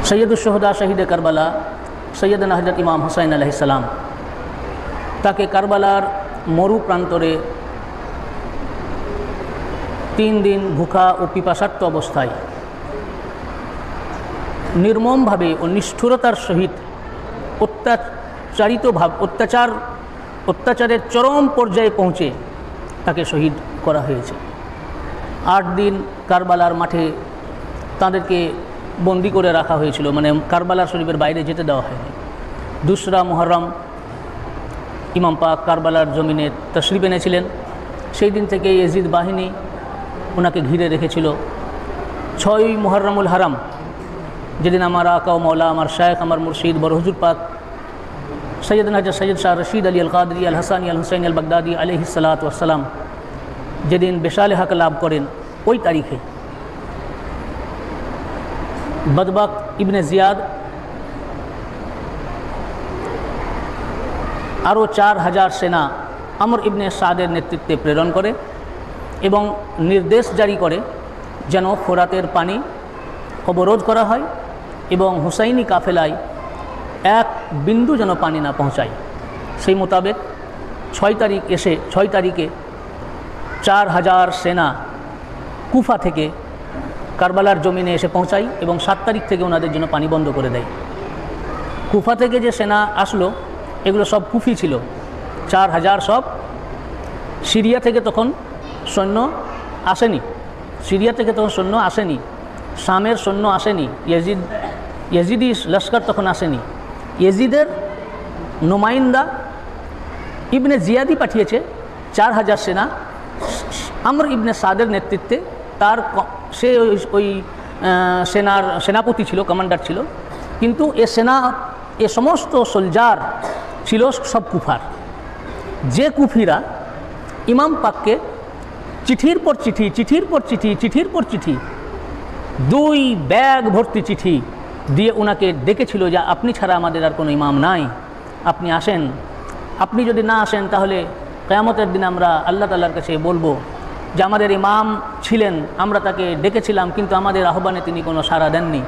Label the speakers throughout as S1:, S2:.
S1: সৈয়দুশ শুহাদা শহীদে কারবালা সৈয়দনা হযরত ইমাম হুসাইন আলাইহিস সালাম তাকে কারবালার মরু প্রান্তরে 3 দিন ভুখা ও পিপাসার্ত অবস্থায় নির্মমভাবে ও নিষ্ঠুরতার সহিত অত্যাচারের চরম পর্যায়ে পৌঁছে তাকে শহীদ করা হয়েছে। 8 দিন কারবালার মাঠে তাদেরকে বন্দি করে রাখা হয়েছিল, মানে কারবালার শরীফের বাইরে যেতে দেওয়া হয়নি। 2রা মুহররম ইমাম পাক কারবালার জমিনে তশরিফ এনেছিলেন। সেই দিন থেকে ইয়াজিদ বাহিনী ওনাকে ঘিরে রেখেছিল। 6 মুহররমুল হারাম, যেদিন আমার আকা ও মৌলা, আমার শায়েখ, আমার মুর্শিদ বড় হুজুর পাক সৈয়দনা হযরত সৈয়দ শাহ রশিদ আলী আল কাদরি আল হাসানি আল হুসাইন আল বাগদাদি আলাইহিস সালাতু ওয়াস সালাম যেদিন বেশালে হক লাভ করেন, ওই তারিখে বদবাক ইবনে জিয়াদ আরও 4000 সেনা আমর ইবনে সাদের নেতৃত্বে প্রেরণ করে এবং নির্দেশ জারি করে যেন ফোরাতের পানি অবরোধ করা হয় এবং হুসাইনি কাফেলায় 1 বিন্দু যেন পানি না পৌঁছায়। সেই মোতাবেক 6 তারিখে 4000 সেনা কুফা থেকে কারবালার জমিনে এসে পৌঁছায় এবং 7 তারিখ থেকে ওনাদের জন্য পানি বন্ধ করে দেয়। কুফা থেকে যে সেনা আসলো এগুলো সব কুফি ছিল, 4000 সব। সিরিয়া থেকে তখন সৈন্য আসেনি, শামের সৈন্য আসেনি, ইয়াজিদি লস্কর তখন আসেনি। ইয়াজিদের নুমাইন্দা ইবনে জিয়াদি পাঠিয়েছে 4000 সেনা আমর ইবনে সাদের নেতৃত্বে। সে ওই সেনাপতি ছিল, কমান্ডার ছিল, কিন্তু এ সমস্ত সোলজার ছিল সব কুফার। যে কুফিরা ইমাম পাককে চিঠির পর চিঠি 2 ব্যাগ ভর্তি চিঠি দিয়ে ওনাকে ডেকেছিল যে আপনি ছাড়া আমাদের আর কোনো ইমাম নাই, আপনি আসেন, আপনি যদি না আসেন তাহলে কিয়ামতের দিন আমরা আল্লাহ তাআলার কাছে বলবো যে আমাদের ইমাম ছিলেন, আমরা তাকে ডেকেছিলাম কিন্তু আমাদের আহ্বানে তিনি কোনো সাড়া দেননি।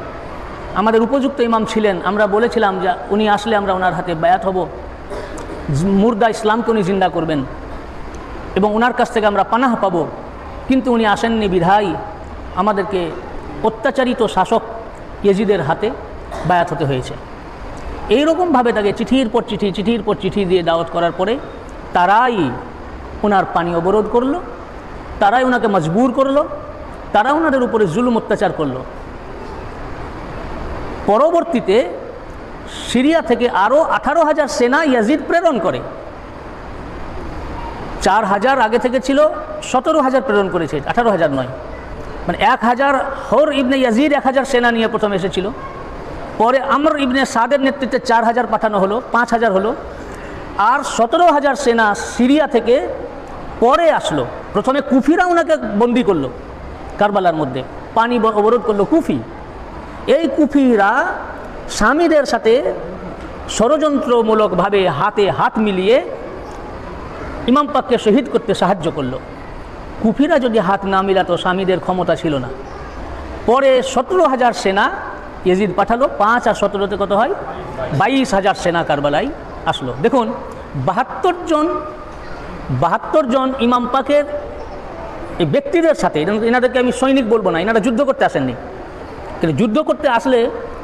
S1: আমাদের উপযুক্ত ইমাম ছিলেন, আমরা বলেছিলাম যে উনি আসলে আমরা ওনার হাতে বায়াত হব, মুর্দা ইসলামকে উনি জিন্দা করবেন এবং ওনার কাছ থেকে আমরা পানাহ পাব, কিন্তু উনি আসেননি বিধায় আমাদেরকে অত্যাচারিত শাসক ইয়াজিদের হাতে বায়াত হতে হয়েছে। এইরকমভাবে তাকে চিঠির পর চিঠি দিয়ে দাওয়াত করার পরে তারাই ওনার পানি অবরোধ করলো, তারাই ওনাকে মজবুর করলো, তারা ওনাদের উপরে জুলুম অত্যাচার করলো। পরবর্তীতে সিরিয়া থেকে আরও 18,000 সেনা ইয়াজিদ প্রেরণ করে। 4000 আগে থেকে ছিল, 17,000 প্রেরণ করেছে, 18,000 নয়। মানে 1000 হর ইবনে ইয়াজিদ 1000 সেনা নিয়ে প্রথমে এসেছিল, পরে আমর ইবনে সাদের নেতৃত্বে 4000 পাঠানো হলো, 5000 হলো, আর 17,000 সেনা সিরিয়া থেকে পরে আসলো। প্রথমে কুফিরা ওনাকে বন্দি করলো কারবালার মধ্যে, পানি অবরোধ করলো কুফি। এই কুফিরা স্বামীদের সাথে ষড়যন্ত্রমূলকভাবে হাতে হাত মিলিয়ে ইমাম পাককে শহীদ করতে সাহায্য করলো। কুফিরা যদি হাত না মিলাতো স্বামীদের ক্ষমতা ছিল না। পরে 17,000 সেনা ইয়াজিদ পাঠালো, 5 আর 17তে কত হয়? 22,000 সেনা কারবালায় আসলো। দেখুন 72 জন ইমাম পাকের এই ব্যক্তিদের সাথে, এনাদেরকে আমি সৈনিক বলবো না, এনারা যুদ্ধ করতে আসেননি। কিন্তু যুদ্ধ করতে আসলে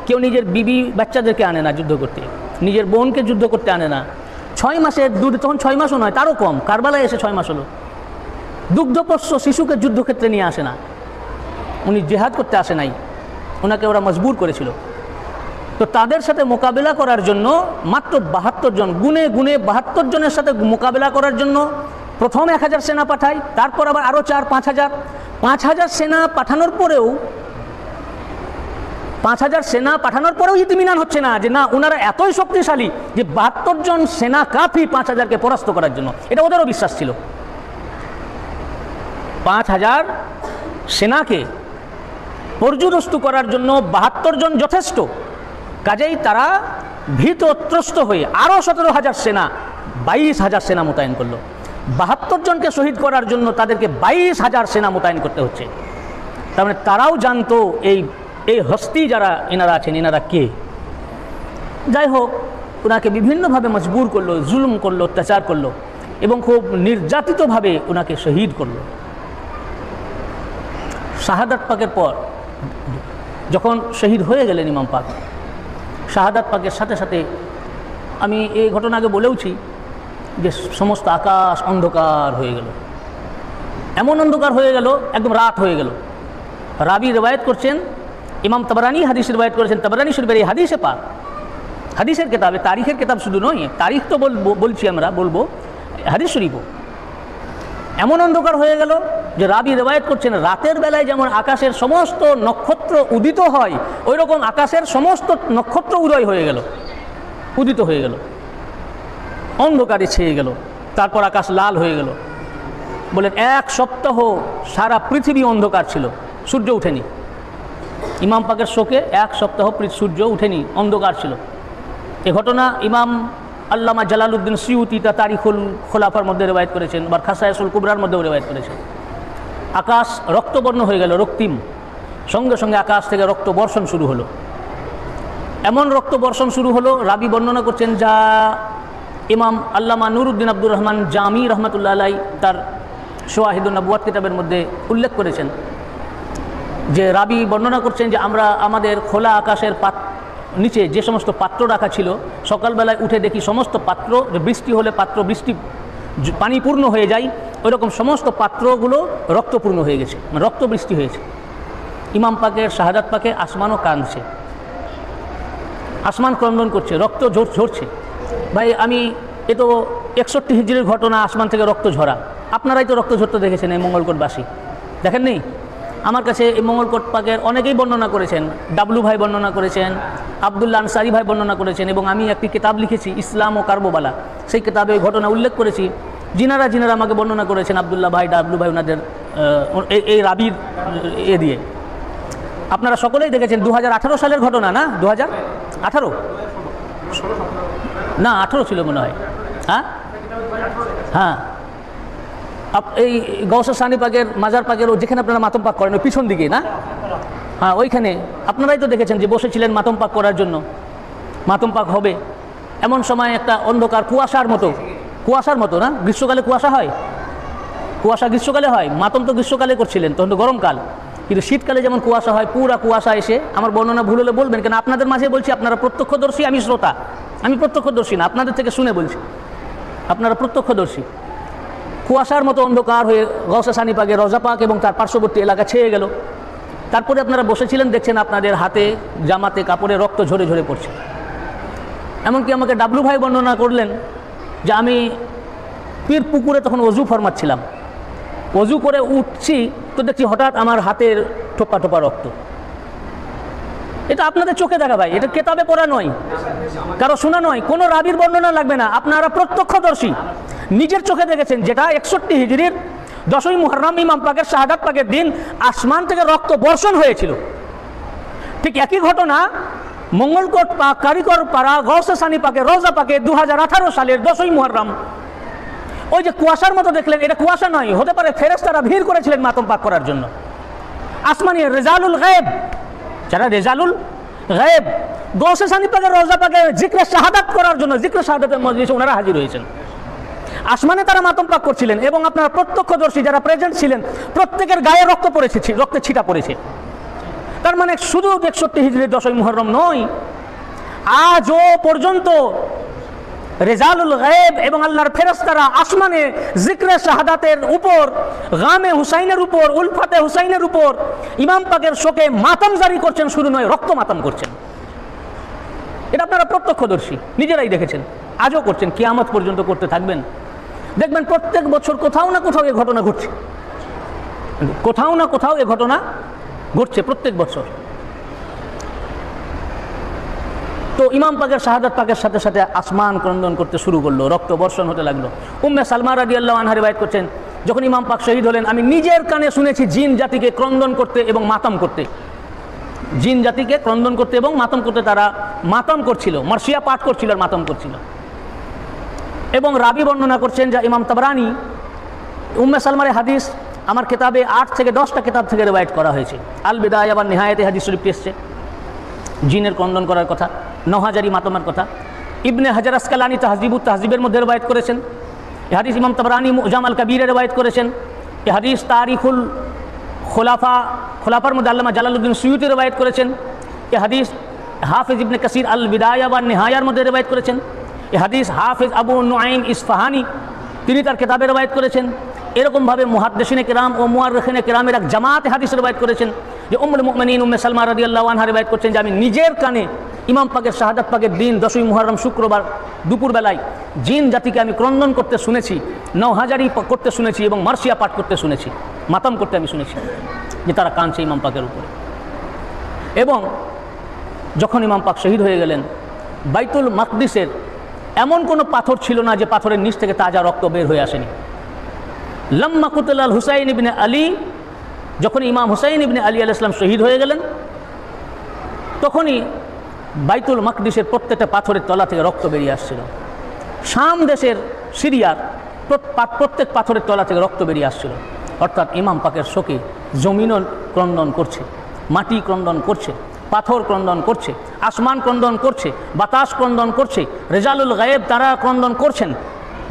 S1: কেউ নিজের বিবি বাচ্চাদেরকে আনে না যুদ্ধ করতে, নিজের বোনকে যুদ্ধ করতে আনে না। 6 মাসের দুধ, তখন 6 মাসও নয়, তারও কম, কারবালায় এসে 6 মাস হলো। দুগ্ধপোষ্য শিশুকে যুদ্ধক্ষেত্রে নিয়ে আসে না, উনি জেহাদ করতে আসে নাই, ওনাকে ওরা মজবুর করেছিল। তো তাদের সাথে মোকাবেলা করার জন্য মাত্র 72 জন, গুনে 72 জনের সাথে মোকাবেলা করার জন্য প্রথম 1000 সেনা পাঠায়, তারপর আবার আরও 5,000 সেনা পাঠানোর পরেও 5,000 সেনা পাঠানোর পরেও ইতমিনান হচ্ছে না, যে না ওনারা এতই শক্তিশালী যে 72 জন সেনা কাফি 5,000কে পরাস্ত করার জন্য। এটা ওদেরও বিশ্বাস ছিল, 5,000 সেনাকে পর্যুদস্তু করার জন্য 72 জন যথেষ্ট। কাজেই তারা ভীত ত্রস্ত হয়ে আরও 17,000 সেনা, 22,000 সেনা মোতায়েন করলো। 72 জনকে শহীদ করার জন্য তাদেরকে 22,000 সেনা মোতায়েন করতে হচ্ছে। তার মানে তারাও জানতো এই এই হস্তি যারা এনারা আছেন এনারা কে। যাই হোক, ওনাকে বিভিন্নভাবে মজবুর করলো, জুলুম করলো, অত্যাচার করলো এবং খুব নির্যাতিতভাবে ওনাকে শহীদ করলো। শাহাদাত পাকের পর যখন শহীদ হয়ে গেলেন ইমাম পাক, শাহাদাত পাকের সাথে সাথে আমি এই ঘটনা আগে বলেওছি যে সমস্ত আকাশ অন্ধকার হয়ে গেল, এমন অন্ধকার হয়ে গেল একদম রাত হয়ে গেল। রাবি রিওয়ায়াত করছেন, ইমাম তাবরানি হাদিস রিওয়ায়াত করেছেন, তাবরানি শরীফের এই হাদিসে পাক, হাদিসের কেতাবে, তারিখের কেতাব শুধু নয়, তারিখ তো বলছি আমরা, বলবো হাদিস শরীফও। এমন অন্ধকার হয়ে গেল যে রাবি রিওয়ায়াত করছেন রাতের বেলায় যেমন আকাশের সমস্ত নক্ষত্র উদিত হয়, ওই রকম আকাশের সমস্ত নক্ষত্র উদয় হয়ে গেল, উদিত হয়ে গেল, অন্ধকারে ছেয়ে গেল। তারপর আকাশ লাল হয়ে গেল। বলেন 1 সপ্তাহ সারা পৃথিবী অন্ধকার ছিল, সূর্য উঠেনি। ইমাম পাকের শোকে 1 সপ্তাহ সূর্য উঠেনি, অন্ধকার ছিল। এ ঘটনা ইমাম আল্লামা জালালউদ্দিন সিউতি তা তারিখুল খোলাফার মধ্যে রিওয়ায়াত করেছেন, বা খাসায়েসুল কুবরার মধ্যেও রিওয়ায়াত করেছেন। আকাশ রক্তবর্ণ হয়ে গেল, রক্তিম, সঙ্গে সঙ্গে আকাশ থেকে রক্ত বর্ষণ শুরু হলো। এমন রক্ত বর্ষণ শুরু হলো, রাবি বর্ণনা করছেন যা ইমাম আল্লামা নুরউদ্দিন আব্দুর রহমান জামি রহমতুল্লাহ আলাই তার শাওয়াহিদুন নবুয়াত কিতাবের মধ্যে উল্লেখ করেছেন, যে রাবি বর্ণনা করছেন যে আমরা আমাদের খোলা আকাশের নিচে যে সমস্ত পাত্র রাখা ছিল, সকালবেলায় উঠে দেখি সমস্ত পাত্র, বৃষ্টি হলে পাত্র বৃষ্টি পানিপূর্ণ হয়ে যায়, ওইরকম সমস্ত পাত্রগুলো রক্তপূর্ণ হয়ে গেছে, রক্ত বৃষ্টি হয়েছে। ইমাম পাকের শাহাদাত পাকে আসমানও কাঁদছে, আসমান ক্রন্দন করছে, রক্ত ঝরছে। ভাই আমি এ তো 61 হিজরির ঘটনা, আসমান থেকে রক্ত ঝরা। আপনারাই তো রক্ত ঝরতে দেখেছেন এই মঙ্গলকোটবাসী, দেখেননি? আমার কাছে এই মঙ্গলকোট পাকের অনেকেই বর্ণনা করেছেন, ডাবলু ভাই বর্ণনা করেছেন, আবদুল্লাহ আনসারি ভাই বর্ণনা করেছেন, এবং আমি একটি কিতাব লিখেছি ইসলাম ও কারবালা, সেই কিতাবে এই ঘটনা উল্লেখ করেছি। যিনারা আমাকে বর্ণনা করেছেন, আবদুল্লাহ ভাই, ডাবলু ভাই, ওনাদের এই রাবির এ দিয়ে আপনারা সকলেই দেখেছেন। 2018 সালের ঘটনা না? 2018 না 18 ছিল মনে হয়। হ্যাঁ হ্যাঁ, এই গৌসে সানি পাকের মাজার পাকের যেখানে আপনারা মাতম পাক করেন ওই পিছন দিকে না? হ্যাঁ, ওইখানে আপনারাই তো দেখেছেন যে বসেছিলেন মাতম পাক করার জন্য, মাতম পাক হবে। এমন সময় একটা অন্ধকার কুয়াশার মতো না? গ্রীষ্মকালে কুয়াশা হয়, কুয়াশা গ্রীষ্মকালে হয়, মাতম তো গ্রীষ্মকালে করছিলেন, তখন তো গরমকাল। কিন্তু শীতকালে যেমন কুয়াশা হয়, পুরা কুয়াশা এসে, আমার বর্ণনা ভুল হলে বলবেন, কেন আপনাদের মাঝে বলছি, আপনারা প্রত্যক্ষদর্শী, আমি শ্রোতা, আমি প্রত্যক্ষদর্শী না, আপনাদের থেকে শুনে বলছি, আপনারা প্রত্যক্ষদর্শী। কুয়াশার মতো অন্ধকার হয়ে গৌসে সানি পাকে রওজা পাক এবং তার পার্শ্ববর্তী এলাকা ছেয়ে গেল। তারপরে আপনারা বসেছিলেন, দেখছেন আপনাদের হাতে, জামাতে, কাপড়ে রক্ত ঝরে ঝরে পড়ছে। এমনকি আমাকে ডাবলু ভাই বর্ণনা করলেন যে আমি পীর পুকুরে তখন অজু ফরমাচ্ছিলাম, অজু করে উঠছি তো দেখছি হঠাৎ আমার হাতের টোপা টোপা রক্ত। এটা আপনাদের চোখে দেখা ভাই, এটা কেতাবে পড়া নয়, কারো শোনা নয়, কোনো রাবির বর্ণনা লাগবে না, আপনারা প্রত্যক্ষদর্শী, নিজের চোখে দেখেছেন। যেটা 61 হিজরির 10ই মুহররম ইমাম পাকের শাহাদাত পাকের দিন আসমান থেকে রক্ত বর্ষণ হয়েছিল, ঠিক একই ঘটনা মঙ্গলকোট পাক, কারিগর পাড়া, গৌসে সানি পাকে রওজা পাকে 2018 সালের 10ই মুহররম ওই যে কুয়াশার মতো দেখলেন, এটা কুয়াশা নয়, হতে পারে ফেরেশতারা ভিড় করেছিলেন মাতম পাক করার জন্য। আসমানি রেজালুল গায়েব, যারা রেজালুল গায়েব গৌসে সানি পাকে রওজা পাকে জিক্রে শাহাদাত করার জন্য, জিক্রে শাহাদাতের মজলিসে ওনারা হাজির হয়েছেন। আসমানে তারা মাতম পাক করছিলেন এবং আপনারা প্রত্যক্ষদর্শী যারা প্রেজেন্ট ছিলেন, প্রত্যেকের গায়ে রক্ত পড়েছে, রক্তের ছিটা পড়েছে। তার মানে শুধু 61 হিজরির 10ই মুহররম নয়, আজও পর্যন্ত রেজালুল গায়েব এবং আল্লাহর ফেরেশতারা আসমানে জিক্রে শাহাদাতের উপর, গামে হুসাইনের উপর, উলফাতে হুসাইনের উপর ইমাম পাকের শোকে মাতম জারি করছেন, শুরু নয় রক্ত মাতম করছেন। এটা আপনারা প্রত্যক্ষদর্শী, নিজেরাই দেখেছেন, আজও করছেন, কিয়ামত পর্যন্ত করতে থাকবেন। দেখবেন প্রত্যেক বছর কোথাও না কোথাও এই ঘটনা ঘটছে, কোথাও না কোথাও এই ঘটনা ঘটছে প্রত্যেক বছর। তো ইমাম পাকের শাহাদাত পাকের সাথে সাথে আসমান ক্রন্দন করতে শুরু করলো, রক্ত বর্ষণ হতে লাগলো। উম্মে সালমা রাদিয়াল্লাহু আনহা রিওয়ায়াত করছেন, যখন ইমাম পাক শহীদ হলেন আমি নিজের কানে শুনেছি জিন জাতিকে ক্রন্দন করতে এবং মাতম করতে, জিন জাতিকে ক্রন্দন করতে এবং মাতম করতে, তারা মাতম করছিল, মার্সিয়া পাঠ করছিল আর মাতম করছিল। এবং রাবি বর্ণনা করছেন যা ইমাম তাবরানি উম্মে সালমার হাদিস আমার কিতাবে 8 থেকে 10টা কিতাব থেকে রিওয়ায়াত করা হয়েছে। আল বিদায়া ওয়ান নিহায়াতে হাদিস শরীফ এসেছে জিনের ক্রন্দন করার কথা, নওহাজারি মাতমের কথা। ইবনে হাজার আসকালানি তাহজিবুত তাহজিবের মধ্যে রিওয়ায়াত করেছেন। এই হাদিস ইমাম তাবরানি মুজাম আল কবীরে রিওয়ায়াত করেছেন। এই হাদিস তারিখুল খোলাফার মধ্যে আল্লামা জালালউদ্দিন সুয়ুতি রিওয়ায়াত করেছেন। এই হাদিস হাফিজ ইবনে কাসির আল বিদায়া ওয়ান নিহায়ার মধ্যে রিওয়ায়াত করেছেন। এই হাদিস হাফিজ আবু নুআইম ইসফাহানি তিনি তার কিতাবে রিওয়ায়াত করেছেন। এরকমভাবে মুহাদ্দিসিনে কিরাম ও মুআররিখিনে কিরামের এক জামাতে হাদিস রিওয়ায়াত করেছেন যে উম্মুল মুমিনিন উম্মে সালমা রাদিয়াল্লাহু আনহা রিওয়ায়াত করছেন যে আমি নিজের কানে ইমাম পাকের শাহাদাত পাকের দিন 10ই মুহররম শুক্রবার দুপুরবেলায় জিন জাতিকে আমি ক্রন্দন করতে শুনেছি, নওহাজারি করতে শুনেছি এবং মার্সিয়া পাঠ করতে শুনেছি, মাতাম করতে আমি শুনেছি যে তারা কাঁদছে ইমাম পাকের উপরে। এবং যখন ইমাম পাক শহীদ হয়ে গেলেন, বাইতুল মাকদিসের এমন কোনো পাথর ছিল না যে পাথরের নিচ থেকে তাজা রক্ত বের হয়ে আসেনি। লাম্মা কুতল আল হুসাইন ইবনে আলী, যখন ইমাম হুসাইন ইবনে আলী আলাইহিস সালাম শহীদ হয়ে গেলেন, তখনই বাইতুল মাকদিসের প্রত্যেকটা পাথরের তলা থেকে রক্ত বেরিয়ে আসছিল। শাম দেশের সিরিয়ার প্রত্যেক পাথরের তলা থেকে রক্ত বেরিয়ে আসছিল। অর্থাৎ ইমাম পাকের শোকে জমিনও ক্রন্দন করছে, মাটি ক্রন্দন করছে, পাথর ক্রন্দন করছে, আসমান ক্রন্দন করছে, বাতাস ক্রন্দন করছে, রেজালুল গায়েব তারা ক্রন্দন করছেন,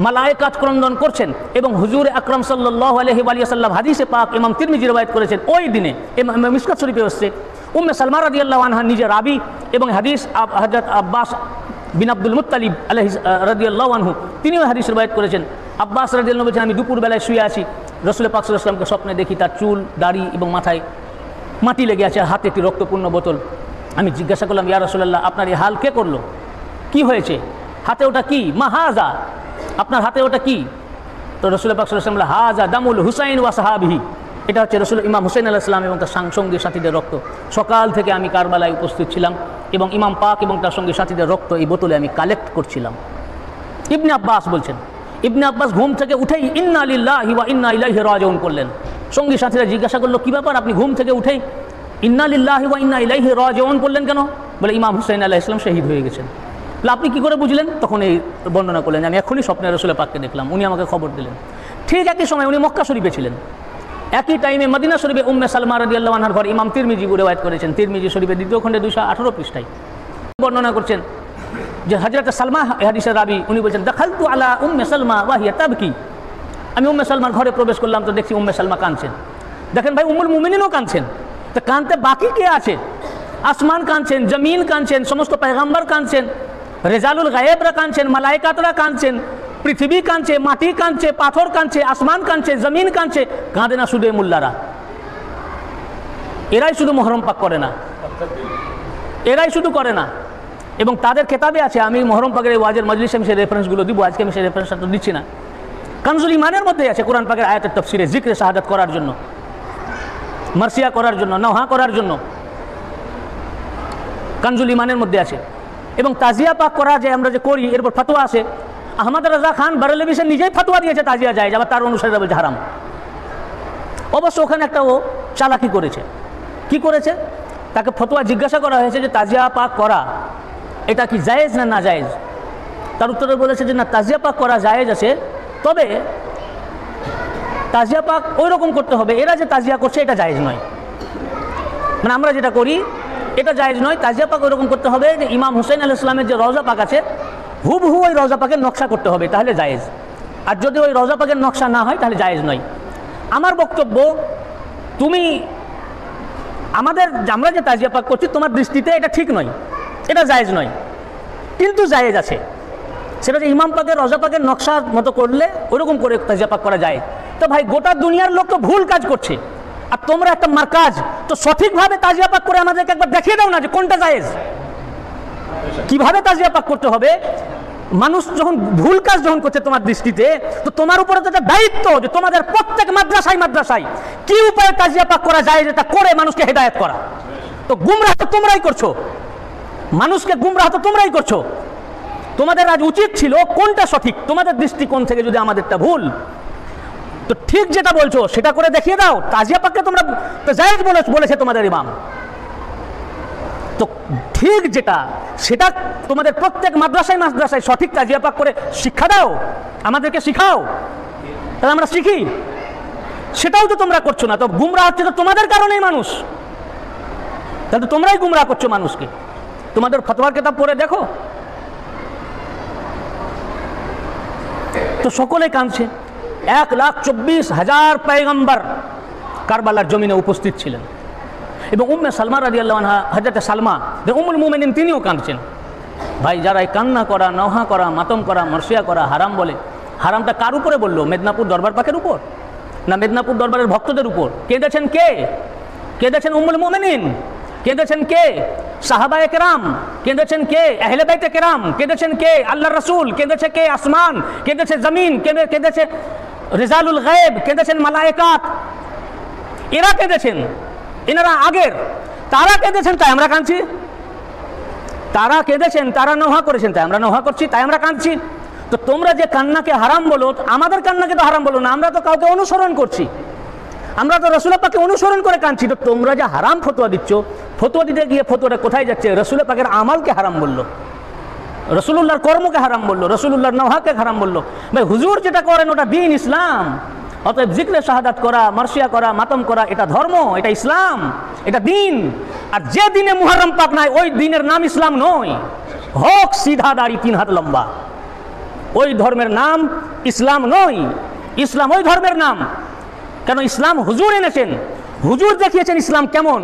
S1: মালায়েকাত ক্রন্দন করছেন। এবং হুজুর আকরাম সাল্লাল্লাহু আলাইহি ওয়া সাল্লাম হাদিসে পাক ইমাম তিরমিজি রিওয়ায়াত করেছেন, ওই দিনে মিশকাত শরীফে আসছে উম্মে সালমা রাদিয়াল্লাহু আনহা নিজে রাবি এবং হাদিস হযরত আব্বাস বিন আব্দুল মুত্তালিব আলাইহি রাদিয়াল্লাহু আনহু তিনিও হাদিস রিওয়ায়াত করেছেন। আব্বাস রাদিয়াল্লাহু আনহু বলেছেন আমি দুপুরবেলায় শুয়ে আছি, রাসূল পাক সাল্লাল্লাহু আলাইহি ওয়াসাল্লামকে স্বপ্নে দেখি তার চুল দাড়ি এবং মাথায় মাটি লেগে আছে, হাতে একটি রক্তপূর্ণ বোতল। আমি জিজ্ঞাসা করলাম ইয়া রাসূলুল্লাহ আপনার এই হাল কে করলো, কি হয়েছে, হাতে ওটা কি? মা হাজা, আপনার হাতে ওটা কি? তো রাসূল পাক সাল্লাল্লাহু আলাইহি ওয়াসাল্লাম হাজা দামুল হুসাইন ওয়া সাহাবিহি, এটা হচ্ছে রসুল ইমাম হুসাইন আলাইহিস সালাম এবং তার সঙ্গী সাথীদের রক্ত। সকাল থেকে আমি কারবালায় উপস্থিত ছিলাম এবং ইমাম পাক এবং তার সঙ্গী সাথীদের রক্ত এই বোতলে আমি কালেক্ট করছিলাম। ইবনে আব্বাস বলছেন, ইবনে আব্বাস ঘুম থেকে উঠেই ইন্না লিল্লাহি ওয়া ইন্না ইলাইহি রাজিউন করলেন। সঙ্গী সাথীরা জিজ্ঞাসা করলো কি ব্যাপার, আপনি ঘুম থেকে উঠেই ইন্না লিল্লাহি ওয়া ইন্না ইলাইহি রাজিউন করলেন কেন? বলে ইমাম হুসাইন আলাইহিস সালাম শহীদ হয়ে গেছেন। আপনি কি করে বুঝলেন? তখন এই বর্ণনা করলেন, আমি এখনই স্বপ্নে রাসূল পাককে দেখলাম, উনি আমাকে খবর দিলেন। ঠিক একই সময় উনি মক্কা শরীফে ছিলেন, একই টাইমে মদিনা শরীফে উম্মে সালমা রাদিয়াল্লাহু আনহার ঘর ইমাম তিরমিজি রিওয়ায়াত করেছেন, তিরমিজি শরীফের দ্বিতীয় খণ্ডে 218 পৃষ্ঠায় বর্ণনা করছেন যে হযরত সালমা হাদিসের রাবি, উনি বলছেন দাখালতু আলা উম্মে সালমা ওয়া হিয়া তাবকি, আমি উম্মে সালমার ঘরে প্রবেশ করলাম তো দেখছি উম্মে সালমা কাঁদছেন। দেখেন ভাই, উম্মুল মুমিনিনও কাঁদছেন, তো কাঁদতে বাকি কে আছে? আসমান কাঁদছেন, জমিন কাঁদছেন, সমস্ত পয়গম্বর কাঁদছেন, রেজালুল গায়েবরা কাঁদছেন, মালায়েকাতরা কাঁদছেন, পৃথিবী কাঁদছে, মাটি কাঁদছে, পাথর কাঁদছে, আসমান কাঁদছে, জমিন কাঁদছে। কাঁদে না শুধু মোল্লারা, এরাই শুধু মুহররম পাক করে না, এরাই শুধু করে না। এবং তাদের খেতাবে আছে, আমি মুহররম পাকের ওয়াজের মজলিসে আমি সেই রেফারেন্সগুলো দিব, আজকে আমি সেই রেফারেন্সটা তো দিচ্ছি না। কানজুল ইমানের মধ্যে আছে কোরআন পাকের আয়াতের তাফসিরে জিক্রে শাহাদাত করার জন্য, মার্সিয়া করার জন্য, নওহা করার জন্য কানজুল ইমানের মধ্যে আছে। এবং তাজিয়া পাক করা যে আমরা যে করি, এরপর ফতোয়া আছে। আহমদ রাজা খান বারেলভি সে নিজেই ফতোয়া দিয়েছে তাজিয়া যায়, আবার তার অনুসারীরা বলছে হারাম। অবশ্য ওখানে একটা ও চালাকি করেছে। কি করেছে? তাকে ফতোয়া জিজ্ঞাসা করা হয়েছে যে তাজিয়া পাক করা এটা কি জায়েজ না না জায়েজ? তার উত্তরে বলেছে যে না, তাজিয়া পাক করা জায়েজ আছে, তবে তাজিয়া পাক ওই রকম করতে হবে, এরা যে তাজিয়া করছে এটা জায়েজ নয়, মানে আমরা যেটা করি এটা জায়েজ নয়। তাজিয়া পাক ওই রকম করতে হবে যে ইমাম হুসাইন আলাইহিস সালামের যে রওজা পাক আছে হুবহু ওই রওজা পাকের নকশা করতে হবে, তাহলে জায়েজ। আর যদি ওই রওজা পাকের নকশা না হয় তাহলে জায়েজ নয়। আমার বক্তব্য, তুমি আমরা যে তাজিয়া পাক করছি তোমার দৃষ্টিতে এটা ঠিক নয়, এটা জায়েজ নয়, কিন্তু জায়েজ আছে। সেটা যে ইমাম পাকের রওজা পাকের নকশার মতো করলে ওরকম করে তাজিয়া পাক করা যায়। তো ভাই, গোটা দুনিয়ার লোক তো ভুল কাজ করছে, আর তোমরা একটা মার্কাজ, তো সঠিকভাবে তাজিয়া পাক করে আমাদেরকে একবার দেখিয়ে দাও না যে কোনটা জায়েজ, কিভাবে তাজিয়া পাক করতে হবে। মানুষ যখন ভুল কাজ যখন করছে তোমার দৃষ্টিতে, তো তোমার উপরে তো একটা দায়িত্ব যে তোমাদের প্রত্যেক মাদ্রাসায় কি উপায়ে তাজিয়া পাক করা যায় যেটা করে মানুষকে হেদায়েত করা। তো গুমরাহ তো তোমরাই করছো, মানুষকে গুমরাহ তো তোমরাই করছো। তোমাদের আজ উচিত ছিল কোনটা সঠিক, তোমাদের দৃষ্টিকোণ থেকে যদি আমাদেরটা ভুল, তো ঠিক যেটা বলছো সেটা করে দেখিয়ে দাও। তাজিয়া পাককে তোমরা তো জায়েজ বলেছে তোমাদের ইমাম, তো ঠিক যেটা সেটা তোমাদের প্রত্যেক মাদ্রাসায় সঠিক তাজিয়া পাক করে শিক্ষা দাও, আমাদেরকে শিখাও, তাহলে আমরা শিখি। সেটাও তো তোমরা করছো না। তো গুমরাহ হচ্ছে তো তোমাদের কারণেই মানুষ, তাহলে তোমরাই গুমরাহ করছো মানুষকে। তোমাদের ফতোয়ার কিতাব পড়ে দেখো, তো সকলে কাঁদছে। 1,24,000 পয়গম্বর কারবালার জমিনে উপস্থিত ছিলেন এবং উম্মে সালমা রাদিয়াল্লাহু আনহা, হযরত সালমা উম্মুল মুমিনিন, তিনিও কাঁদছেন। ভাই, যারা এই কান্না করা, নওহা করা, মাতম করা, মরসিয়া করা হারাম বলে, হারামটা কার উপরে বললো? মেদিনীপুর দরবার পাকের উপর না মেদিনীপুর দরবারের ভক্তদের উপর? কেঁদেছেন কে? কেঁদেছেন উম্মুল মুমিনিন? কেঁদেছেন কে? সাহাবায়ে কেরাম? কেঁদেছেন কে? আহলে বাইতে কেরাম? কেঁদেছেন কে? আল্লাহর রাসূল? কেঁদেছে কে? আসমান? কেঁদেছে জমিন? কেঁদেছে রিজালুল গায়ব? কেঁদেছেন মালায়েকাত? এরা কেঁদেছেন, এনারা আগের, তারা কেঁদেছেন তাই আমরা কাঁদছি। তারা কেঁদেছেন, তারা নওহা করেছেন তাই আমরা নওহা করছি, তাই আমরা কাঁদছি। তো তোমরা যে কান্নাকে হারাম বলো, আমাদের কান্নাকে তো হারাম বলো না। আমরা তো কাউকে অনুসরণ করছি, আমরা তো রাসূল পাককে অনুসরণ করে কাঁদছি। তো তোমরা যে হারাম ফতোয়া দিচ্ছ, ফতোয়া দিতে গিয়ে ফতোয়াটা কোথায় যাচ্ছে? রাসূল পাকের আমলকে হারাম বললো, রাসূলুল্লাহর কর্মকে হারাম বললো, রাসূলুল্লাহর নওহাকে হারাম বললো। ভাই, হুজুর যেটা করেন ওটা দ্বীন, ইসলাম। অতএব জিক্রে শাহাদাত করা, মারসিয়া করা, মাতম করা, এটা ধর্ম, এটা ইসলাম, এটা দ্বীন। আর যে দিনে মুহররম পাক নাই, ওই দিনের নাম ইসলাম নয়। হোক সিধা দাড়ি 3 হাত লম্বা, ওই ধর্মের নাম ইসলাম নয়। ইসলাম ওই ধর্মের নাম কেন? ইসলাম হুজুর এনেছেন, হুজুর দেখিয়েছেন ইসলাম কেমন।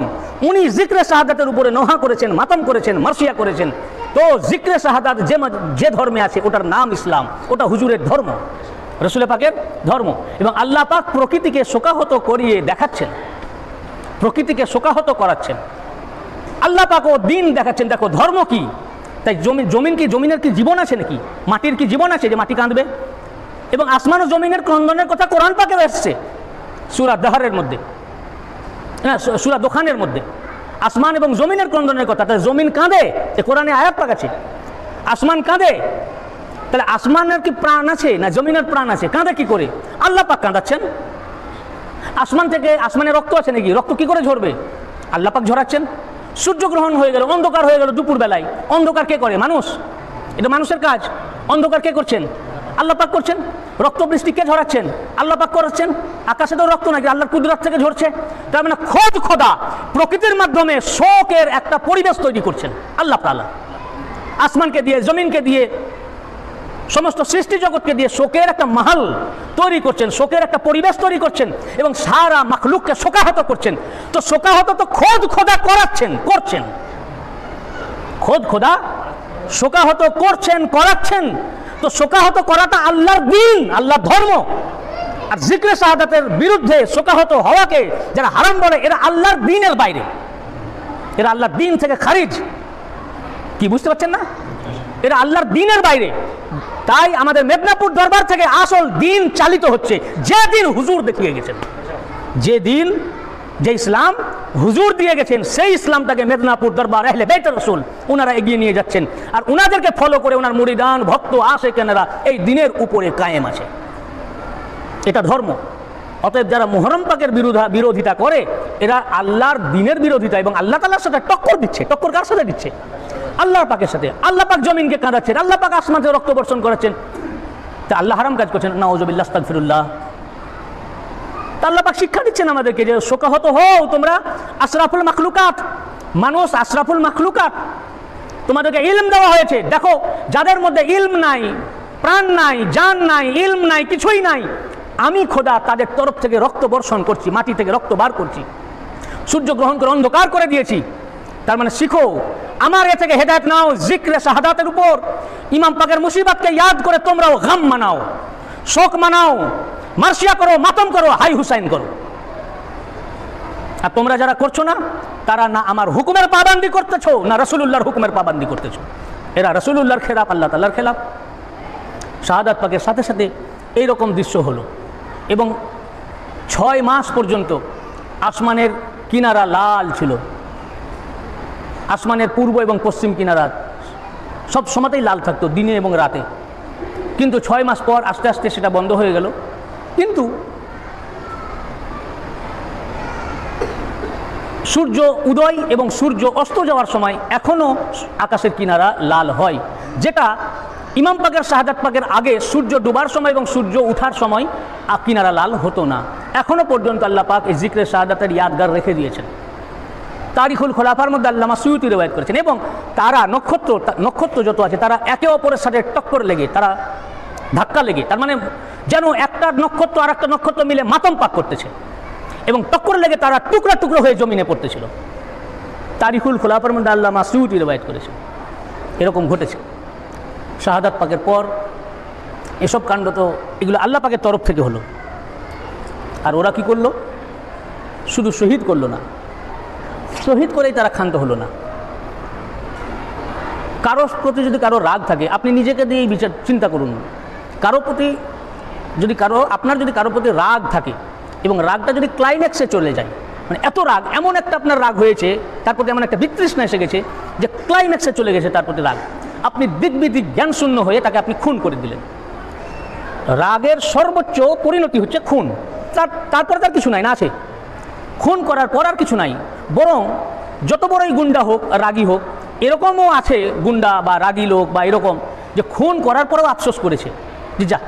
S1: উনি জিক্রে শাহাদাতের উপরে নওহা করেছেন, মাতম করেছেন, মারসিয়া করেছেন। তো জিক্রে শাহাদাত যে ধর্মে আছে ওটার নাম ইসলাম, ওটা হুজুরের ধর্ম, রাসূল পাকের ধর্ম। এবং আল্লাহ পাক প্রকৃতিকে শোকাহত করিয়ে দেখাচ্ছেন, প্রকৃতিকে শোকাহত করাচ্ছেন। আল্লাহ পাক ও দিন দেখাচ্ছেন, দেখো ধর্ম কি। তাই জমিনের কি জীবন আছে নাকি? মাটির কি জীবন আছে যে মাটি কাঁদবে? এবং আসমান ও জমিনের ক্রন্দনের কথা কোরআন পাকে এসেছে সূরা দাহরের মধ্যে, হ্যাঁ, সূরা দোখানের মধ্যে আসমান এবং জমিনের ক্রন্দনের কথা। তাহলে জমিন কাঁদে, কোরআনে আয়াত পাক আছে। আসমান কাঁদে, তাহলে আসমানের কি প্রাণ আছে না জমিনের প্রাণ আছে? কাঁদে কি করে? আল্লাহ পাক কাঁদাচ্ছেন। আসমান থেকে, আসমানে রক্ত আছে নাকি? রক্ত কি করে ঝরবে? আল্লাহ পাক ঝরাচ্ছেন। সূর্যগ্রহণ হয়ে গেল, অন্ধকার হয়ে গেল দুপুর বেলায়, অন্ধকার কে করে? মানুষ। এটা মানুষের কাজ। অন্ধকার কে করছেন? আল্লাহ পাক করছেন। রক্ত বৃষ্টি কে ঝরাচ্ছেন? আল্লাহ পাক করাচ্ছেন। আকাশে তো রক্ত নাকি? আল্লাহর কুদরত থেকে ঝরছে। তার মানে খোদা প্রকৃতির মাধ্যমে শোকের একটা পরিবেশ তৈরি করছেন আল্লাহ তাআলা। আসমানকে দিয়ে, জমিনকে দিয়ে, সমস্ত সৃষ্টি জগৎকে দিয়ে শোকের একটা মাহল তৈরি করছেন, শোকের একটা পরিবেশ তৈরি করছেন এবং সারা মাখলুককে শোকাহত করছেন। তো শোকাহত তো খোদা করছেন। খোদা শোকাহত করছেন, করাচ্ছেন। তো শোকাহত করাটা আল্লাহর দ্বীন, আল্লাহর ধর্ম। আর জিক্রে শাহাদাতের বিরুদ্ধে শোকাহত হওয়াকে যারা হারাম বলে, এরা আল্লাহর দ্বীনের বাইরে, এরা আল্লাহর দ্বীন থেকে খারিজ। কি বুঝতে পারছেন না? এরা আল্লাহর দ্বীনের বাইরে। তাই আমাদের মেদিনীপুর দরবার থেকে আসল দ্বীন চালিত হচ্ছে, যে দিন হুজুর দেখিয়ে গেছেন, যে দিন, যে ইসলাম হুজুর দিয়ে গেছেন, সেই ইসলামটাকে মেদিনীপুর দরবার আহলে বাইতুর রাসূল ওনারা এগিয়ে নিয়ে যাচ্ছেন। আর ওনাদেরকে ফলো করে ওনার মুরিদান, ভক্ত, আশিকানেরা এই দিনের উপরে কায়েম আছে। এটা ধর্ম। অতএব যারা মুহররম পাকের বিরোধিতা করে, এরা আল্লাহর দ্বীনের বিরোধিতা এবং আল্লাহ তাআলার সাথে টক্কর দিচ্ছে। টক্কর কার সাথে দিচ্ছে? আল্লাহর পাকের সাথে। আল্লাহ পাক জমিনকে কাঁদাচ্ছেন, আল্লাহ পাক আসমান থেকে রক্ত বর্ষণ করাচ্ছেন। তা আল্লাহ হারাম কাজ করছেন, নাউযুবিল্লাহ, আস্তাগফিরুল্লাহ। তা আল্লাহ পাক শিক্ষা দিচ্ছেন আমাদেরকে যে শোকাহত হও তোমরা, আশরাফুল মাখলুকাত, মানুষ আশরাফুল মাখলুকাত। তোমাদেরকে ইলম দেওয়া হয়েছে। দেখো, যাদের মধ্যে ইলম নাই, প্রাণ নাই, জান নাই, ইলম নাই, কিছুই নাই, আমি খোদা তাদের তরফ থেকে রক্ত বর্ষণ করছি, মাটি থেকে রক্ত বার করছি, সূর্য গ্রহণ করে অন্ধকার করে দিয়েছি। তার মানে শিখো, আমার এ থেকে হেদায়েত নাও জিক্রে শাহাদাতের উপর। ইমাম পাকের মুসিবতকে ইয়াদ করে তোমরাও গাম মানাও, শোক মানাও, মারসিয়া করো, মাতম করো, হাই হুসাইন করো। আর তোমরা যারা করছো না, তারা না আমার হুকুমের পাবন্দি করতেছো, না রাসূলুল্লাহর হুকুমের পাবন্দি করতেছো। এরা রাসূলুল্লাহর খেলাফ, আল্লাহ তাআলার খেলাফ। শাহাদাত পাকের সাথে সাথে এইরকম দৃশ্য হলো এবং 6 মাস পর্যন্ত আসমানের কিনারা লাল ছিল। আসমানের পূর্ব এবং পশ্চিম কিনারা সব সময়তেই লাল থাকতো, দিনে এবং রাতে। কিন্তু 6 মাস পর আস্তে আস্তে সেটা বন্ধ হয়ে গেল। কিন্তু সূর্য উদয় এবং সূর্য অস্ত যাওয়ার সময় এখনও আকাশের কিনারা লাল হয়, যেটা ইমাম পাকের শাহাদাত পাকের আগে সূর্য ডুবার সময় এবং সূর্য উঠার সময় কিনারা লাল হতো না। এখনও পর্যন্ত আল্লাহ পাক এই জিক্রে শাহাদাতের ইয়াদগার রেখে দিয়েছেন। তারিখুল খোলাফার মধ্যে আল্লামা সুয়ুতি রিওয়ায়াত করেছেন। এবং তারা নক্ষত্র যত আছে তারা একে অপরের সাথে টক্কর লেগে, তারা ধাক্কা লেগে, তার মানে যেন একটা নক্ষত্র আর একটা নক্ষত্র মিলে মাতম পাক করতেছে এবং টক্কর লেগে তারা টুকরা টুকরো হয়ে জমিনে পড়তেছিল। তারিখুল খোলাফার মধ্যে আল্লামা সুয়ুতি রিওয়ায়াত করেছেন। এরকম ঘটেছে। শাহাদাত পাকের পর এসব কাণ্ড তো এগুলো আল্লাহ পাকের তরফ থেকে হলো। আর ওরা কি করলো? শুধু শহীদ করলো না, শহীদ করেই তারা ক্ষান্ত হলো না। কারোর প্রতি যদি কারো রাগ থাকে, আপনি নিজেকে দিয়ে এই বিচার চিন্তা করুন। কারো প্রতি যদি আপনার যদি কারো প্রতি রাগ থাকে এবং রাগটা যদি ক্লাইম্যাক্সে চলে যায়, মানে এত রাগ, এমন একটা আপনার রাগ হয়েছে, তার প্রতি এমন একটা বিতৃষ্ণা এসে গেছে যে ক্লাইম্যাক্সে চলে গেছে তার প্রতি রাগ, আপনি দিগ্বিদিক জ্ঞানশূন্য হয়ে তাকে আপনি খুন করে দিলেন। রাগের সর্বোচ্চ পরিণতি হচ্ছে খুন। তারপরে তার কিছু নাই, না আছে? খুন করার পর আর কিছু নাই। বরং যত বড়ই গুন্ডা হোক, রাগী হোক, এরকমও আছে গুন্ডা বা রাগী লোক বা এরকম যে খুন করার পরেও আফসোস করেছে যে যা,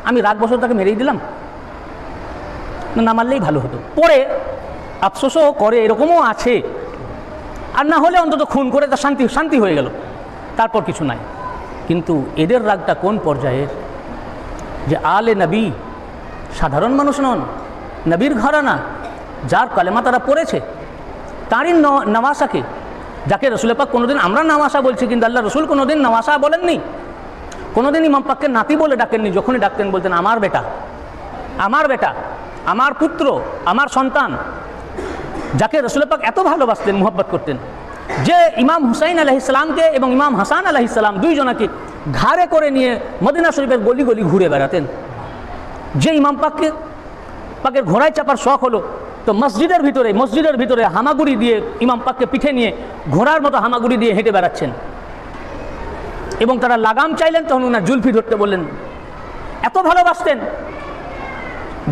S1: আমি রাগ বছর তাকে মেরেই দিলাম, না মারলেই ভালো হতো। পরে আফসোসও করে, এরকমও আছে। আর না হলে অন্তত খুন করে তার শান্তি হয়ে গেল, তারপর কিছু নাই। কিন্তু এদের রাগটা কোন পর্যায়ের? যে আলে নবী, সাধারণ মানুষ নন, নবীর ঘরানা, যার কালেমা তারা পড়েছে, তারই নওয়াসাকে, যাকে রসুল পাক কোনোদিন, আমরা নওয়াসা বলছি কিন্তু আল্লাহ রসুল কোনোদিন নওয়াসা বলেননি, কোনোদিন ইমাম পাককে নাতি বলে ডাকেননি। যখনই ডাকতেন বলতেন আমার বেটা, আমার বেটা, আমার পুত্র, আমার সন্তান। যাকে রসুল পাক এত ভালোবাসতেন, মুহব্বত করতেন, যে ইমাম হুসাইন আলাইহিসসালামকে এবং ইমাম হাসান আলাইহিসসালাম দুইজনাকে ঘাড়ে করে নিয়ে মদিনা শরীফের গলি গলি ঘুরে বেড়াতেন। যে ইমাম পাকের ঘোড়ায় চাপার শখ হলো, তো মসজিদের ভিতরে হামাগুড়ি দিয়ে ইমাম পাককে পিঠে নিয়ে ঘোড়ার মতো হামাগুড়ি দিয়ে হেঁটে বেড়াচ্ছেন। এবং তারা লাগাম চাইলেন, তখন ওনার জুলফি ধরতে বললেন। এত ভালোবাসতেন।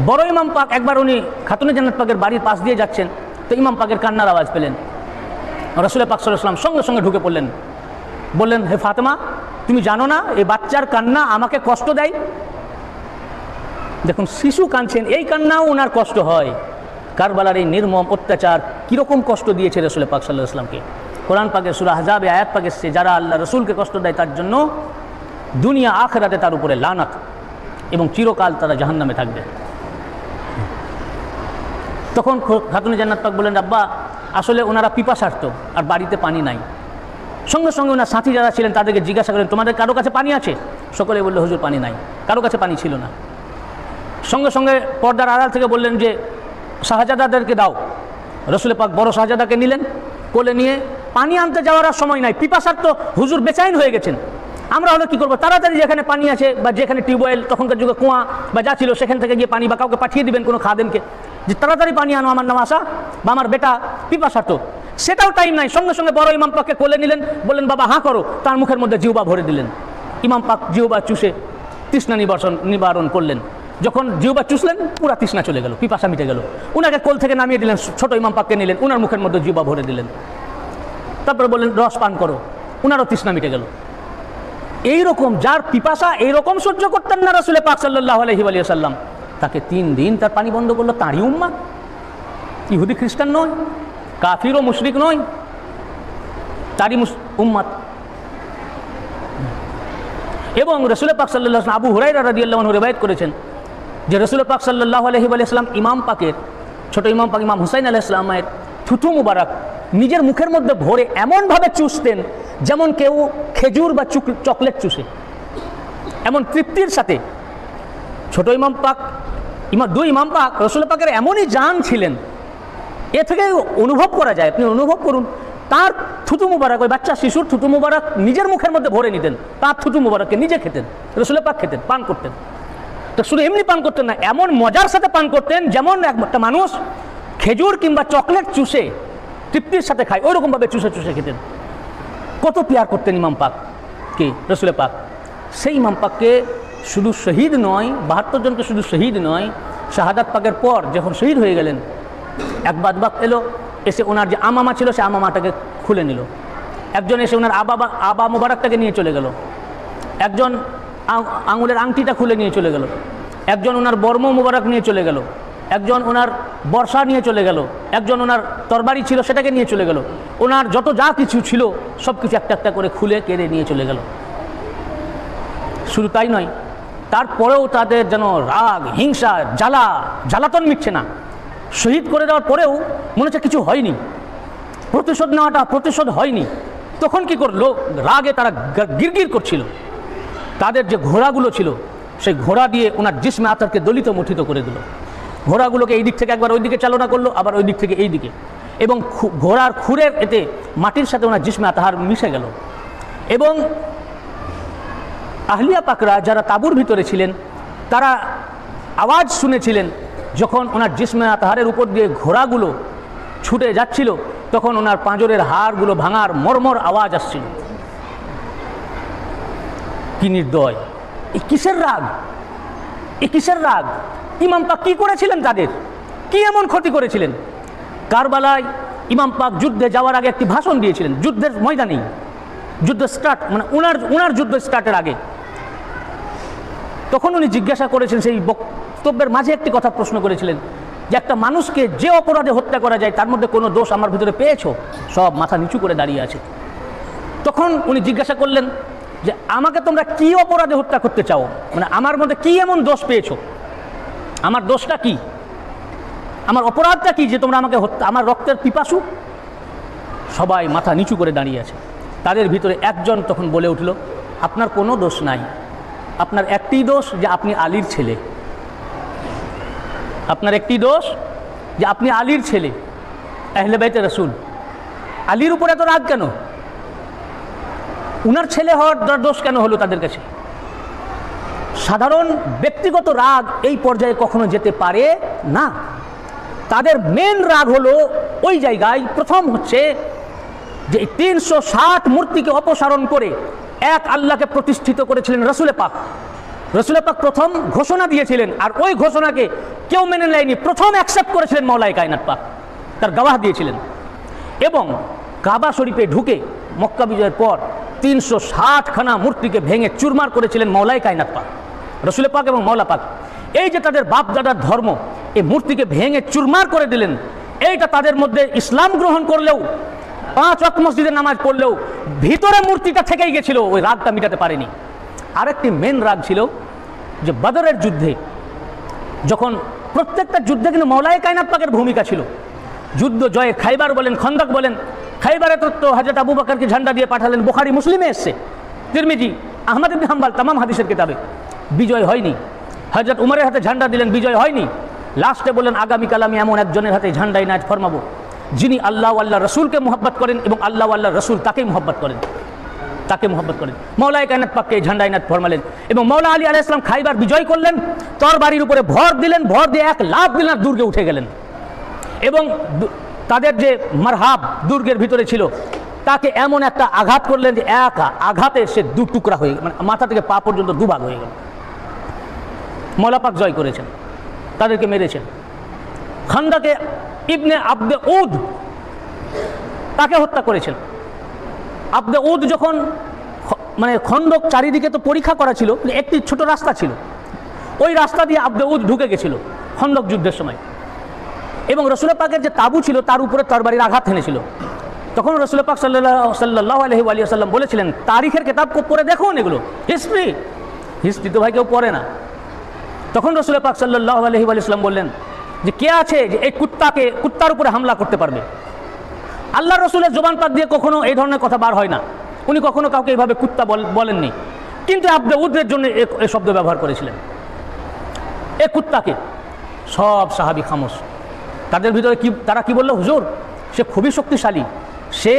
S1: বড় ইমাম পাক একবার উনি খাতুনে জান্নাত পাকের বাড়ির পাশ দিয়ে যাচ্ছেন, তো ইমাম পাকের কান্নার আওয়াজ পেলেন। রাসূল পাক সাল্লাল্লাহু আলাইহি ওয়াসাল্লাম সঙ্গে সঙ্গে ঢুকে পড়লেন, বললেন, হে ফাতেমা, তুমি জানো না এই বাচ্চার কান্না আমাকে কষ্ট দেয়? দেখুন, শিশু কাঁদছেন, এই কান্নাও ওনার কষ্ট হয়। কারবালার এই নির্মম অত্যাচার কীরকম কষ্ট দিয়েছে রাসূল পাক সাল্লাল্লাহু আলাইহি ওয়াসাল্লামকে। কোরআন পাকের সূরা আহজাবে আয়াত পাক এসেছে, যারা আল্লাহ রসুলকে কষ্ট দেয় তার জন্য দুনিয়া আখিরাতে তার উপরে লানত এবং চিরকাল তারা জাহান্নামে থাকবে। তখন খাতুনে জান্নাত পাক বলেন, আব্বা, আসলে ওনারা পিপাসার্থ আর বাড়িতে পানি নাই। সঙ্গে সঙ্গে ওনার সাথী যারা ছিলেন তাদেরকে জিজ্ঞাসা করেন, তোমাদের কারো কাছে পানি আছে? সকলে বললো, হুজুর পানি নাই, কারো কাছে পানি ছিল না। সঙ্গে সঙ্গে পর্দার আড়াল থেকে বললেন যে শাহজাদাদেরকে দাও। রাসূল পাক বড় শাহজাদাকে নিলেন, কোলে নিয়ে পানি আনতে যাওয়ার আর সময় নাই, পিপাসার্থ হুজুর বেচাইন হয়ে গেছেন। আমরা হলে কী করবো? তাড়াতাড়ি যেখানে পানি আছে বা যেখানে টিউবওয়েল, তখনকার যুগে কুয়া বা যা ছিল, সেখান থেকে গিয়ে পানি বা কাউকে পাঠিয়ে দিবেন কোনো খাদেমকে, যে তাড়াতাড়ি পানি আনো, আমার নওয়াসা বা আমার বেটা পিপাসার্থ। সেটাও টাইম নাই। সঙ্গে সঙ্গে বড় ইমাম পাককে কোলে নিলেন, বললেন, বাবা হাঁ করো। তার মুখের মধ্যে জিহ্বা ভরে দিলেন। ইমাম পাক জিহ্বা চুষে তৃষ্ণা নিবারণ করলেন। যখন জিহ্বা চুষলেন, পুরা তৃষ্ণা চলে গেল, পিপাসা মিটে গেল। উনাকে কোল থেকে নামিয়ে দিলেন, ছোট ইমাম পাককে নিলেন, উনার মুখের মধ্যে জিহ্বা ভরে দিলেন। তারপরে বললেন, রস পান করো, উনারও তৃষ্ণা মিটে গেল। এইরকম যার পিপাসা এইরকম সহ্য করতেন না রাসূল পাক সাল্লাল্লাহু আলাইহি ওয়াসাল্লাম, তাকে 3 দিন তার পানি বন্ধ করলো তাঁরই উম্মাহ। ইহুদি খ্রিস্টান নয়, কাফির ও মুশরিক নয়, তারই উম্মাত। এবং রাসূল পাক সাল্লাল্লাহু আলাইহি ওয়াসাল্লাম, আবু হুরায়রা রাদিয়াল্লাহু আনহু রিওয়ায়াত করেছেন যে রাসূল পাক সাল্লাল্লাহু আলাইহি ওয়াসাল্লাম ইমাম পাকের, ছোট ইমাম পাক ইমাম হুসাইন আলাইহিস সালামের থুতু মুবারক নিজের মুখের মধ্যে ভরে এমনভাবে চুষতেন যেমন কেউ খেজুর বা চকলেট চুষে, এমন তৃপ্তির সাথে। ছোট ইমাম পাক, দুই ইমাম পাক রাসূল পাকের এমনই জান ছিলেন, এ থেকে অনুভব করা যায়। আপনি অনুভব করুন, তার থুতু মুবারক, ওই বাচ্চা শিশুর থুতু মুবারক নিজের মুখের মধ্যে ভরে নিতেন, তার থুতু মুবারককে নিজে খেতেন, রাসূল পাক খেতেন, পান করতেন। তো শুধু এমনি পান করতেন না, এমন মজার সাথে পান করতেন যেমন একটা মানুষ খেজুর কিংবা চকলেট চুষে তৃপ্তির সাথে খায়, ওই রকমভাবে চুষে চুষে খেতেন। কত পিয়ার করতেন ইমাম পাক কে, রাসূল পাক। সেই ইমাম পাককে শুধু শহীদ নয়, 72 জনকে শুধু শহীদ নয়, শাহাদাত পাকের পর যখন শহীদ হয়ে গেলেন, এক বাদবাক এলো, এসে ওনার যে আমামা ছিল সে আমামাটাকে খুলে নিল। একজন এসে ওনার আবা মুবারকটাকে নিয়ে চলে গেল। একজন আঙুলের আংটিটা খুলে নিয়ে চলে গেল, একজন ওনার বর্ম মুবারক নিয়ে চলে গেল, একজন ওনার বর্ষা নিয়ে চলে গেল, একজন ওনার তরবারি ছিল সেটাকে নিয়ে চলে গেল, ওনার যত যা কিছু ছিল সব কিছু একটা একটা করে খুলে কেড়ে নিয়ে চলে গেল। শুধু তাই নয়, তারপরেও তাদের যেন রাগ, হিংসা, জ্বালাতন মিটছে না। শহীদ করে দেওয়ার পরেও মনে হচ্ছে কিছু হয়নি, প্রতিশোধ হয়নি। তখন কি করলো, রাগে তারা গিরগির করছিল। তাদের যে ঘোড়াগুলো ছিল সেই ঘোড়া দিয়ে ওনার জিসমে আতরকে দলিত মঠিত করে দিল। ঘোড়াগুলোকে এই দিক থেকে একবার ওই দিকে চালনা করলো, আবার ওই দিক থেকে এই দিকে, এবং ঘোড়ার খুরের এতে মাটির সাথে ওনার জিসমে আতহার মিশে গেল। এবং আহলিয়া পাকরা যারা তাঁবুর ভিতরে ছিলেন তারা আওয়াজ শুনেছিলেন যখন ওনার জিসমে আতহারের উপর দিয়ে ঘোড়াগুলো ছুটে যাচ্ছিল, তখন ওনার পাঁজরের হাড়গুলো ভাঙার মর্মর আওয়াজ আসছিল। কি নির্দয়! এই কিসের রাগ, এই কিসের রাগ? ইমাম পাক কি করেছিলেন, তাদের কি এমন ক্ষতি করেছিলেন? কারবালায় ইমাম পাক যুদ্ধে যাওয়ার আগে একটি ভাষণ দিয়েছিলেন, যুদ্ধের ময়দানেই, যুদ্ধ স্টার্ট মানে ওনার যুদ্ধ স্টার্টের আগে। তখন উনি জিজ্ঞাসা করেছেন, সেই বক্তব্যের মাঝে একটি কথা প্রশ্ন করেছিলেন যে একটা মানুষকে যে অপরাধে হত্যা করা যায় তার মধ্যে কোনো দোষ আমার ভিতরে পেয়েছো? সব মাথা নিচু করে দাঁড়িয়ে আছে। তখন উনি জিজ্ঞাসা করলেন যে আমাকে তোমরা কি অপরাধে হত্যা করতে চাও, মানে আমার মধ্যে কি এমন দোষ পেয়েছো, আমার দোষটা কি, আমার অপরাধটা কি যে তোমরা আমাকে হত্যা, আমার রক্তের পিপাসু? সবাই মাথা নিচু করে দাঁড়িয়ে আছে। তাদের ভিতরে একজন তখন বলে উঠল, আপনার কোনো দোষ নাই, আপনার একটি দোষ যে আপনি আলীর ছেলে, আপনার একটি দোষ যে আপনি আলীর ছেলে, আহলে বাইতে রাসূল। আলীর উপরে এত রাগ কেন? উনার ছেলে হওয়ার দোষ কেন হলো তাদের কাছে? সাধারণ ব্যক্তিগত রাগ এই পর্যায়ে কখনো যেতে পারে না। তাদের মেন রাগ হলো ওই জায়গায়, প্রথম হচ্ছে যে 360 মূর্তিকে অপসারণ করে এক আল্লাহকে প্রতিষ্ঠিত করেছিলেন রসুলে পাক। রসুলে পাক প্রথম ঘোষণা দিয়েছিলেন, আর ওই ঘোষণাকে কেউ মেনে নেয়নি। প্রথম অ্যাকসেপ্ট করেছিলেন মওলাই কায়নাত পাক, তার গাওয়াহ দিয়েছিলেন। এবং কাবা শরীফে ঢুকে মক্কা বিজয়ের পর 360খানা মূর্তিকে ভেঙে চুরমার করেছিলেন মওলাই কায়নাত পাক, রসুলে পাক এবং মওলা পাক। এই যে তাদের বাপ দাদার ধর্ম, এই মূর্তিকে ভেঙে চুরমার করে দিলেন, এইটা তাদের মধ্যে ইসলাম গ্রহণ করলেও, 5 ওয়াক্ত মসজিদে নামাজ পড়লেও ভিতরে মূর্তিটা থেকেই গেছিল, ওই রাগটা মিটাতে পারেনি। আরেকটি মেন রাগ ছিল যে বদরের যুদ্ধে, যখন প্রত্যেকটা যুদ্ধে কিন্তু মওলাই কায়নাত পাকের ভূমিকা ছিল। যুদ্ধ জয়ে খাইবার বলেন, খন্দক বলেন, খাইবারে তো হযরত আবু বকরকে ঝান্ডা দিয়ে পাঠালেন, বুখারী মুসলিমে এসছে, তিরমিজি, আহমদ ইবনে হাম্বল, तमाम হাদিসের কিতাবে। বিজয় হয়নি। হযরত উমরের হাতে ঝান্ডা দিলেন, বিজয় হয়নি। লাস্টে বললেন আগামীকাল আমি এমন একজনের হাতে ঝান্ডা ইনায়েত ফরমাবো যিনি আল্লাহ আল্লাহ রসুলকে মোহাব্বত করেন এবং আল্লাহ আল্লাহ রসুল তাকেই মোহাব্বত করেন, তাকে মোহাব্বত করেন। মওলাই কায়নাত পাককে ঝান্ডা ইনায়েত ফরমালেন এবং মওলা আলী আলাইহিস সালাম খাইবার বিজয় করলেন, তরবারির উপরে ভর দিলেন, ভর দিয়ে এক লাফ দিলেন, দুর্গে উঠে গেলেন। এবং তাদের যে মারহাব দুর্গের ভিতরে ছিল তাকে এমন একটা আঘাত করলেন যে এক আঘাতে সে 2 টুকরা হয়ে, মানে মাথা থেকে পা পর্যন্ত 2 ভাগ হয়ে গেল। মওলা পাক জয় করেছেন, তাদেরকে মেরেছেন। খন্দকে ইবনে আব্দে উদ তাকে হত্যা করেছেন। আব্দে উদ যখন, মানে খন্দক চারিদিকে তো পরীক্ষা করা ছিল, একটি ছোট রাস্তা ছিল, ওই রাস্তা দিয়ে আব্দে উদ ঢুকে গেছিল খন্দক যুদ্ধের সময়। এবং রসুল পাকের যে তাবু ছিল তার উপরে তরবারির আঘাত হেনেছিল। তখন রসুল পাক সাল্লাল্লাহু আলাইহি ওয়া সাল্লাম বলেছিলেন, তারিখের কিতাব পড়ে দেখুন, এগুলো হিস্ট্রি তো ভাই কেউ পড়ে না। তখন রসুল পাক সাল্লাল্লাহু আলাইহি ওয়া সাল্লাম বললেন যে কে আছে যে এই কুত্তার উপরে হামলা করতে পারবে? আল্লাহ রসুলের জবান পাক দিয়ে কখনো এই ধরনের কথা বার হয় না, উনি কখনো কাউকে এইভাবে কুত্তা বলেননি, কিন্তু আব্দে উদের জন্য এই শব্দ ব্যবহার করেছিলেন, এ কুত্তাকে। সব সাহাবী খামোশ। তাদের ভিতরে তারা কি বললো, হুজুর সে খুবই শক্তিশালী, সে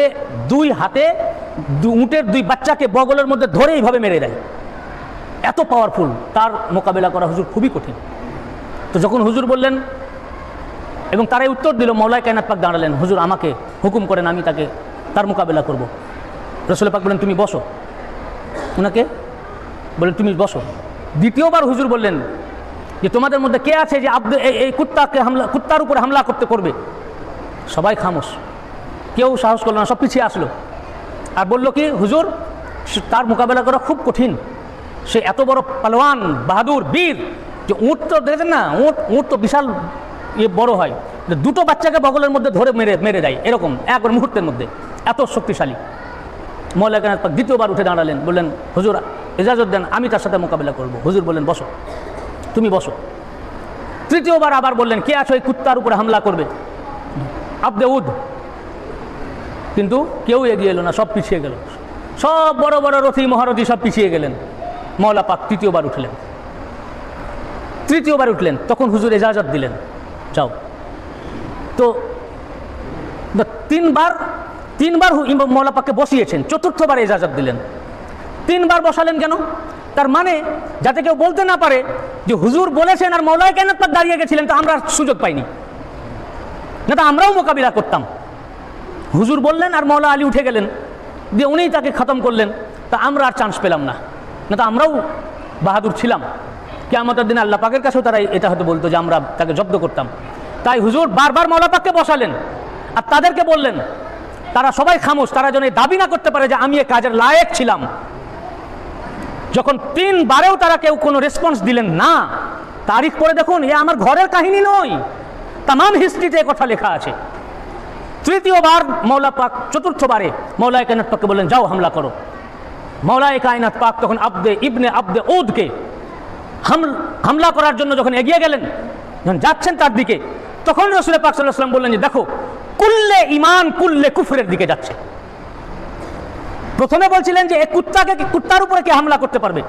S1: 2 হাতে উটের 2 বাচ্চাকে বগলের মধ্যে ধরে এইভাবে মেরে দেয়, এত পাওয়ারফুল, তার মোকাবেলা করা হুজুর খুবই কঠিন। তো যখন হুজুর বললেন এবং তারাই উত্তর দিল, মওলাই কায়নাত পাক দাঁড়ালেন, হুজুর আমাকে হুকুম করেন, আমি তার মোকাবেলা করব। রসুল পাক বললেন তুমি বসো, ওনাকে বললেন তুমি বসো। দ্বিতীয়বার হুজুর বললেন যে তোমাদের মধ্যে কে আছে যে এই কুত্তার উপরে হামলা করবে? সবাই খামোশ, কেউ সাহস করলো না, সব পিছিয়ে আসলো। আর বলল কি, হুজুর তার মোকাবেলা করা খুব কঠিন, সে এত বড় পালোয়ান, বাহাদুর, বীর, যে উঁট তো দেখেছেন না, উঁট তো বিশাল বড় হয়, দুটো বাচ্চাকে বগলের মধ্যে ধরে মেরে দেয়, এরকম একবার মুহূর্তের মধ্যে, এত শক্তিশালী। মওলা কায়নাত পাক দ্বিতীয়বার উঠে দাঁড়ালেন, বললেন হুজুর ইজাজত দেন, আমি তার সাথে মোকাবিলা করব। হুজুর বললেন বসো, তুমি বসো। তৃতীয়বার আবার বললেন কে আছো এই কুত্তার উপরে হামলা করবে, আব্দে উদ। কিন্তু কেউ এগিয়ে এলো না, সব পিছিয়ে গেল, সব বড় বড় রথী মহারথী সব পিছিয়ে গেলেন। মওলা পাক তৃতীয়বার উঠলেন, তখন হুজুর ইজাজত দিলেন, যাও। তো তিনবার মওলা পাককে বসিয়েছেন, চতুর্থবার ইজাজত দিলেন। তিনবার বসালেন কেন? তার মানে যাতে কেউ বলতে না পারে যে হুজুর বলেছেন আর মওলা কায়নাত পাক দাঁড়িয়ে গেছিলেন, তো আমরা সুযোগ পাইনি, না তো আমরাও মোকাবিলা করতাম। হুজুর বললেন আর মওলা আলী উঠে গেলেন, দিয়ে উনিই তাকে খতম করলেন, তা আমরা আর চান্স পেলাম না, না তো আমরাও বাহাদুর ছিলাম। কিয়ামতের দিনে আল্লাহ পাকের কাছেও তারা এটা হয়তো বলতো যে আমরা তাকে জব্দ করতাম। তাই হুজুর বারবার মওলা পাককে বসালেন আর তাদেরকে বললেন, তারা সবাই খামোশ, তারা যেন দাবি না করতে পারে যে আমি এ কাজের লায়েক ছিলাম। যখন তিনবারেও তারা কেউ কোনো রেসপন্স দিলেন না, তারিখ পড়ে দেখুন, এ আমার ঘরের কাহিনী নয়, তামাম হিস্ট্রিতে কথা লেখা আছে। তৃতীয়বার মওলা পাক, চতুর্থবারে মওলা কায়নাত পাককে বললেন যাও হামলা করো। মওলা কায়নাত পাক তখন ইবনে আব্দে উদকে হামলা করার জন্য যখন এগিয়ে গেলেন, যখন যাচ্ছেন তার দিকে, তখন রাসূল পাক সাল্লাল্লাহু আলাইহি ওয়াসাল্লাম বললেন যে দেখো, কুল্লে ঈমান কুল্লে কুফরের দিকে যাচ্ছে। প্রথমে বলছিলেন যে এই কুত্তার উপরে কে হামলা করতে পারবে,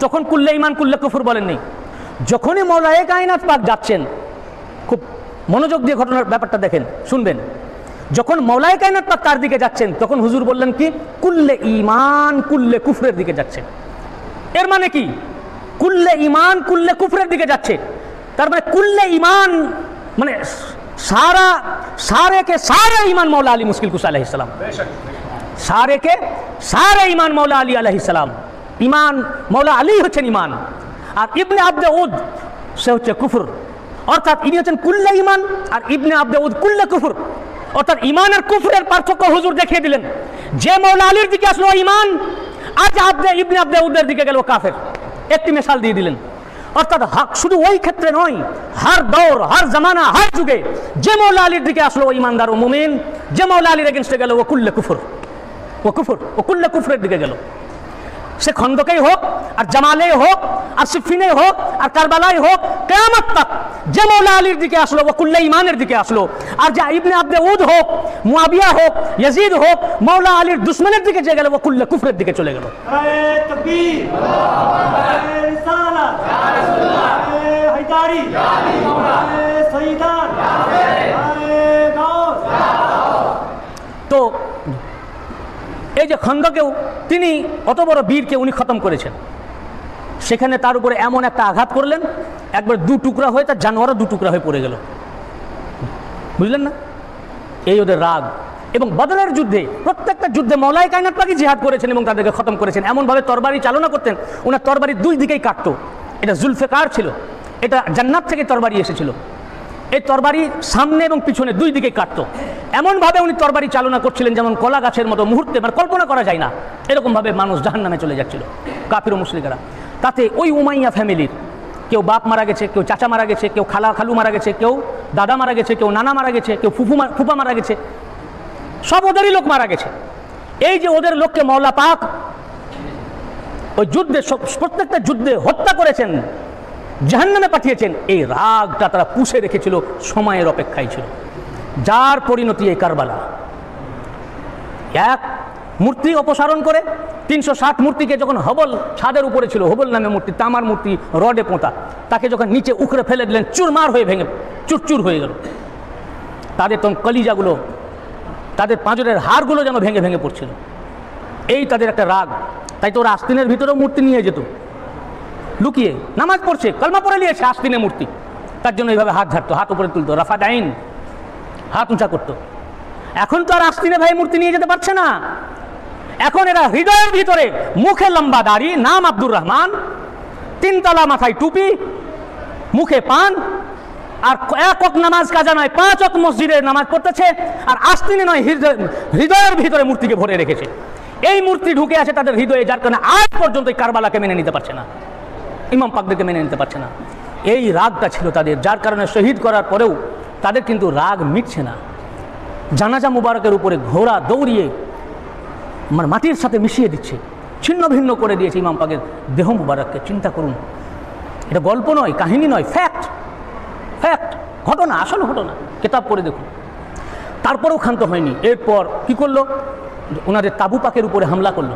S1: তখন কুল্লে ঈমান কুল্লে কুফর বলেননি। যখনই মওলা কায়নাত পাক যাচ্ছেন, খুব মনোযোগ দিয়ে ঘটনার ব্যাপারটা দেখেন, শুনবেন। যখন মওলা কায়নাত পাক তার দিকে যাচ্ছেন, তখন হুজুর বললেন কি, কুল্লে ঈমান কুল্লে কুফরের দিকে যাচ্ছে। এর মানে কি, কুল্লে ঈমান কুল্লে কুফরের দিকে যাচ্ছে, তার মানে কুল্লে ঈমান মানে সারে ঈমান মওলা আলী মুশকিল কুশা আলাইহিস সালাম, সারে ঈমান মওলা আলী আলাইহিস সালাম। ঈমান মওলা আলী হচ্ছেন ঈমান, আর ইবনে আব্দে উদ সে হচ্ছে কুফর। অর্থাৎ ইনি হচ্ছেন কুল্লে ঈমান আর ইবনে আব্দে উদ কুল্লে কুফর। অর্থাৎ ঈমান আর কুফরের পার্থক্য হুজুর দেখিয়ে দিলেন। যে মওলা আলীর দিকে আসলো ঈমান, আজ ইবনে আব্দে উদের দিকে গেল কাফের। একটি মিসাল দিয়ে দিলেন। অর্থাৎ শুধু ওই ক্ষেত্রে নয়, হর দৌর, হর জামানা, হর যুগে যে মওলা আলীর দিকে আসলো ও ঈমানদার ও মুমিন, যে মওলা আলীর এগেনস্টে গেল ও কুল্লে কুফর, ও কুল্লে কুফরের দিকে গেল। সে খন্দকেই হোক, আর জামালেই হোক, আর সিফিনে হোক, আর কারবালাই হোক, কিয়ামত তক যে মওলা আলীর দিকে আসলো ও কুল্লে ঈমানের দিকে আসলো। আর যে ইবনে আব্দে উদ হোক, মুআবিয়া হোক, ইয়াজিদ হোক, মওলা আলীর দুশমনের দিকে যে গেল ও কুল্লে কুফরের দিকে চলে গেল।
S2: তাকবীর, রিসালাত, ইয়া রাসূলুল্লাহ, হায়দারি, ইয়া আলী মাওলা, সৈয়দান,
S1: তো এই যে খন্দকেও তিনি অত বড় বীরকে উনি খতম করেছেন, সেখানে তার উপরে এমন একটা আঘাত করলেন, একবার দু টুকরা হয়ে তার জানোয়ারও দু টুকরা হয়ে পড়ে গেল। বুঝলেন না? এই ওদের রাগ। এবং বদরের যুদ্ধে, প্রত্যেকটা যুদ্ধে মওলা কায়নাত পাকই জিহাদ করেছেন এবং তাদেরকে খতম করেছেন। এমনভাবে তরবারি চালনা করতেন, ওনার তরবারি দুই দিকেই কাটতো। এটা জুলফিকার ছিল, এটা জান্নাত থেকে তরবারি এসেছিল। এই তরবারি সামনে এবং পিছনে দুই দিকে কাটতো। এমনভাবে উনি তরবারি চালনা করছিলেন যেমন কলা গাছের মতো, মুহূর্তে মানে কল্পনা করা যায় না, এরকমভাবে মানুষ জাহান্নামে চলে যাচ্ছিল, কাফির ও মুশরিকরা। তাতে ওই উমাইয়া ফ্যামিলির কেউ বাপ মারা গেছে, কেউ চাচা মারা গেছে, কেউ খালু মারা গেছে, কেউ দাদা মারা গেছে, কেউ নানা মারা গেছে, কেউ ফুফা মারা গেছে, সব ওদেরই লোক মারা গেছে। এই যে ওদের লোককে মওলা পাক ওই যুদ্ধে, প্রত্যেকটা যুদ্ধে হত্যা করেছেন, জাহান্নামে পাঠিয়েছেন, এই রাগটা তারা পুষে রেখেছিল, সময়ের অপেক্ষায় ছিল, যার পরিণতি এই কারবালা। এক মূর্তি অপসারণ করে 360 মূর্তিকে যখন হবল ছাদের উপরে ছিল, হবল নামে মূর্তি, তামার মূর্তি, রডে পোঁতা, তাকে যখন নিচে উখড়ে ফেলে দিলেন, চুরমার হয়ে ভেঙে চুরচুর হয়ে গেল। তাদের তখন কলিজাগুলো, তাদের পাঁজরের হাড়গুলো যেন ভেঙে ভেঙে পড়ছিল। এই তাদের একটা রাগ। তাই তো ওরা আস্তিনের ভিতরেও মূর্তি নিয়ে যেত, লুকিয়ে নামাজ পড়ছে, কলমা পড়ে নিয়েছে, আস্তিনে মূর্তি, তার জন্য এইভাবে হাত ঝাড়তো, হাত উপরে তুলতো, রাফা ডাইন, হাত উঁচা করতো। এখন তো আর আস্তিনে ভাই মূর্তি নিয়ে যেতে পারছে না। এখন এরা হৃদয়ের ভিতরে, মুখে লম্বা দাড়ি, নাম আব্দুর রহমান, 3 তলা মাথায় টুপি, মুখে পান, আর এক ওয়াক্ত নামাজ কাজা নয়, 5 ওয়াক্ত মসজিদে নামাজ পড়তেছে, আর আস্তিনে নয়, হৃদয়ের ভিতরে মূর্তিকে ভরে রেখেছে। এই মূর্তি ঢুকে আছে তাদের হৃদয়ে, যার কারণে আজ পর্যন্ত এই কারবালাকে মেনে নিতে পারছে না, ইমাম পাকদেরকে মেনে নিতে পারছে না। এই রাগটা ছিল তাদের, যার কারণে শহীদ করার পরেও তাদের কিন্তু রাগ মিটছে না। জানাজা মুবারকের উপরে ঘোড়া দৌড়িয়ে মাটির সাথে মিশিয়ে দিচ্ছে, ছিন্ন ভিন্ন করে দিয়েছে ইমাম পাকের দেহ মুবারককে। চিন্তা করুন, এটা গল্প নয়, কাহিনী নয়, ফ্যাক্ট, ফ্যাক্ট, ঘটনা, আসল ঘটনা। কিতাব পড়ে দেখুন। তারপরেও ক্ষান্ত হয়নি। এরপর কি করলো, ওনাদের তাবু পাকের উপরে হামলা করলো,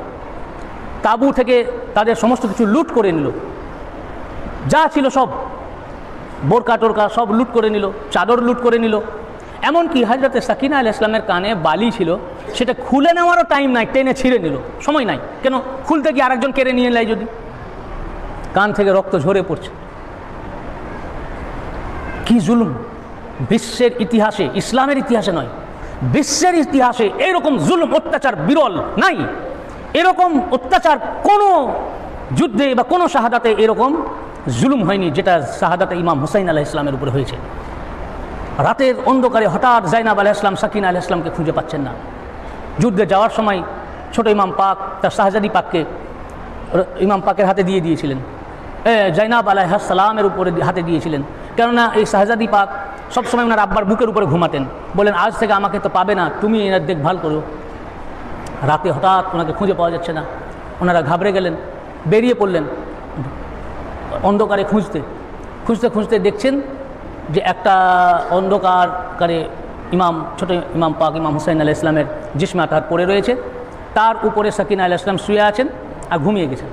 S1: তাবু থেকে তাদের সমস্ত কিছু লুট করে নিল, যা ছিল সব, বোরকা টোরকা সব লুট করে নিল, চাদর লুট করে নিল। এমনকি হযরতে সাকিনা আলাইহিস সালামের কানে বালি ছিল, সেটা খুলে নেওয়ারও টাইম নাই, টেনে ছিঁড়ে নিল, সময় নাই। কেন, খুলতে গিয়ে আরেকজন কেড়ে নিয়ে নেয় যদি, কান থেকে রক্ত ঝরে পড়ছে। কি জুলুম! বিশ্বের ইতিহাসে, ইসলামের ইতিহাসে নয়, বিশ্বের ইতিহাসে এরকম জুলুম অত্যাচার বিরল নাই। এরকম অত্যাচার কোনো যুদ্ধে বা কোনো শাহাদাতে এরকম জুলুম হয়নি যেটা শাহাদাতে ইমাম হুসাইন আলাইহিস সালামের উপরে হয়েছে। রাতের অন্ধকারে হঠাৎ জাইনাব আলাইহিস সালাম সাকিনা আলাইহিস সালামকে খুঁজে পাচ্ছেন না। যুদ্ধে যাওয়ার সময় ছোট ইমাম পাক তার শাহজাদি পাককে ইমাম পাকের হাতে দিয়ে দিয়েছিলেন, জাইনাব আলাইহিস সালামের উপরে হাতে দিয়েছিলেন। কেননা এই শাহজাদি পাক সবসময় ওনার আব্বার বুকের উপরে ঘুমাতেন। বলেন, আজ থেকে আমাকে তো পাবে না, তুমি এনার দেখভাল করো। রাতে হঠাৎ ওনাকে খুঁজে পাওয়া যাচ্ছে না, ওনারা ঘাবড়ে গেলেন, বেরিয়ে পড়লেন অন্ধকারে খুঁজতে খুঁজতে খুঁজতে। দেখছেন যে একটা অন্ধকারে ছোট ইমাম পাক ইমাম হুসাইন আলাইহিস সালামের জিসমে আতহার পড়ে রয়েছে, তার উপরে সাকিনা আলাইহিস সালাম শুয়ে আছেন আর ঘুমিয়ে গেছেন।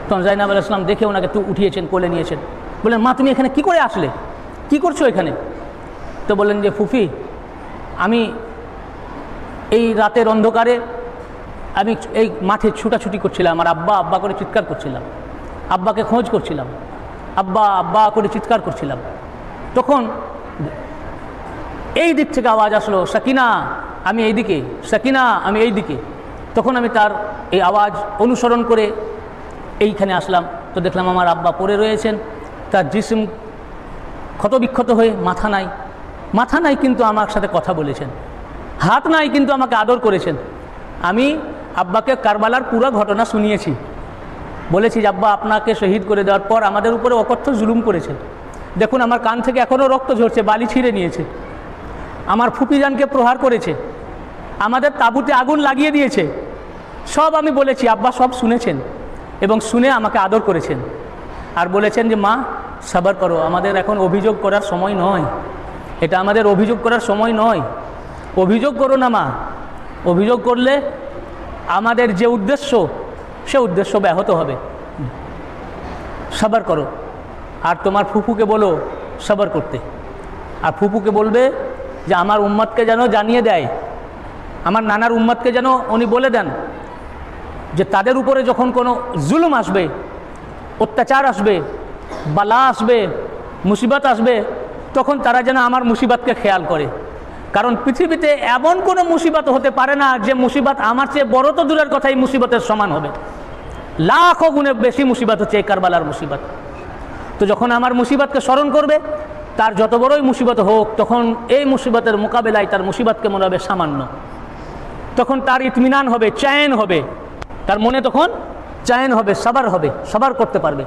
S1: তখন জাইনাব আলাইহিস সালাম দেখে ওনাকে উঠিয়েছেন, কোলে নিয়েছেন। বললেন, মা তুমি এখানে কি করে আসলে, কি করছো এখানে? তো বললেন যে ফুফি, আমি এই রাতের অন্ধকারে আমি এই মাঠে ছুটাছুটি করছিলাম, আমার আব্বা আব্বা করে চিৎকার করছিলাম, আব্বাকে খোঁজ করছিলাম, আব্বা আব্বা করে চিৎকার করছিলাম। তখন এই দিক থেকে আওয়াজ আসলো, সাকিনা আমি এইদিকে, সাকিনা আমি এই দিকে। তখন আমি তার এই আওয়াজ অনুসরণ করে এইখানে আসলাম। তো দেখলাম আমার আব্বা পড়ে রয়েছেন, তার জিসম ক্ষতবিক্ষত হয়ে, মাথা নাই, মাথা নাই কিন্তু আমার সাথে কথা বলেছেন, হাত নাই কিন্তু আমাকে আদর করেছেন। আমি আব্বাকে কারবালার পুরো ঘটনা শুনিয়েছি, বলেছি যে আব্বা আপনাকে শহীদ করে দেওয়ার পর আমাদের উপরে অকথ্য জুলুম করেছেন। দেখুন আমার কান থেকে এখনও রক্ত ঝরছে, বালি ছিঁড়ে নিয়েছে, আমার ফুপিজানকে প্রহার করেছে, আমাদের তাঁবুতে আগুন লাগিয়ে দিয়েছে। সব আমি বলেছি, আব্বা সব শুনেছেন এবং শুনে আমাকে আদর করেছেন আর বলেছেন যে মা সবর করো, আমাদের এখন অভিযোগ করার সময় নয়, এটা আমাদের অভিযোগ করার সময় নয়, অভিযোগ করো না মা, অভিযোগ করলে আমাদের যে উদ্দেশ্য সে উদ্দেশ্য ব্যাহত হবে, সবর করো। আর তোমার ফুফুকে বলো সবর করতে, আর ফুফুকে বলবে যে আমার উম্মতকে যেন জানিয়ে দেয়, আমার নানার উম্মতকে যেন উনি বলে দেন যে তাদের উপরে যখন কোনো জুলুম আসবে, অত্যাচার আসবে, বালা আসবে, মুসিবত আসবে, তখন তারা যেন আমার মুসিবতকে খেয়াল করে। কারণ পৃথিবীতে এমন কোনো মুসিবত হতে পারে না যে মুসিবত আমার চেয়ে বড় তো দূরের কথাই মুসিবতের সমান হবে, লাখো গুণে বেশি মুসিবত হচ্ছে এই কারবালার মুসিবত। তো যখন আমার মুসিবতকে স্মরণ করবে, তার যত বড়ই মুসিবত হোক, তখন এই মুসিবতের মোকাবেলায় তার মুসিবতকে মনে হবে সামান্য, তখন তার ইতমিনান হবে, চয়ন হবে, তার মনে তখন চয়ন হবে, সবার করতে পারবে।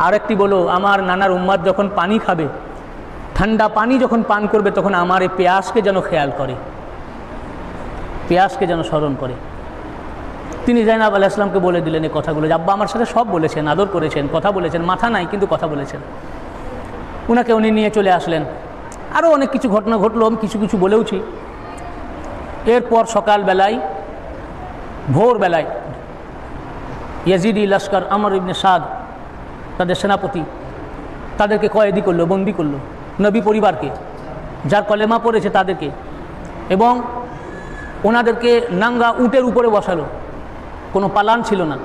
S1: আরেকটি বলো, আমার নানার উম্মত যখন পানি খাবে, ঠান্ডা পানি যখন পান করবে, তখন আমার এই পেয়াসকে যেন খেয়াল করে, পেয়াসকে যেন স্মরণ করে। তিনি জাইনাব আলাইহিস সালামকে বলে দিলেন এই কথাগুলো, যে আব্বা আমার সাথে সব বলেছেন, আদর করেছেন, কথা বলেছেন, মাথা নাই কিন্তু কথা বলেছেন। উনাকে উনি নিয়ে চলে আসলেন। আরও অনেক কিছু ঘটনা ঘটলো, আমি কিছু কিছু বলেওছি। এরপর সকালবেলায়, ভোরবেলায় ইয়াজিদি লস্কর আমর ইবনে সাদ, তাদের সেনাপতি, তাদেরকে কয়েদি করলো, বন্দি করলো, নবী পরিবারকে, যার কলেমা পড়েছে তাদেরকে, এবং ওনাদেরকে নাঙ্গা উটের উপরে বসালো, কোনো পালান ছিল না।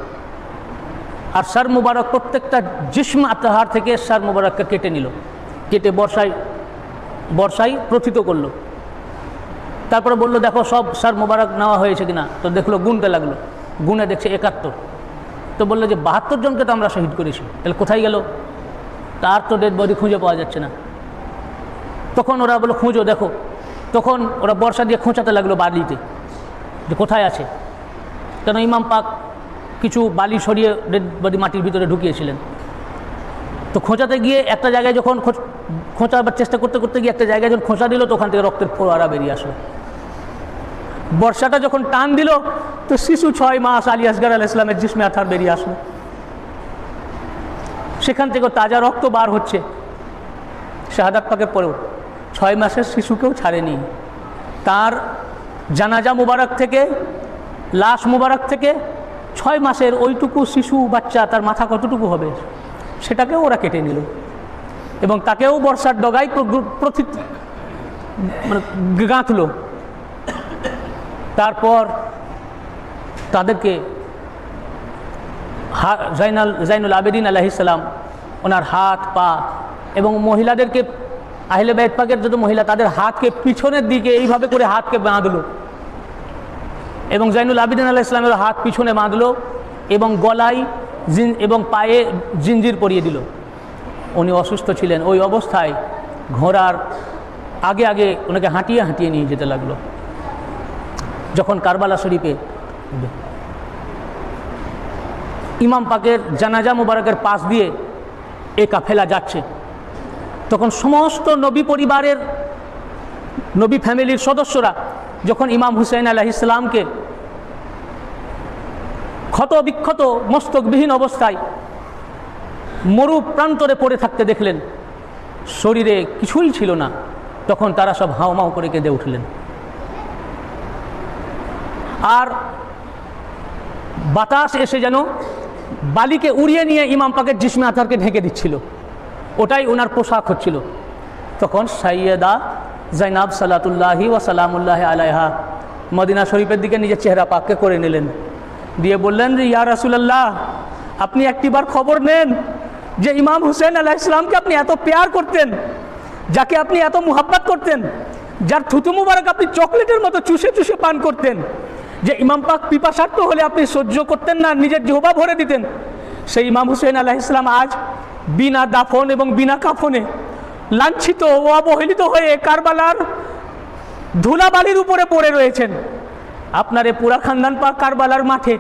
S1: আর সার মুবারক, প্রত্যেকটা জিসম আতহার থেকে সার মুবারককে কেটে নিল, কেটে বর্ষায় প্রথিত করলো। তারপরে বললো দেখো সব সার মুবারক নেওয়া হয়েছে কিনা। তো দেখলো, গুনতে লাগলো, গুনে দেখছে 71। তো বললো যে 72 জনকে তো আমরা শহীদ করেছি, তাহলে কোথায় গেল? তার তো ডেড বডি খুঁজে পাওয়া যাচ্ছে না। তখন ওরা বললো খুঁজো দেখো। তখন ওরা বর্ষা দিয়ে খোঁচাতে লাগলো বালিতে, যে কোথায় আছে। কেন ইমাম পাক কিছু বালি সরিয়ে ডেড বডি মাটির ভিতরে ঢুকিয়েছিলেন। তো খোঁচাতে গিয়ে একটা জায়গায় যখন খোঁচাবার চেষ্টা করতে করতে গিয়ে একটা জায়গায় যখন খোঁচা দিল, তো ওখান থেকে রক্তের ফোয়ারা বেরিয়ে আসলো। বর্ষাটা যখন টান দিল, তো শিশু 6 মাস আলী আসগর আলাইহিস সালামের জিসমে আথার বেরিয়ে আসলো। সেখান থেকে তাজা রক্ত বার হচ্ছে। শাহাদাত পাকের পরেও 6 মাসের শিশুকেও ছাড়েনি। তার জানাজা মুবারক থেকে, লাশ মুবারক থেকে 6 মাসের ওইটুকু শিশু বাচ্চা, তার মাথা কতটুকু হবে সেটাকেও ওরা কেটে নিল, এবং তাকেও বর্ষার ডগায় মানে গাঁথল। তারপর তাদেরকে জাইনুল আবেদিন আলাইহিস সালাম ওনার হাত পা এবং মহিলাদেরকে, আহলে বাইত পাকের যত মহিলা, তাদের হাতকে পিছনের দিকে এইভাবে করে হাতকে বাঁধলো, এবং জাইনুল আবেদিন আলাইহিস সালামের হাত পিছনে বাঁধলো এবং গলায় এবং পায়ে জিঞ্জির পরিয়ে দিল। উনি অসুস্থ ছিলেন, ওই অবস্থায় ঘোড়ার আগে আগে ওনাকে হাঁটিয়ে হাঁটিয়ে নিয়ে যেতে লাগলো। যখন কারবালা শরীফে ইমাম পাকের জানাজা মুবারকের পাশ দিয়ে এ কাফেলা যাচ্ছে, তখন সমস্ত নবী পরিবারের, নবী ফ্যামিলির সদস্যরা যখন ইমাম হুসাইন আলাইহিস সালামকে ক্ষত বিক্ষত মস্তকবিহীন অবস্থায় মরু প্রান্তরে পড়ে থাকতে দেখলেন, শরীরে কিছুই ছিল না, তখন তারা সব হাউমাউ করে কেঁদে উঠলেন। আর বাতাস এসে যেন বালিকে উড়িয়ে নিয়ে ইমাম পাকের জিসমে আথারকে ঢেকে দিচ্ছিল, ওটাই ওনার পোশাক হচ্ছিল। তখন সাইয়েদা জাইনাব সালাতুল্লাহি ওয়া সালামুল্লাহি আলাইহা মদিনা শরীফের দিকে নিজের চেহারা পাককে করে নিলেন, দিয়ে বললেন যে ইয়া রাসূলুল্লাহ, আপনি একটিবার খবর নেন যে ইমাম হুসেন আলাইহিস সালামকে আপনি এত প্যার করতেন, যাকে আপনি এত মুহাব্বত করতেন, যার থুতু মুবারক আপনি চকলেটের মতো চুষে চুষে পান করতেন, যে ইমাম পাক পিপাসার্থ হলে আপনি সহ্য করতেন না, নিজের জিহ্বা ভরে দিতেন, সেই ইমাম হুসেন আলাইহিস সালাম আজ বিনা দাফন এবং বিনা কাফনে লাঞ্ছিত ও অবহেলিত হয়ে কারবালার ধুলাবালির উপরে পড়ে রয়েছেন। আপনার এ পুরা খানদান পাক কারবালার মাঠে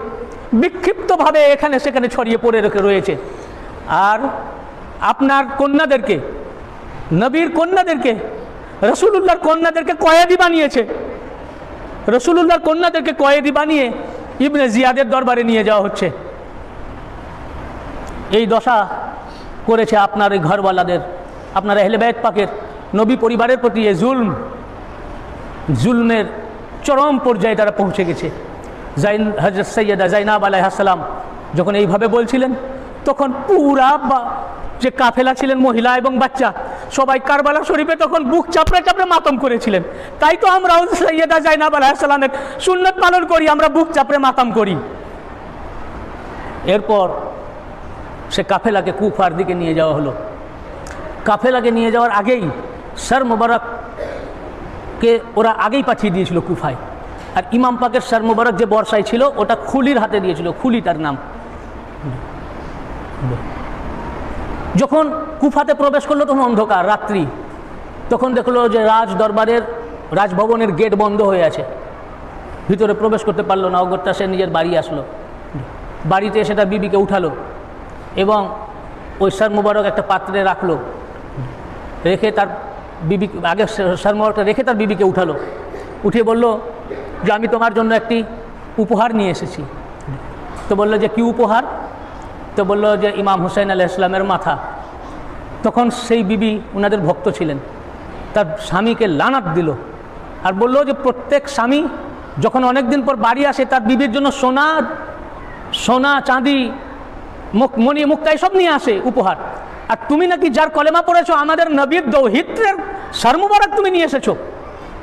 S1: বিক্ষিপ্তভাবে এখানে সেখানে ছড়িয়ে পড়ে রয়েছে। আর আপনার কন্যাদেরকে, নবীর কন্যাদেরকে, রসুলুল্লাহর কন্যাদেরকে কয়েদি বানিয়েছে। রসুলুল্লাহর কন্যাদেরকে কয়েদি বানিয়ে ইবনে জিয়াদের দরবারে নিয়ে যাওয়া হচ্ছে। এই দশা করেছে আপনার এই ঘরওয়ালাদের, আপনার আহলে বাইত পাকের নবী পরিবারের প্রতি এই জুলমের চরম পর্যায়ে তারা পৌঁছে গেছে। হযরত সৈয়দা জাইনাব আলাইহিস সালাম যখন এইভাবে বলছিলেন, তখন পুরা যে কাফেলা ছিলেন, মহিলা এবং বাচ্চা, সবাই কারবালা শরীফে তখন বুক চাপড়ে চাপড়ে মাতম করেছিলেন। তাই তো আমরাও সৈয়দা জাইনাব আলাইহিস সালামের সুন্নত পালন করি, আমরা বুক চাপড়ে মাতম করি। এরপর সে কাফেলাকে কুফার দিকে নিয়ে যাওয়া হলো। কাফেলাকে নিয়ে যাওয়ার আগেই সর মুবারককে ওরা আগেই পাঠিয়ে দিয়েছিল কুফায়, আর ইমাম পাকের সর মুবারক যে বর্ষায় ছিল ওটা খুলির হাতে দিয়েছিল, খুলি তার নাম। যখন কুফাতে প্রবেশ করলো তখন অন্ধকার, রাত্রি। তখন দেখলো যে রাজ দরবারের, রাজভবনের গেট বন্ধ হয়ে আছে, ভিতরে প্রবেশ করতে পারলো না। অগত্যা সে নিজের বাড়ি আসলো, বাড়িতে এসে তার বিবিকে উঠালো এবং ওই সর মুবারক একটা পাত্রে রাখলো, রেখে তার বিবি, আগে সর মুবারকটা রেখে তার বিবিকে উঠালো, উঠিয়ে বলল যে আমি তোমার জন্য একটি উপহার নিয়ে এসেছি। তো বললো যে কি উপহার? তো বললো যে ইমাম হুসাইন আলাইহিস সালামের মাথা। তখন সেই বিবি ওনাদের ভক্ত ছিলেন, তার স্বামীকে লানাত দিল আর বললো যে প্রত্যেক স্বামী যখন অনেক দিন পর বাড়ি আসে তার বিবির জন্য সোনা চাঁদি মণি মুক্তা এসব নিয়ে আসে উপহার, আর তুমি নাকি যার কলেমা পড়েছো আমাদের নবীর দৌহিত্রের সর মুবারক তুমি নিয়ে এসেছো,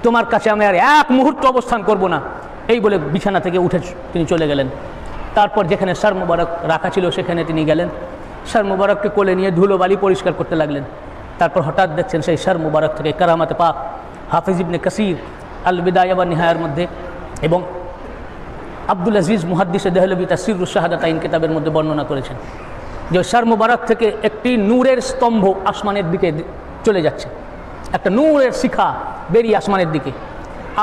S1: তোমার কাছে আমি আর এক মুহূর্ত অবস্থান করব না। এই বলে বিছানা থেকে উঠে তিনি চলে গেলেন। তারপর যেখানে সর মুবারক রাখা ছিল সেখানে তিনি গেলেন, সর মুবারককে কোলে নিয়ে ধুলোবালি পরিষ্কার করতে লাগলেন। তারপর হঠাৎ দেখছেন সেই সর মুবারক থেকে কারামাতে পাক হাফিজ ইবনে কাসির আল বিদায়া ওয়া নিহায়ার মধ্যে এবং আব্দুল আজিজ মুহাদ্দিস দেহলভী তাসসিরুশ শাহাদাতাইন কিতাবের মধ্যে বর্ণনা করেছেন যে সর মুবারক থেকে একটি নূরের স্তম্ভ আসমানের দিকে চলে যাচ্ছে, একটা নূরের শিখা বেরিয়ে আসমানের দিকে,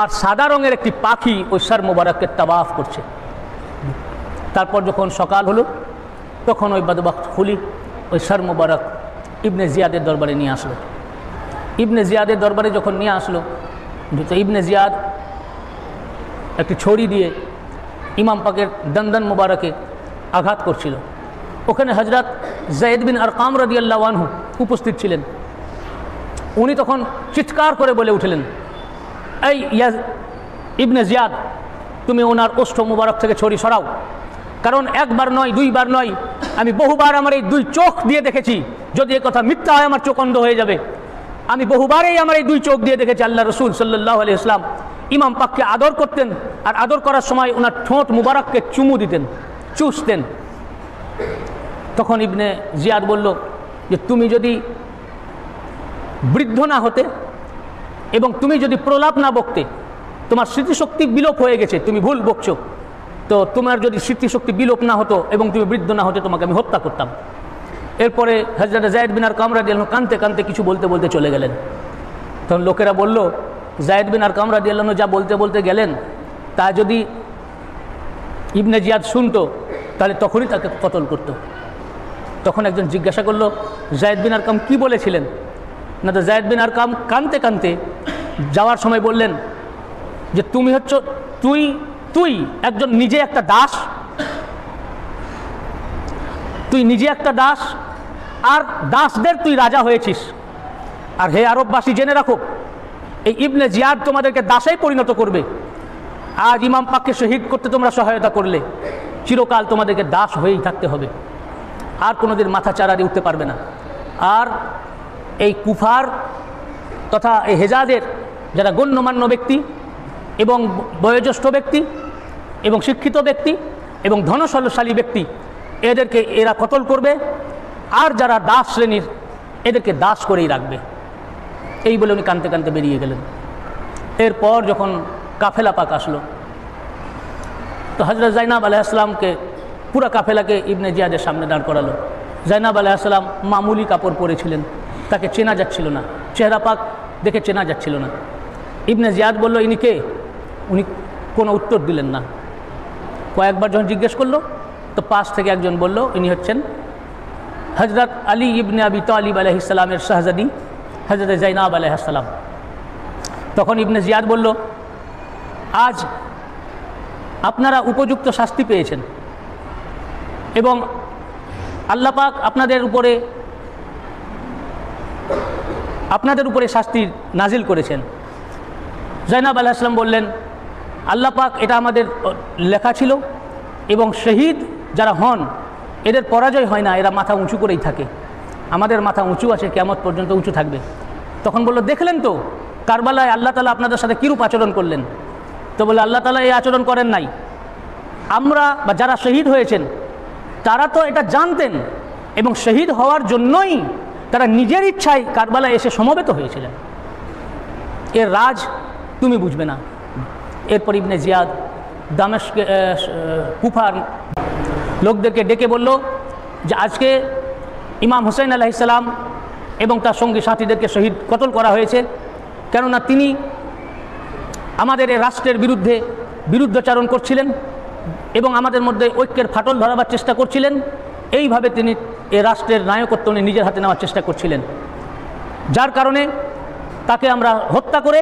S1: আর সাদা রঙের একটি পাখি ওই সর মুবারককে তাওয়াফ করছে। তারপর যখন সকাল হলো তখন ওই বাদবাক্ত খুলি ওই সর মুবারক ইবনে জিয়াদের দরবারে নিয়ে আসলো। ইবনে জিয়াদের দরবারে যখন নিয়ে আসলো তো ইবনে জিয়াদ একটি ছড়ি দিয়ে ইমাম পাকের দন্দন মুবারকে আঘাত করছিল। ওখানে হজরত যায়েদ বিন আরকাম রাদিয়াল্লাহু আনহু উপস্থিত ছিলেন। উনি তখন চিৎকার করে বলে উঠলেন, এই ইবনে জিয়াদ, তুমি ওনার ওষ্ঠ মুবারক থেকে ছড়ি সরাও, কারণ একবার নয় দুইবার নয়, আমি বহুবার আমার এই দুই চোখ দিয়ে দেখেছি। যদি এ কথা মিথ্যা হয় আমার চোখ অন্ধ হয়ে যাবে। আমি বহুবারই আমার এই দুই চোখ দিয়ে দেখেছি আল্লাহ রসুল সাল্লাল্লাহু আলাইহি ওয়াসাল্লাম ইমাম পাককে আদর করতেন, আর আদর করার সময় ওনার ঠোঁট মুবারককে চুমু দিতেন, চুষতেন। তখন ইবনে জিয়াদ বলল যে তুমি যদি বৃদ্ধ না হতে এবং তুমি যদি প্রলাপ না বকতে, তোমার স্মৃতিশক্তি বিলোপ হয়ে গেছে, তুমি ভুল বকছো, তো তোমার যদি স্মৃতিশক্তি বিলোপ না হতো এবং তুমি বৃদ্ধ না হতে, তোমাকে আমি হত্যা করতাম। এরপরে হযরত যায়েদ বিন আরকাম রাদিয়াল্লাহু আনহু কাঁদতে কাঁদতে কিছু বলতে বলতে চলে গেলেন। তখন লোকেরা বলল, যায়েদ বিন আরকাম রাদিয়াল্লাহু আনহু যা বলতে বলতে গেলেন তা যদি ইবনে জিয়াদ শুনতো তাহলে তখনই তাকে কতল করত। তখন একজন জিজ্ঞাসা করলো, যায়েদ বিন আরকাম কি বলেছিলেন? না, তো যায়েদ বিন আরকাম কাঁদতে কাঁদতে যাওয়ার সময় বললেন যে তুমি হচ্ছ তুই একজন নিজে একটা দাস, তুই নিজে একটা দাস, আর দাসদের তুই রাজা হয়েছিস। আর হে আরববাসী, জেনে রাখো, এই ইবনে জিয়াদ তোমাদেরকে দাসেই পরিণত করবে। আজ ইমাম পাককে শহীদ করতে তোমরা সহায়তা করলে, চিরকাল তোমাদেরকে দাস হয়েই থাকতে হবে, আর কোনোদিন মাথা চারা দিয়ে উঠতে পারবে না। আর এই কুফার তথা এই হেজাজের যারা গণ্যমান্য ব্যক্তি এবং বয়োজ্যেষ্ঠ ব্যক্তি এবং শিক্ষিত ব্যক্তি এবং ধনশালী ব্যক্তি, এদেরকে এরা কতল করবে, আর যারা দাস শ্রেণীর এদেরকে দাস করেই রাখবে। এই বলে উনি কাঁদতে কাঁদতে বেরিয়ে গেলেন। এরপর যখন কাফেলা পাক আসলো, তো হযরত জাইনাব আলাইহিস সালামকে পুরা কাফেলাকে ইবনে জিয়াদের সামনে দাঁড় করালো। জাইনাব আলাইহিস সালাম মামুলি কাপড় পরেছিলেন, তাকে চেনা যাচ্ছিল না, চেহারা পাক দেখে চেনা যাচ্ছিল না। ইবনে জিয়াদ বলল, ইনি কে? উনি কোনো উত্তর দিলেন না। কয়েকবার যখন জিজ্ঞেস করলো তো পাশ থেকে একজন বলল, ইনি হচ্ছেন হযরত আলী ইবনে আবি তালিব আলাইহিস সালামের শাহজাদি হযরত জাইনাব আলাইহিস সালাম। তখন ইবনে জিয়াদ বলল, আজ আপনারা উপযুক্ত শাস্তি পেয়েছেন এবং আল্লাহ পাক আপনাদের উপরে শাস্তি নাজিল করেছেন। জাইনাব আলাইহিস সালাম বললেন, আল্লাহ পাক এটা আমাদের লেখা ছিল এবং শহীদ যারা হন এদের পরাজয় হয় না, এরা মাথা উঁচু করেই থাকে। আমাদের মাথা উঁচু আছে, কিয়ামত পর্যন্ত উঁচু থাকবে। তখন বলল, দেখলেন তো কারবালায় আল্লাহ তাআলা আপনাদের সাথে কীরূপ আচরণ করলেন? তো বলে, আল্লাহ তাআলা এই আচরণ করেন নাই। আমরা বা যারা শহীদ হয়েছেন তারা তো এটা জানতেন এবং শহীদ হওয়ার জন্যই তারা নিজের ইচ্ছায় কারবালায় এসে সমবেত হয়েছিলেন। এর রাজ তুমি বুঝবে না। এরপর ইবনে জিয়াদ দামেস্কে কুফার লোকদেরকে ডেকে বলল যে আজকে ইমাম হুসাইন আলাইহিস সালাম এবং তার সঙ্গী সাথীদেরকে শহীদ কতল করা হয়েছে, কেননা তিনি আমাদের এই রাষ্ট্রের বিরুদ্ধাচারণ করছিলেন এবং আমাদের মধ্যে ঐক্যের ফাটল ধরাবার চেষ্টা করছিলেন। এইভাবে তিনি এ রাষ্ট্রের নায়কত্ব নিজের হাতে নেওয়ার চেষ্টা করছিলেন, যার কারণে তাকে আমরা হত্যা করে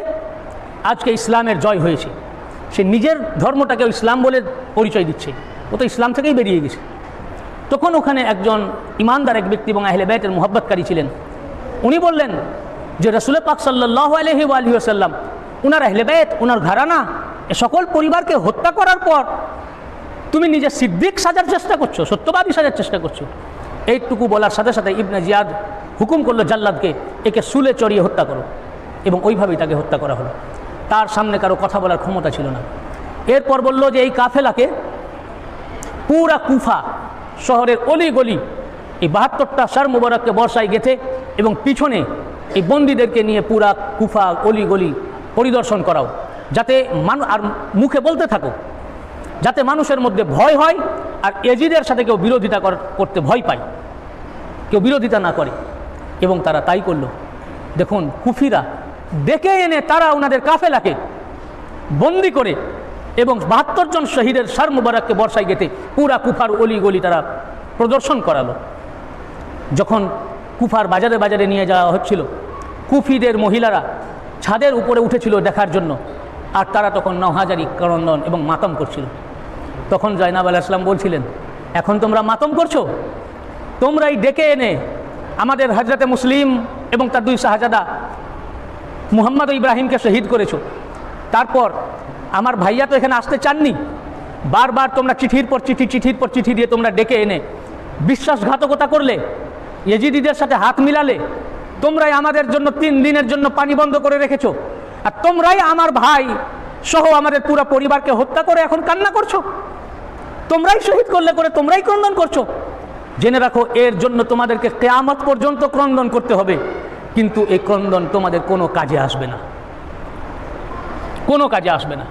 S1: আজকে ইসলামের জয় হয়েছে। সে নিজের ধর্মটাকে ইসলাম বলে পরিচয় দিচ্ছে, ও তো ইসলাম থেকেই বেরিয়ে গেছে। তখন ওখানে একজন ইমানদার এক ব্যক্তি এবং আহলে বাইতের মুহাব্বতকারী ছিলেন। উনি বললেন যে রাসূল পাক সাল্লাল্লাহু আলাইহি ওয়াসাল্লাম, উনার আহলে বাইত, উনার ঘরানা, এ সকল পরিবারকে হত্যা করার পর তুমি নিজে সিদ্দিক সাজার চেষ্টা করছো, সত্যবাদী সাজার চেষ্টা করছো। এইটুকু বলার সাথে সাথে ইবনে জিয়াদ হুকুম করলো জাল্লাদকে, একে শুলে চড়িয়ে হত্যা করো, এবং ওইভাবেই তাকে হত্যা করা হলো। তার সামনে কারো কথা বলার ক্ষমতা ছিল না। এরপর বলল যে এই কাফেলাকে পুরা কুফা শহরের অলি গলি এই 72টা সর মুবারককে বর্ষায় গেঁথে এবং পিছনে এই বন্দীদেরকে নিয়ে পুরা কুফা অলি গলি পরিদর্শন করাও, যাতে আর মুখে বলতে থাকো, যাতে মানুষের মধ্যে ভয় হয় আর এজিদের সাথে কেউ বিরোধিতা করতে ভয় পায়, কেউ বিরোধিতা না করে। এবং তারা তাই করল। দেখুন, কুফিরা ডেকে এনে তারা ওনাদের কাফেলাকে বন্দি করে এবং 72 জন শহীদের সর মুবারককে বর্ষায় গেতে পুরা কুফার অলি গলি তারা প্রদর্শন করালো। যখন কুফার বাজারে বাজারে নিয়ে যাওয়া হচ্ছিল, কুফিদের মহিলারা ছাদের উপরে উঠেছিল দেখার জন্য, আর তারা তখন নওহাজারি ক্রন্দন এবং মাতম করছিল। তখন জয়নাব আলাইহিস সালাম বলছিলেন, এখন তোমরা মাতম করছো, তোমরাই ডেকে এনে আমাদের হজরতে মুসলিম এবং তার 2 শাহজাদা মুহাম্মদ ও ইব্রাহিমকে শহীদ করেছো। তারপর আমার ভাইয়া তো এখানে আসতে চাননি, বারবার তোমরা চিঠির পর চিঠি দিয়ে তোমরা ডেকে এনে বিশ্বাসঘাতকতা করলে, ইয়েজিদিদের সাথে হাত মিলালে, তোমরাই আমাদের জন্য 3 দিনের জন্য পানি বন্ধ করে রেখেছো, আর তোমরাই আমার ভাই সহ আমাদের পুরো পরিবারকে হত্যা করে এখন কান্না করছো, তোমরাই শহীদ করলে করে তোমরাই ক্রন্দন করছো। জেনে রাখো, এর জন্য তোমাদেরকে কিয়ামত পর্যন্ত ক্রন্দন করতে হবে, কিন্তু এই ক্রন্দন তোমাদের কোনো কাজে আসবে না, কোনো কাজে আসবে না।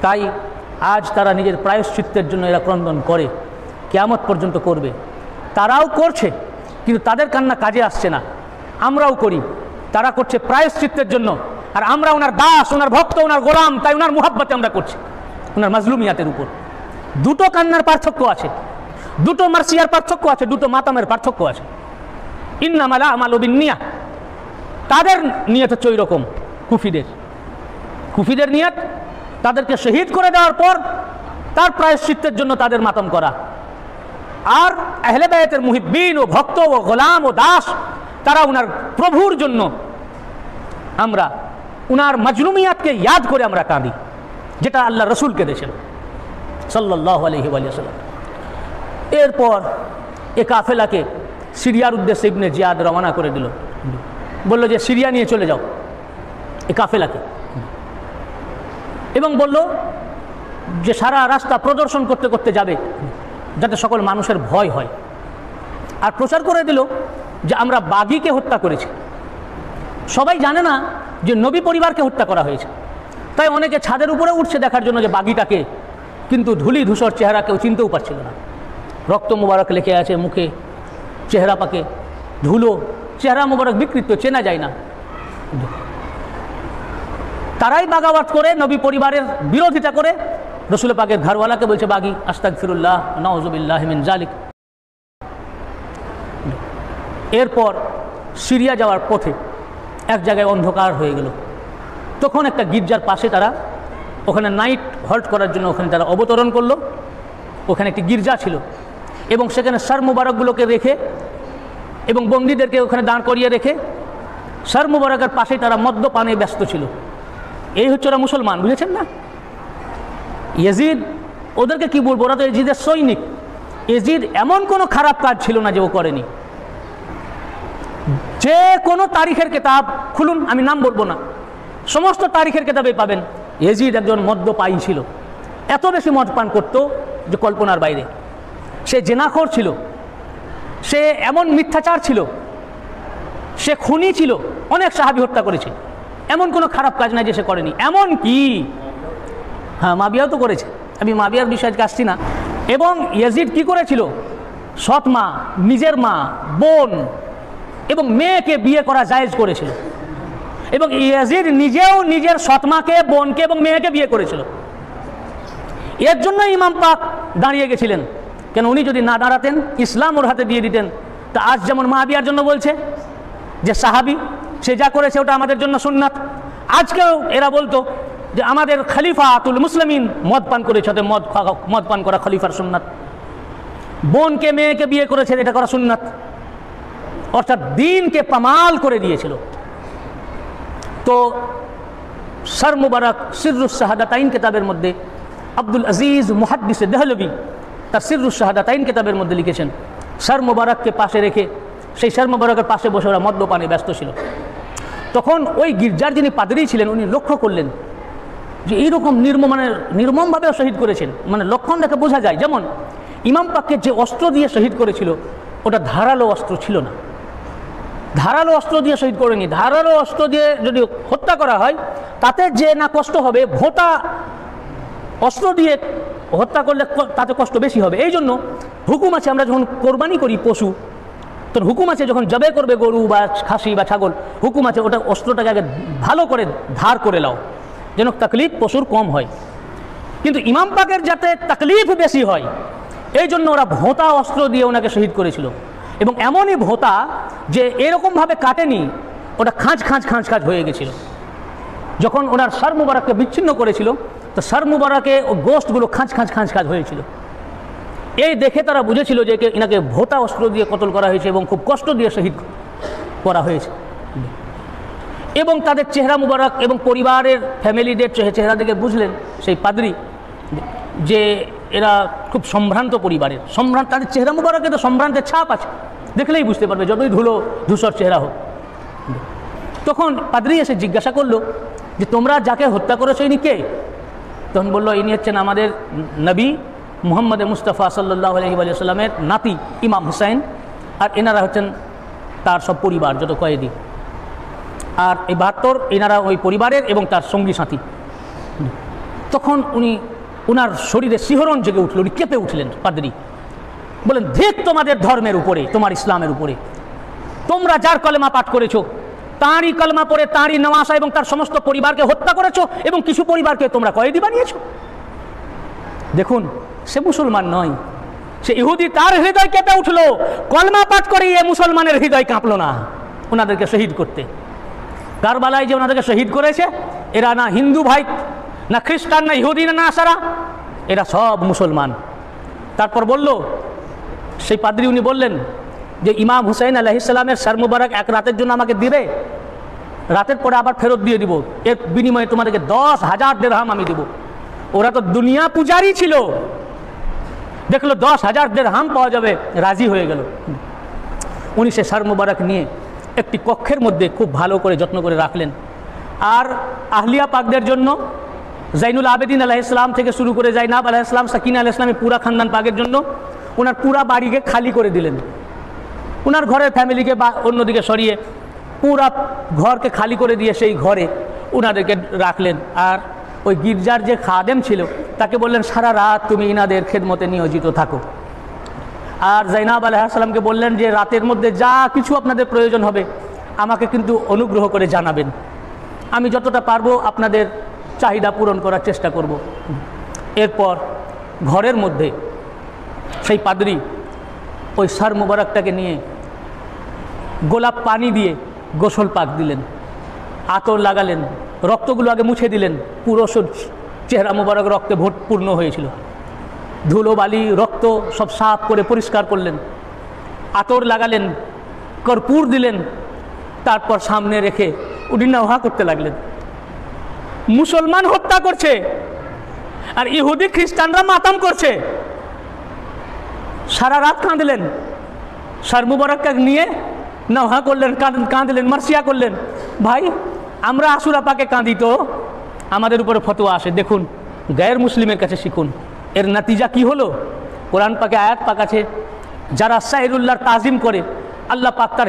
S1: তাই আজ তারা নিজের প্রায়শ্চিত্তের জন্য এরা ক্রন্দন করে, কিয়ামত পর্যন্ত করবে। তারাও করছে, কিন্তু তাদের কান্না কাজে আসছে না। আমরাও করি, তারা করছে প্রায়শ্চিত্তের জন্য, আর আমরা ওনার দাস, ওনার ভক্ত, ওনার গোলাম, তাই ওনার মুহাব্বতে আমরা করছি, ওনার মাজলুমিয়াতের উপর। দুটো কান্নার পার্থক্য আছে, দুটো মার্সিয়ার পার্থক্য আছে, দুটো মাতামের পার্থক্য আছে। ইন্নামাল আমালু বিন্নিয়াহ, তাদের নিয়ত হচ্ছে ওই রকম। কুফিদের নিয়ত তাদেরকে শহীদ করে দেওয়ার পর তার প্রায়শ্চিত্তের জন্য তাদের মাতম করা। আর আহলে বায়তের মুহিব্বিন ও ভক্ত ও গোলাম ও দাস, তারা ওনার প্রভুর জন্য আমরা ওনার মাজলুমিয়াতকে ইয়াদ করে আমরা কাঁদি, যেটা আল্লাহ রসুলকে দিয়েছেন সাল্লাল্লাহু আলাইহি ওয়াসাল্লাম। এরপর এ কাফেলাকে সিরিয়ার উদ্দেশ্যে ইবনে জিয়াদ রওনা করে দিল, বলল যে সিরিয়া নিয়ে চলে যাও এ কাফেলাকে, এবং বলল যে সারা রাস্তা প্রদর্শন করতে করতে যাবে যাতে সকল মানুষের ভয় হয়। আর প্রচার করে দিল যে আমরা বাগীকে হত্যা করেছি। সবাই জানে না যে নবী পরিবারকে হত্যা করা হয়েছে, তাই অনেকে ছাদের উপরে উঠছে দেখার জন্য যে বাগীটাকে, কিন্তু ধুলি ধূসর চেহারা কেউ চিনতেও পারছিল না। রক্ত মুবারক লেখে আছে মুখে, চেহারা পাকে ধুলো, চেহারা মুবারক বিকৃত, চেনা যায় না। তারাই বাগাওয়াত করে নবী পরিবারের বিরোধিতা করে রসুল পাকের ঘরওয়ালাকে বলছে বাগী, আস্তাগফিরুল্লাহ, নাউযুবিল্লাহি মিন যালিক। এরপর সিরিয়া যাওয়ার পথে এক জায়গায় অন্ধকার হয়ে গেল। তখন একটা গির্জার পাশে তারা ওখানে নাইট হল্ট করার জন্য ওখানে তারা অবতরণ করলো। ওখানে একটি গির্জা ছিল এবং সেখানে সর মুবারকগুলোকে রেখে এবং বন্দীদেরকে ওখানে দাঁড় করিয়ে রেখে সর মুবারকের পাশেই তারা মদ্যপানে ব্যস্ত ছিল। এই হচ্ছে ওরা মুসলমান, বুঝেছেন না? ইয়েজিদ, ওদেরকে কি বলবো, ওরা তো ইয়েজিদের সৈনিক। ইয়েজিদ এমন কোনো খারাপ কাজ ছিল না যে ও করেনি। যে কোনো তারিখের কিতাব খুলুন, আমি নাম বলবো না, সমস্ত তারিখের কিতাবে পাবেন ইয়েজিদ একজন মদ্যপায়ী ছিল। এত বেশি মদ পান করতো যে কল্পনার বাইরে। সে জেনাখোর ছিল, সে এমন মিথ্যাচার ছিল, সে খুনি ছিল, অনেক সাহাবী হত্যা করেছে। এমন কোনো খারাপ কাজ নাই যে সে করেনি। এমন কি, হ্যাঁ, মাবিয়াও তো করেছে, আমি মাবিয়ার বিষয়ে আসছি না। এবং ইয়েজিদ কি করেছিল, সৎ মা, নিজের মা, বোন এবং মেয়েকে বিয়ে করা জায়েজ করেছিল। এবং ইয়েজিদ নিজেও নিজের সৎ মাকে, বোনকে এবং মেয়েকে বিয়ে করেছিল। এর জন্য ইমাম পাক দাঁড়িয়ে গেছিলেন। কেন, উনি যদি না দাঁড়াতেন, ইসলাম ওর হাতে দিয়ে দিতেন, তা আজ যেমন মাবিয়ার জন্য বলছে যে সাহাবী সে যা করেছে ওটা আমাদের জন্য সুন্নাত, আজকেও এরা বলতো যে আমাদের খলিফাতুল মুসলিমিন মদ পান করেছে, মদ পান করা খলিফার সুন্নাত। বোনকে মেয়েকে বিয়ে করেছে, এটা করা সুন্নাত। অর্থাৎ দিনকে পামাল করে দিয়েছিল। তো সর মুবারক সিররুস শাহাদাতাইন কিতাবের মধ্যে আব্দুল আজিজ মুহাদ্দিস দেহলভী তার সিররুস শাহাদাতাইন কিতাবের মধ্যে লিখেছেন, সর মুবারককে পাশে রেখে সেই সর মুবারকের পাশে বসে ওরা মদ্যপানে ব্যস্ত ছিল। তখন ওই গির্জার যিনি পাদরি ছিলেন উনি লক্ষ্য করলেন যে এইরকম নির্মমভাবে শহীদ করেছেন, মানে লক্ষণ দেখে বোঝা যায়। যেমন ইমাম পাককে যে অস্ত্র দিয়ে শহীদ করেছিল ওটা ধারালো অস্ত্র ছিল না, ধারালো অস্ত্র দিয়ে শহীদ করেনি। ধারালো অস্ত্র দিয়ে যদি হত্যা করা হয় তাতে যে না কষ্ট হবে, ভোঁতা অস্ত্র দিয়ে হত্যা করলে তাতে কষ্ট বেশি হবে। এই জন্য হুকুম আছে, আমরা যখন কোরবানি করি পশু, তো হুকুম আছে যখন জবে করবে গরু বা খাসি বা ছাগল, হুকুম আছে ওটা অস্ত্রটাকে আগে ভালো করে ধার করে লাও, যেন তাকলিফ পশুর কম হয়। কিন্তু ইমাম পাকের যাতে তাকলিফ বেশি হয় এই জন্য ওরা ভোঁতা অস্ত্র দিয়ে ওনাকে শহীদ করেছিল, এবং এমনই ভোঁতা যে এরকমভাবে কাটেনি, ওটা খাঁজ খাঁজ খাঁজ খাঁজ হয়ে গেছিল। যখন ওনার সর মুবারককে বিচ্ছিন্ন করেছিল তো সর মুবারকে ও গোশতগুলো খাঁজ খাঁজ খাঁজ খাঁজ হয়েছিল। এই দেখে তারা বুঝেছিল যে এনাকে ভোঁতা অস্ত্র দিয়ে কতল করা হয়েছে এবং খুব কষ্ট দিয়ে শহীদ করা হয়েছে। এবং তাদের চেহারা মুবারক এবং পরিবারের ফ্যামিলিদের চেহারা দেখে বুঝলেন সেই পাদ্রী যে এরা খুব সম্ভ্রান্ত পরিবারের, তাদের চেহারা মুবারকে তো সম্ভ্রান্তের ছাপ আছে, দেখলেই বুঝতে পারবে যতই ধূসর চেহারা হোক। তখন পাদ্রী এসে জিজ্ঞাসা করলো যে তোমরা যাকে হত্যা করেছো ইনি কে? তখন বললো ইনি হচ্ছেন আমাদের নবী মুহাম্মদ মুস্তাফা সাল্লাল্লাহু আলাইহি ওয়া সাল্লামের নাতি ইমাম হুসাইন, আর এনারা হচ্ছেন তার সব পরিবার যত কয়েদি, আর এই 72 এনারা ওই পরিবারের এবং তার সঙ্গী সাথী। তখন উনার শরীরে শিহরণ জেগে উঠল, উনি কেঁপে উঠলেন। পাদ্রী বলেন ধিক তোমাদের ধর্মের উপরে, তোমার ইসলামের উপরে, তোমরা যার কলেমা পাঠ করেছো তাঁরই কলেমা পড়ে তাঁরই নওয়াসা এবং তার সমস্ত পরিবারকে হত্যা করেছো এবং কিছু পরিবারকে তোমরা কয়েদি বানিয়েছো। দেখুন সে মুসলমান নয়, সে ইহুদি, তার হৃদয় কেঁপে উঠলো, কলেমা পাঠ করে এ মুসলমানের হৃদয় কাঁপলো না ওনাদেরকে শহীদ করতে। কারবালায় যে ওনাদেরকে শহীদ করেছে এরা না হিন্দু ভাই, না খ্রিস্টান, না ইহুদি, না নাসারা, এরা সব মুসলমান। তারপর বলল সেই পাদ্রী, উনি বললেন যে ইমাম হুসাইন আলাইহিস সালামের সর মুবারক এক রাতের জন্য আমাকে দিবে, রাতের পরে আবার ফেরত দিয়ে দিব, এর বিনিময়ে তোমাদেরকে 10,000 দিরহাম আমি দেব। ওরা তো দুনিয়া পূজারি ছিল, দেখলো 10,000 দিরহাম পাওয়া যাবে, রাজি হয়ে গেল। উনি সে সর মুবারক নিয়ে একটি কক্ষের মধ্যে খুব ভালো করে যত্ন করে রাখলেন। আর আহলিয়া পাকদের জন্য জাইনুল আবেদিন আলাইহিস সালাম থেকে শুরু করে জাইনাব আলাইহিস সালাম, সাকিনা আলাইহিস সালামের পুরা খানদান পাকের জন্য ওনার পুরা বাড়িকে খালি করে দিলেন। ওনার ঘরের ফ্যামিলিকে বা অন্যদিকে সরিয়ে পুরা ঘরকে খালি করে দিয়ে সেই ঘরে ওনাদেরকে রাখলেন। আর ওই গির্জার যে খাদেম ছিল তাকে বললেন সারা রাত তুমি ইনাদের খেদমতে নিয়োজিত থাকো। আর জাইনাব আলাইহিস সালামকে বললেন যে রাতের মধ্যে যা কিছু আপনাদের প্রয়োজন হবে আমাকে কিন্তু অনুগ্রহ করে জানাবেন, আমি যতটা পারবো আপনাদের চাহিদা পূরণ করার চেষ্টা করব। এরপর ঘরের মধ্যে সেই পাদ্রী ওই সর মুবারকটাকে নিয়ে গোলাপ পানি দিয়ে গোসল পাক দিলেন, আতর লাগালেন, রক্তগুলো আগে মুছে দিলেন, পুরো চেহারা মুবারক রক্তে পূর্ণ হয়েছিল। ধুলো বালি রক্ত সব সাফ করে পরিষ্কার করলেন, আতর লাগালেন, কর্পূর দিলেন, তারপর সামনে রেখে উনি নওহা করতে লাগলেন। মুসলমান হত্যা করছে আর ইহুদি খ্রিস্টানরা মাতাম করছে। সারা রাত কাঁদলেন, সর মুবারককে নিয়ে নওহা করলেন, কাঁদলেন, মার্সিয়া করলেন। ভাই আমরা আশুরা পাকে কাঁদি তো আমাদের উপরে ফতোয়া আসে, দেখুন গায়ের মুসলিমের কাছে শিখুন। এর নতিজা কি হলো? কোরআন পাকে আয়াত পাক আছে, যারা শাইরুল্লাহর তাজিম করে আল্লাহ পাক তার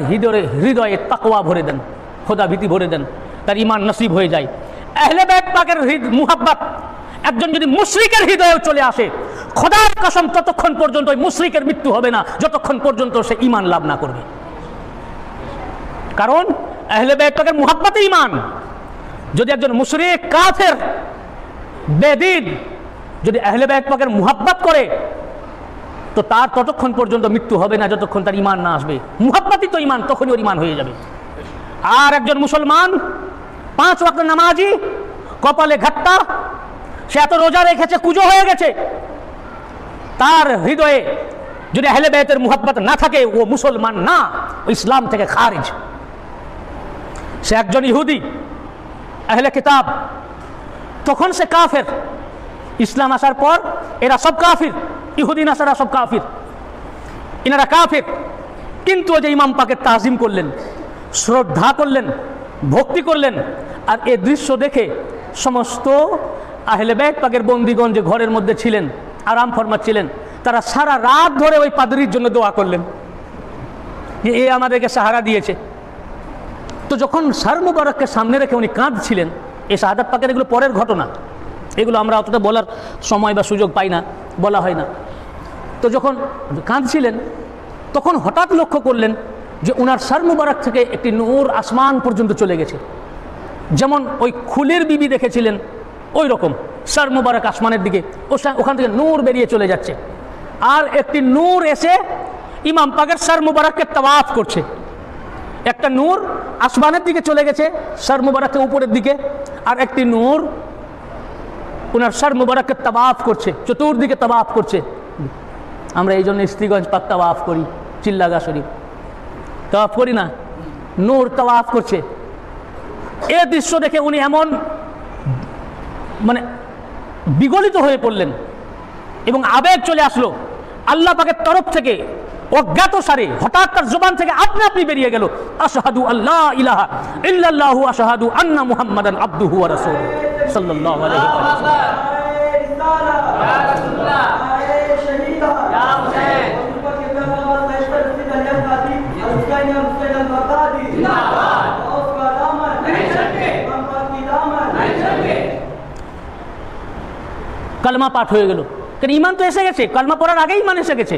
S1: হৃদয়ে তাকওয়া ভরে দেন, খোদা ভীতি ভরে দেন, তার ঈমান নসিব হয়ে যায়। আহলে বাইত পাকের মুহাব্বত একজন যদি মুশরিকের হৃদয়েও চলে আসে, খোদার কসম ততক্ষণ পর্যন্ত ওই মুশরিকের মৃত্যু হবে না যতক্ষণ পর্যন্ত সে ঈমান লাভ না করবে। কারণ আহলে বাইত পাকের মুহাব্বতে ঈমান। যদি একজন মুশরিক কাফের বেদিন যদি আহলে বাইত পাকের মুহাব্বত করে তো তার ততক্ষণ পর্যন্ত মৃত্যু হবে না যতক্ষণ তার ঈমান না আসবে। মুহাব্বতই তো ঈমান, তখনই ওর ঈমান হয়ে যাবে। আর একজন মুসলমান 5 ওয়াক্ত নামাজি, কপালে ঘাট্টা, সে এত রোজা রেখেছে, কুজো হয়ে গেছে, তার হৃদয়ে যদি আহলে বাইতের মুহাব্বত না থাকে ও মুসলমান না, ও ইসলাম থেকে খারিজ। সে একজন ইহুদি আহলে কিতাব, তখন সে কাফের। ইসলাম আসার পর এরা সব কাফির, ইহুদি নাসারা সব কাফির, এনারা কাফির। কিন্তু ওই যে ইমাম পাকের তাজিম করলেন, শ্রদ্ধা করলেন, ভক্তি করলেন, আর এ দৃশ্য দেখে সমস্ত আহলে বাইত পাকের বন্দিগণ যে ঘরের মধ্যে ছিলেন, আরাম ফরমাচ্ছিলেন, তারা সারা রাত ধরে ওই পাদ্রীর জন্য দোয়া করলেন যে এ আমাদেরকে সাহারা দিয়েছে। তো যখন সর মুবারককে সামনে রেখে উনি কাঁদছিলেন, এই শাহাদাত পাকের এগুলো পরের ঘটনা, এগুলো আমরা অতটা বলার সময় বা সুযোগ পাই না, বলা হয় না। তো যখন কাঁদছিলেন তখন হঠাৎ লক্ষ্য করলেন যে ওনার সর মুবারক থেকে একটি নূর আসমান পর্যন্ত চলে গেছে। যেমন ওই খুলির বিবি দেখেছিলেন ওই রকম সর মুবারক আসমানের দিকে, ওখান থেকে নূর বেরিয়ে চলে যাচ্ছে, আর একটি নূর এসে ইমাম পাকের সর মুবারককে তাওয়াফ করছে। একটা নূর আসমানের দিকে চলে গেছে সর মুবারকের উপরের দিকে, আর একটি নূর ওনার সর মুবারককে তাওয়াফ করছে, চতুর্দিকে তাওয়াফ করছে। আমরা এই জন্য স্ত্রীগঞ্জ পাক তাওয়াফ করি, চিল্লাগা শরীফ তাওয়াফ করি না, নূর তাওয়াফ করছে। এ দৃশ্য দেখে উনি এমন মানে বিগলিত হয়ে পড়লেন এবং আবেগ চলে আসলো। আল্লাহ পাকের তরফ থেকে অজ্ঞাত সারে হঠাৎ তার জবান থেকে আপনি বেরিয়ে গেল, আশহাদু আল্লাহ ইলাহা ইল্লাল্লাহু আশহাদু আন্না মুহাম্মাদান আবদুহু ওয়া রাসূলুহু সাল্লাল্লাহু আলাইহি ওয়াসাল্লাম। কালেমা পাঠ হয়ে গেল, কারণ ইমান তো এসে গেছে, কালেমা পড়ার আগেই ইমান এসে গেছে,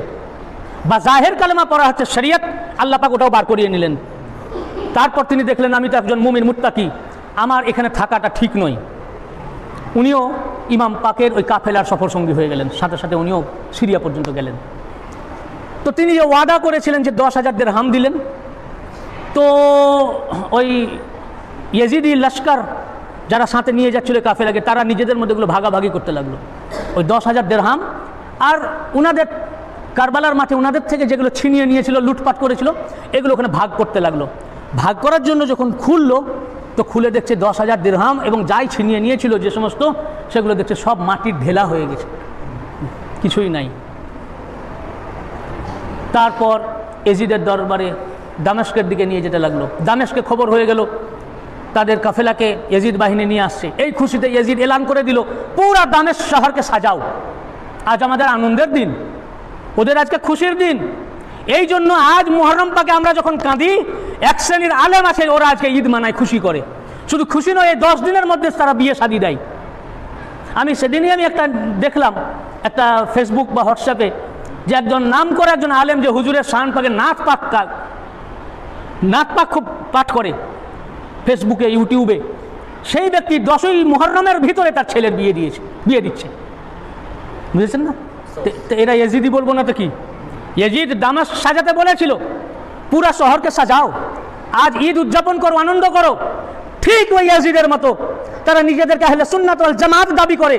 S1: বা জাহের কালেমা পড়া হচ্ছে শরীয়ত, আল্লাহ পাক ওটাও বার করিয়ে নিলেন। তারপর তিনি দেখলেন আমি তো একজন মুমিন মুত্তাকি, আমার এখানে থাকাটা ঠিক নয়। উনিও ইমাম পাকের ওই কাফেলার সফর সঙ্গী হয়ে গেলেন, সাথে সাথে উনিও সিরিয়া পর্যন্ত গেলেন। তো তিনি যে ওয়াদা করেছিলেন যে 10,000 দিরহাম দিলেন, তো ওই ইয়েজিদি লস্কর যারা সাথে নিয়ে যাচ্ছিল কাফেলাকে, তারা নিজেদের মধ্যে এগুলো ভাগাভাগি করতে লাগলো, ওই 10,000 দিরহাম আর উনাদের কারবালার মাঠে উনাদের থেকে যেগুলো ছিনিয়ে নিয়েছিল, লুটপাট করেছিল, এগুলো ওখানে ভাগ করতে লাগলো। ভাগ করার জন্য যখন খুললো, তো খুলে দেখছে 10,000 দিরহাম এবং যাই ছিনিয়ে নিয়েছিল যে সমস্ত, সেগুলো দেখছে সব মাটির ঢেলা হয়ে গেছে, কিছুই নাই। তারপর এজিদের দরবারে দামেস্কের দিকে নিয়ে যেতে লাগলো। দামেস্কে খবর হয়ে গেল তাদের কাফেলাকে ইয়াজিদ বাহিনী নিয়ে আসছে। এই খুশিতে ইয়াজিদ এলান করে দিল, পুরা দামেস্ক শহরকে সাজাও, আজ আমাদের আনন্দের দিন, ওদের আজকে খুশির দিন। এই জন্য আজ মুহররম পাকে আমরা যখন কাঁদি, এক শ্রেণীর আলেম আছে ওরা আজকে ঈদ মানায়, খুশি করে। শুধু খুশি নয়, এই 10 দিনের মধ্যে তারা বিয়ে শাদী দেয়। আমি সেদিনই একটা দেখলাম একটা ফেসবুক বা হোয়াটসঅ্যাপে, যে একজন নাম করে একজন আলেম যে হুজুরের শান পাকে নাচ পাক খুব পাঠ করে ফেসবুকে ইউটিউবে, সেই ব্যক্তি 10ই মুহররমের ভিতরে তার ছেলের বিয়ে দিচ্ছে, বুঝেছেন না? তো এরা ইয়াজিদি বলবো না তো কি? ইয়াজিদ দামেস্ক সাজাতে বলেছিল, পুরা শহরকে সাজাও, আজ ঈদ উদযাপন করো, আনন্দ করো। ঠিক ওই ইয়াজিদের মতো তারা নিজেদেরকে আহলে সুন্নাত ওয়াল জামাত দাবি করে,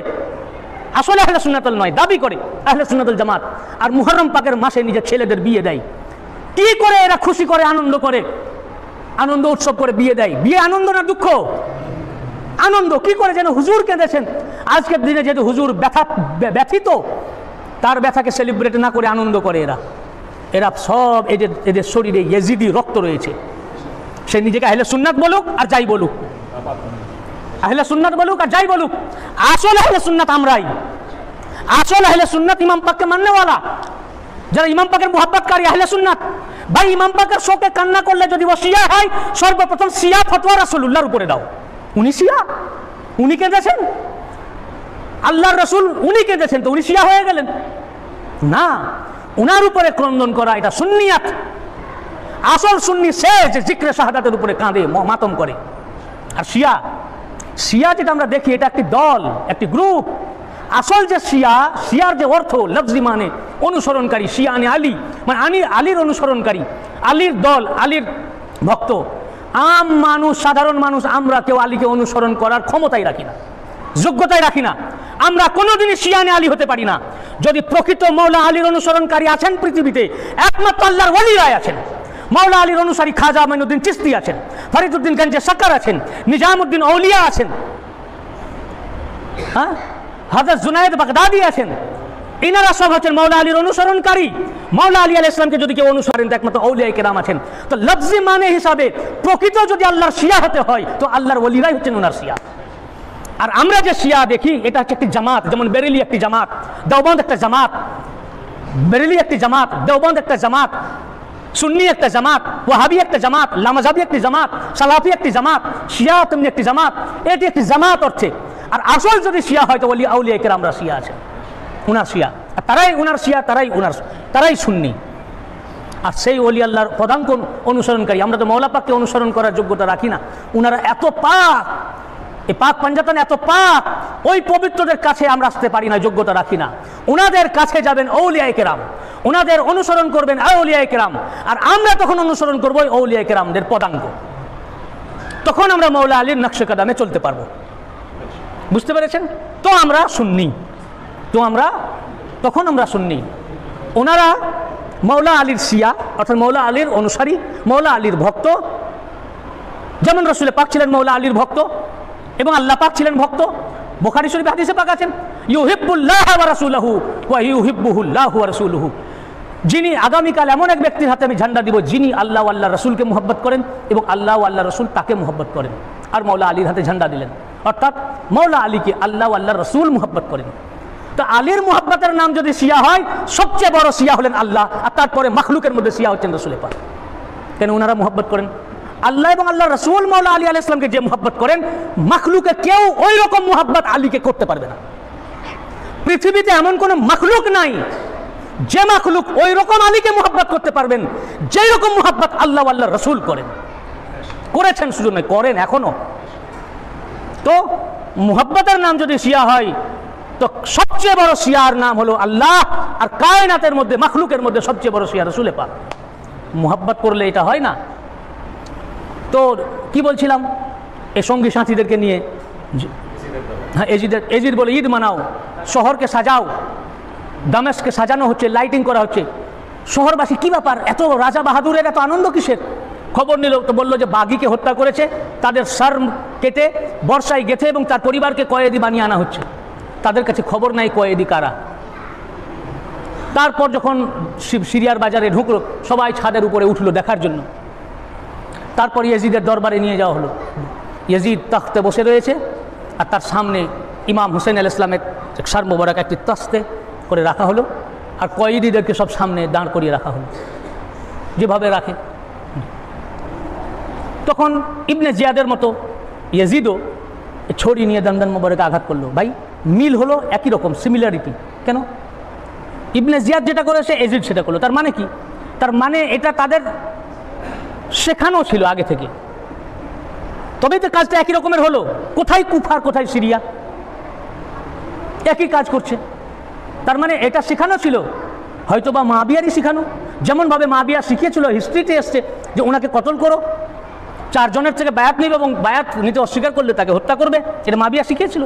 S1: আসলে আহলে সুন্নাত নয়, দাবি করে আহলে সুন্নাত ওয়াল জামাত, আর মুহররম পাকের মাসে নিজের ছেলেদের বিয়ে দেয়। কি করে এরা খুশি করে, আনন্দ করে, আনন্দ উৎসব করে বিয়ে দেয়? বিয়ে আনন্দ না দুঃখ? আনন্দ। কি করে যেন হুজুর কেঁদেছেন, আজকের দিনে যেহেতু হুজুর ব্যথিত, তার ব্যথাকে সেলিব্রেট না করে আনন্দ করে এরা সব এদের শরীরে ইয়াজিদি রক্ত রয়েছে। সে নিজেকে আহলে সুন্নাত বলুক আর যাই বলুক, আহলে সুন্নাত বলুক আর যাই বলুক, আসল আহলে সুন্নাত আমরাই। আসল আহলে সুন্নাত ইমাম পাককে মাননেওয়ালা, যারা ইমাম পাকের মুহাব্বতকারী আহলে সুন্নাত। ভাই, ইমাম পাকের শোকে কান্না করলে যদি ও শিয়া হয়, সর্বপ্রথম শিয়া ফতোয়া রাসূলুল্লাহর উপরে দাও। উনি শিয়া, উনি কেঁদেছেন, আল্লাহর রাসূল উনি কেঁদেছেন, তো উনি শিয়া হয়ে গেলেন না? উনার উপরে ক্রন্দন করা এটা সুন্নিয়াত। আসল সুন্নি সে যে জিক্রে শাহাদাতের উপরে কাঁদে, মাতম করে। আর শিয়া যেটা আমরা দেখি, এটা একটি দল, একটি গ্রুপ। আসল যে শিয়ার যে অর্থ লফজি মানে অনুসরণকারী, শিয়ানে আলী মানে আলীর অনুসরণকারী, আলীর দল, আলীর ভক্ত। আম মানুষ, সাধারণ মানুষ, আমরা কেউ আলীকে অনুসরণ করার ক্ষমতাই রাখি না, যোগ্যতাই রাখি না। আমরা কোনোদিনই শিয়ানে আলী হতে পারি না। যদি প্রকৃত মৌলা আলীর অনুসরণকারী আছেন পৃথিবীতে, একমাত্র আল্লাহর ওলিরাই আছেন। মৌলা আলীর অনুসারী খাজা মাইনুদ্দিন চিশতি আছেন, ফরিদউদ্দিন গঞ্জে সাকার আছেন, নিজামউদ্দিন আউলিয়া আছেন, হ্যাঁ, হযরত জুনায়েদ বাগদাদি আছেন। ইনারা সব হচ্ছেন মৌলা আলীর অনুসরণকারী। মৌলা আলী আলাইহিস সালামকে যদি কেউ অনুসরণ, একমাত্র আউলিয়া কেরাম আছেন। তো লফজি মানে হিসাবে প্রকৃত যদি আল্লাহর শিয়া হতে হয়, তো আল্লাহর ওলিরাই হচ্ছেন ওনার শিয়া। আর আমরা যে শিয়া দেখি, এটা হচ্ছে একটি জামাত, যেমন বেরেলি একটি জামাত, দেওবন্দ একটা জামাত, বেরেলি একটি জামাত, দেওবন্দ একটা জামাত, সুন্নি একটা জামাত, ওয়াহাবি একটা জামাত, লামাজাবি একটি জামাত, সালাফি একটি জামাত, শিয়া তেমনি একটি জামাত। এটি একটি জামাত অর্থে। আর আসল যদি শিয়া হয়, তো আউলিয়া কেরামরা শিয়া আছে, উনার শিয়া, তারাই উনার শিয়া, তারাই সুন্নি। আর সেই ওলি আল্লাহর প্রধান অনুসরণকারী। আমরা তো মৌলা পাককে অনুসরণ করার যোগ্যতা রাখি না। উনারা এত পাক, এই পাক পাঞ্জাতন এত পাক, ওই পবিত্রদের কাছে আমরা আসতে পারি না, যোগ্যতা রাখি না। ওনাদের কাছে যাবেন আউলিয়ায়ে কেরাম, ওনাদের অনুসরণ করবেন আউলিয়ায়ে কেরাম, আর আমরা তখন অনুসরণ করবো আউলিয়ায়ে কেরামদের পদাঙ্ক। তখন আমরা মৌলা আলীর নকশে কদমে চলতে পারবো। বুঝতে পেরেছেন? তো আমরা সুন্নি, তখন আমরা সুন্নি। ওনারা মৌলা আলীর শিয়া, অর্থাৎ মৌলা আলীর অনুসারী, মৌলা আলীর ভক্ত। যেমন রাসূল পাক ছিলেন মৌলা আলীর ভক্ত এবং আল্লাহ পাক ছিলেন ভক্ত। বুখারী শরীফে হাদিসে পাক আছেন, ইউহিব্বুল্লাহ ওয়া রাসূলুহু ওয়া ইউহিব্বুহুল্লাহু ওয়া রাসূলুহু। যিনি, আগামীকাল এমন এক ব্যক্তির হাতে আমি ঝান্ডা দিব যিনি আল্লাহ ও আল্লাহ রসুলকে মুহাব্বত করেন এবং আল্লাহ ও আল্লাহ রসুল তাকে মুহাব্বত করেন। আর মৌলা আলীর হাতে ঝান্ডা দিলেন, অর্থাৎ মৌলা আলীকে আল্লাহ ও আল্লাহ রসুল মুহাব্বত করেন। তো আলীর মুহাব্বতের নাম যদি শিয়া হয়, সবচেয়ে বড় শিয়া হলেন আল্লাহ, আর তারপরে মাখলুকের মধ্যে শিয়া হচ্ছেন রাসূল পাক। কেন? ওনারা মুহাব্বত করেন আল্লাহ এবং আল্লাহ রসুল। মৌলা আলী আলাইহিস সালামকে যে মুহাব্বত করেন, মাখলুকে কেউ ওই রকম মুহাব্বত আলীকে করতে পারবে না। পৃথিবীতে এমন কোন মাখলুক নাই যে মাখলুক ওই রকম আলীকে মুহাব্বত করতে পারবেন যেই রকম মুহাব্বত আল্লাহ আল্লাহ রসুল করেছেন, শুধু নয়, করেন এখনো। তো মুহাব্বতের নাম যদি শিয়া হয়, তো সবচেয়ে বড় শিয়ার নাম হলো আল্লাহ, আর কায়নাতের মধ্যে, মাখলুকের মধ্যে সবচেয়ে বড় শিয়া রাসূল পাক। মুহাব্বত করলে এটা হয় না। তো কি বলছিলাম, এই সঙ্গী সাথীদেরকে নিয়ে, হ্যাঁ, এজিদ বলে ঈদ মানাও, শহরকে সাজাও, দামেস্ককে সাজানো হচ্ছে, লাইটিং করা হচ্ছে। শহরবাসী কি ব্যাপার, এত রাজা বাহাদুরের এত আনন্দ কিসের? খবর নিল তো বললো যে বাগিকে হত্যা করেছে, তাদের সার কেটে বর্ষায় গেথে এবং তার পরিবারকে কয়েদি বানিয়ে আনা হচ্ছে। তাদের কাছে খবর নাই কয়েদি কারা। তারপর যখন সিরিয়ার বাজারে ঢুকলো, সবাই ছাদের উপরে উঠলো দেখার জন্য। তারপর ইয়াজিদের দরবারে নিয়ে যাওয়া হলো। ইয়াজিদ তখতে বসে রয়েছে, আর তার সামনে ইমাম হুসেন আলাইহিস সালামের সার মোবারক একটি তস্তে করে রাখা হলো, আর কয়েদিদেরকে সব সামনে দাঁড় করিয়ে রাখা হলো, যেভাবে রাখে। তখন ইবনে জিয়াদের মতো ইয়াজিদও ছড়ি নিয়ে দান মোবারকে আঘাত করলো। ভাই, মিল হলো একই রকম, সিমিলারিটি। কেন? ইবনে জিয়াদ যেটা করেছে ইয়াজিদ সেটা করলো। তার মানে কি? তার মানে এটা তাদের শেখানো ছিল আগে থেকে, তবেই তো কাজটা একই রকমের হলো। কোথায় কুফার, কোথায় সিরিয়া, একই কাজ করছে। তার মানে এটা শেখানো ছিল, হয়তো বা মুআবিয়ারই শেখানো। যেমনভাবে মুআবিয়া শিখিয়েছিল, হিস্ট্রিতে এসছে যে ওনাকে কতল করো, 4 জনের থেকে বায়াত নিবে এবং বায়াত নিতে অস্বীকার করলে তাকে হত্যা করবে, এটা মুআবিয়া শিখিয়েছিল।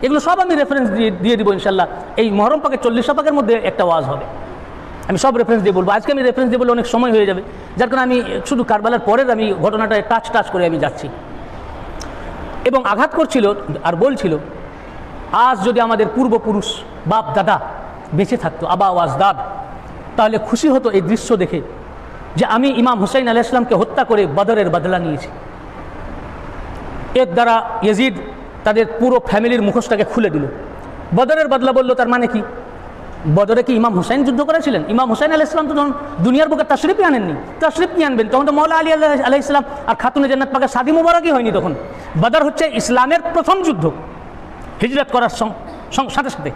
S1: এগুলো সব আমি রেফারেন্স দিয়ে দিব ইনশাল্লাহ। এই মহরম পাকের 40 পাকের মধ্যে একটা ওয়াজ হবে, আমি সব রেফারেন্স দিয়ে বলবো। আজকে আমি রেফারেন্স দিয়ে বললে অনেক সময় হয়ে যাবে, যার কারণে আমি শুধু কারবালার পরের আমি ঘটনাটা টাচ করে আমি যাচ্ছি। এবং আঘাত করছিল আর বলছিল, আজ যদি আমাদের পূর্বপুরুষ বাপ দাদা বেঁচে থাকতো, আবা ওয়াজদাদ, তাহলে খুশি হতো এই দৃশ্য দেখে যে আমি ইমাম হুসাইন আলাইহিস সালামকে হত্যা করে বদরের বদলা নিয়েছি। এর দ্বারা ইয়াজিদ তাদের পুরো ফ্যামিলির মুখোশটাকে খুলে দিল। বদরের বদলা বললো, তার মানে কি? বদরে কি ইমাম হুসাইন যুদ্ধ করেছিলেন? ইমাম হুসাইন আলাইহিস সালাম তো তখন দুনিয়ার বুকে তাশরিফই আনেননি। তাশরিফ কি আনবেন? তখন তো মৌলা আলী আলাইহিস সালাম আর খাতুনে জান্নাত পাকের শাদী মুবারকই হয়নি তখন। বদর হচ্ছে ইসলামের প্রথম যুদ্ধ, হিজরত করার সাথে সাথে।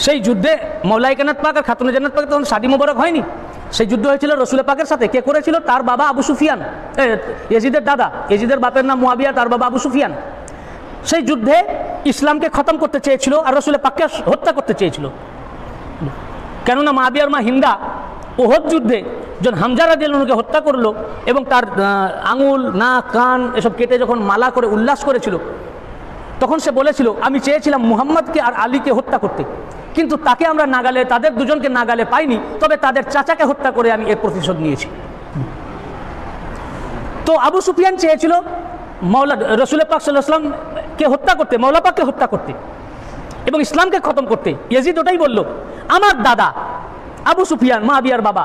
S1: সেই যুদ্ধে মৌলা কায়নাত পাক আর খাতুনে জান্নাত পাকের তখন শাদী মুবারক হয়নি। সেই যুদ্ধ হয়েছিল রসুল পাকের সাথে। কে করেছিল? তার বাবা আবু সুফিয়ান, ইয়াজিদের দাদা। ইয়াজিদের বাপের নাম মুআবিয়া, তার বাবা আবু সুফিয়ান। সেই যুদ্ধে ইসলামকে খতম করতে চেয়েছিল আর রসুল পাককে হত্যা করতে চেয়েছিল। কেননা মুআবিয়ার মা হিন্দা ওহদ যুদ্ধে যখন হামজা রাদিয়াল্লাহু আনহুকে হত্যা করলো এবং তার আঙুল, নাক, কান এসব কেটে যখন মালা করে উল্লাস করেছিল, তখন সে বলেছিল, আমি চেয়েছিলাম মুহাম্মদকে আর আলীকে হত্যা করতে, কিন্তু তাকে আমরা নাগালে, তাদের দুজনকে নাগালে পাইনি, তবে তাদের চাচাকে হত্যা করে আমি এর প্রতিশোধ নিয়েছি। তো আবু সুফিয়ান চেয়েছিল মৌলা রসুল পাক সাল্লাল্লাহু আলাইহি ওয়াসাল্লামকে হত্যা করতে, মৌলা পাককে হত্যা করতে এবং ইসলামকে খতম করতে। ইয়াজিদ ওটাই বলল, আমার দাদা আবু সুফিয়ান, মুআবিয়ার বাবা,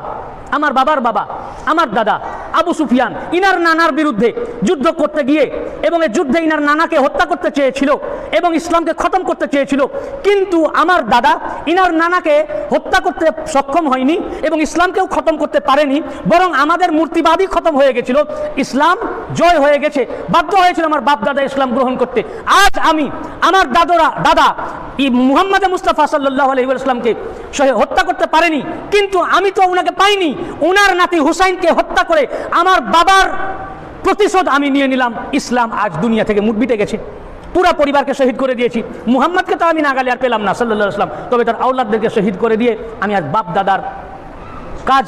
S1: আমার বাবার বাবা, আমার দাদা আবু সুফিয়ান ইনার নানার বিরুদ্ধে যুদ্ধ করতে গিয়ে এবং এই যুদ্ধে ইনার নানাকে হত্যা করতে চেয়েছিল এবং ইসলামকে খতম করতে চেয়েছিল, কিন্তু আমার দাদা ইনার নানাকে হত্যা করতে সক্ষম হয়নি এবং ইসলামকেও খতম করতে পারেনি, বরং আমাদের মূর্তিবাদই খতম হয়ে গেছিল, ইসলাম জয় হয়ে গেছে, বাধ্য হয়েছিল আমার বাপ দাদা ইসলাম গ্রহণ করতে। আজ আমি আমার দাদা মুহাম্মদ মুস্তাফা সাল্লাল্লাহু আলাইহি ওয়াসাল্লামকে হত্যা করতে পারেনি, কিন্তু আমি তো ওনাকে পাইনি, ওনার নাতি হুসাইনকে হত্যা করে আমার বাবার প্রতিশোধ আমি নিয়ে নিলাম। ইসলাম আজ দুনিয়া থেকে মিটে গেছে। পুরা পরিবারকে শহীদ করে দিয়েছি। মুহাম্মদকে তো আমি নাগালে আর পেলাম না সাল্লাল্লাহু আলাইহি ওয়াসাল্লাম, তবে তার আওলাদদেরকে শহীদ করে দিয়ে আমি আর বাপ দাদার কাজ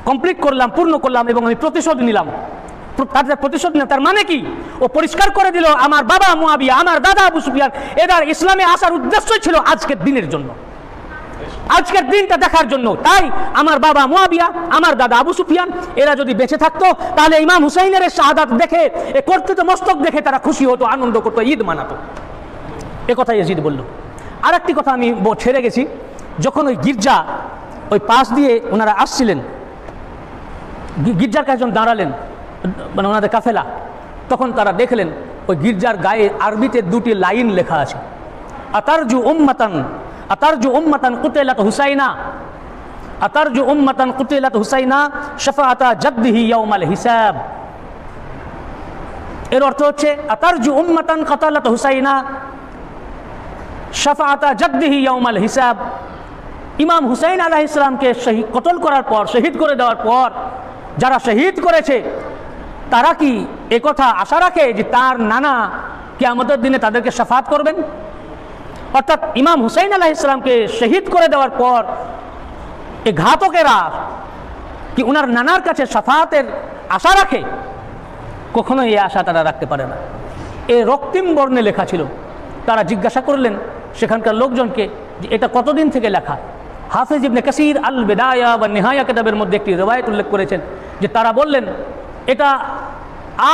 S1: কমপ্লিট করলাম, পূর্ণ করলাম এবং আমি প্রতিশোধ নিলাম। তাদের প্রতিশোধ নিলাম তার মানে কি? ও পরিষ্কার করে দিল আমার বাবা মুআবিয়া, আমার দাদা আবু সুফিয়ান এরা ইসলামে আসার উদ্দেশ্যই ছিল আজকের দিনের জন্য, আজকের দিনটা দেখার জন্য। তাই আমার বাবা মুআবিয়া, আমার দাদা আবু সুফিয়ান এরা যদি বেঁচে থাকতো তাহলে ইমাম হুসাইনের শাহাদাত দেখে, এ কর্তৃত মস্তক দেখে তারা খুশি হতো, আনন্দ করতো, ঈদ মানাতো। এ কথা ইয়াজিদ বলল। আর একটি কথা আমি ছেড়ে গেছি, যখন ওই গির্জা ওই পাশ দিয়ে ওনারা আসছিলেন, গির্জার কাছে দাঁড়ালেন মানে ওনাদের কাফেলা, তখন তারা দেখলেন ওই গির্জার গায়ে আরবিতে দুটি লাইন লেখা আছে, আতারজু উম্মাতান কুতিলাত হুসাইনা, আতারজু উম্মাতান কুতিলাত হুসাইনা শাফাআতা জাদ্দিহি ইয়াউমাল হিসাব। এর অর্থ হচ্ছে আতারজু উম্মাতান কাতালাত হুসাইনা শাফাআতা জাদ্দিহি ইয়াউমাল হিসাব। ইমাম হুসাইন আলাইহিস সালামকে কতল করার পর, শহীদ করে দেওয়ার পর যারা শহীদ করেছে তারা কি একথা আশা রাখে যে তার নানা কিয়ামতের দিনে তাদেরকে শাফাত করবেন? অর্থাৎ ইমাম হুসাইন আলাইহিস সালামকে শহীদ করে দেওয়ার পর এই ঘাতকেরা কি ওনার নানার কাছে শাফাতের আশা রাখে? কখনোই এই আশা তারা রাখতে পারে না। এ রক্তিম বর্ণে লেখা ছিল। তারা জিজ্ঞাসা করলেন সেখানকার লোকজনকে যে এটা কতদিন থেকে লেখা। হাফেজ ইবনে কাসির আল বিদায়া বা নিহায়া কিতাবের মধ্যে একটি রিওয়ায়াত উল্লেখ করেছেন যে তারা বললেন এটা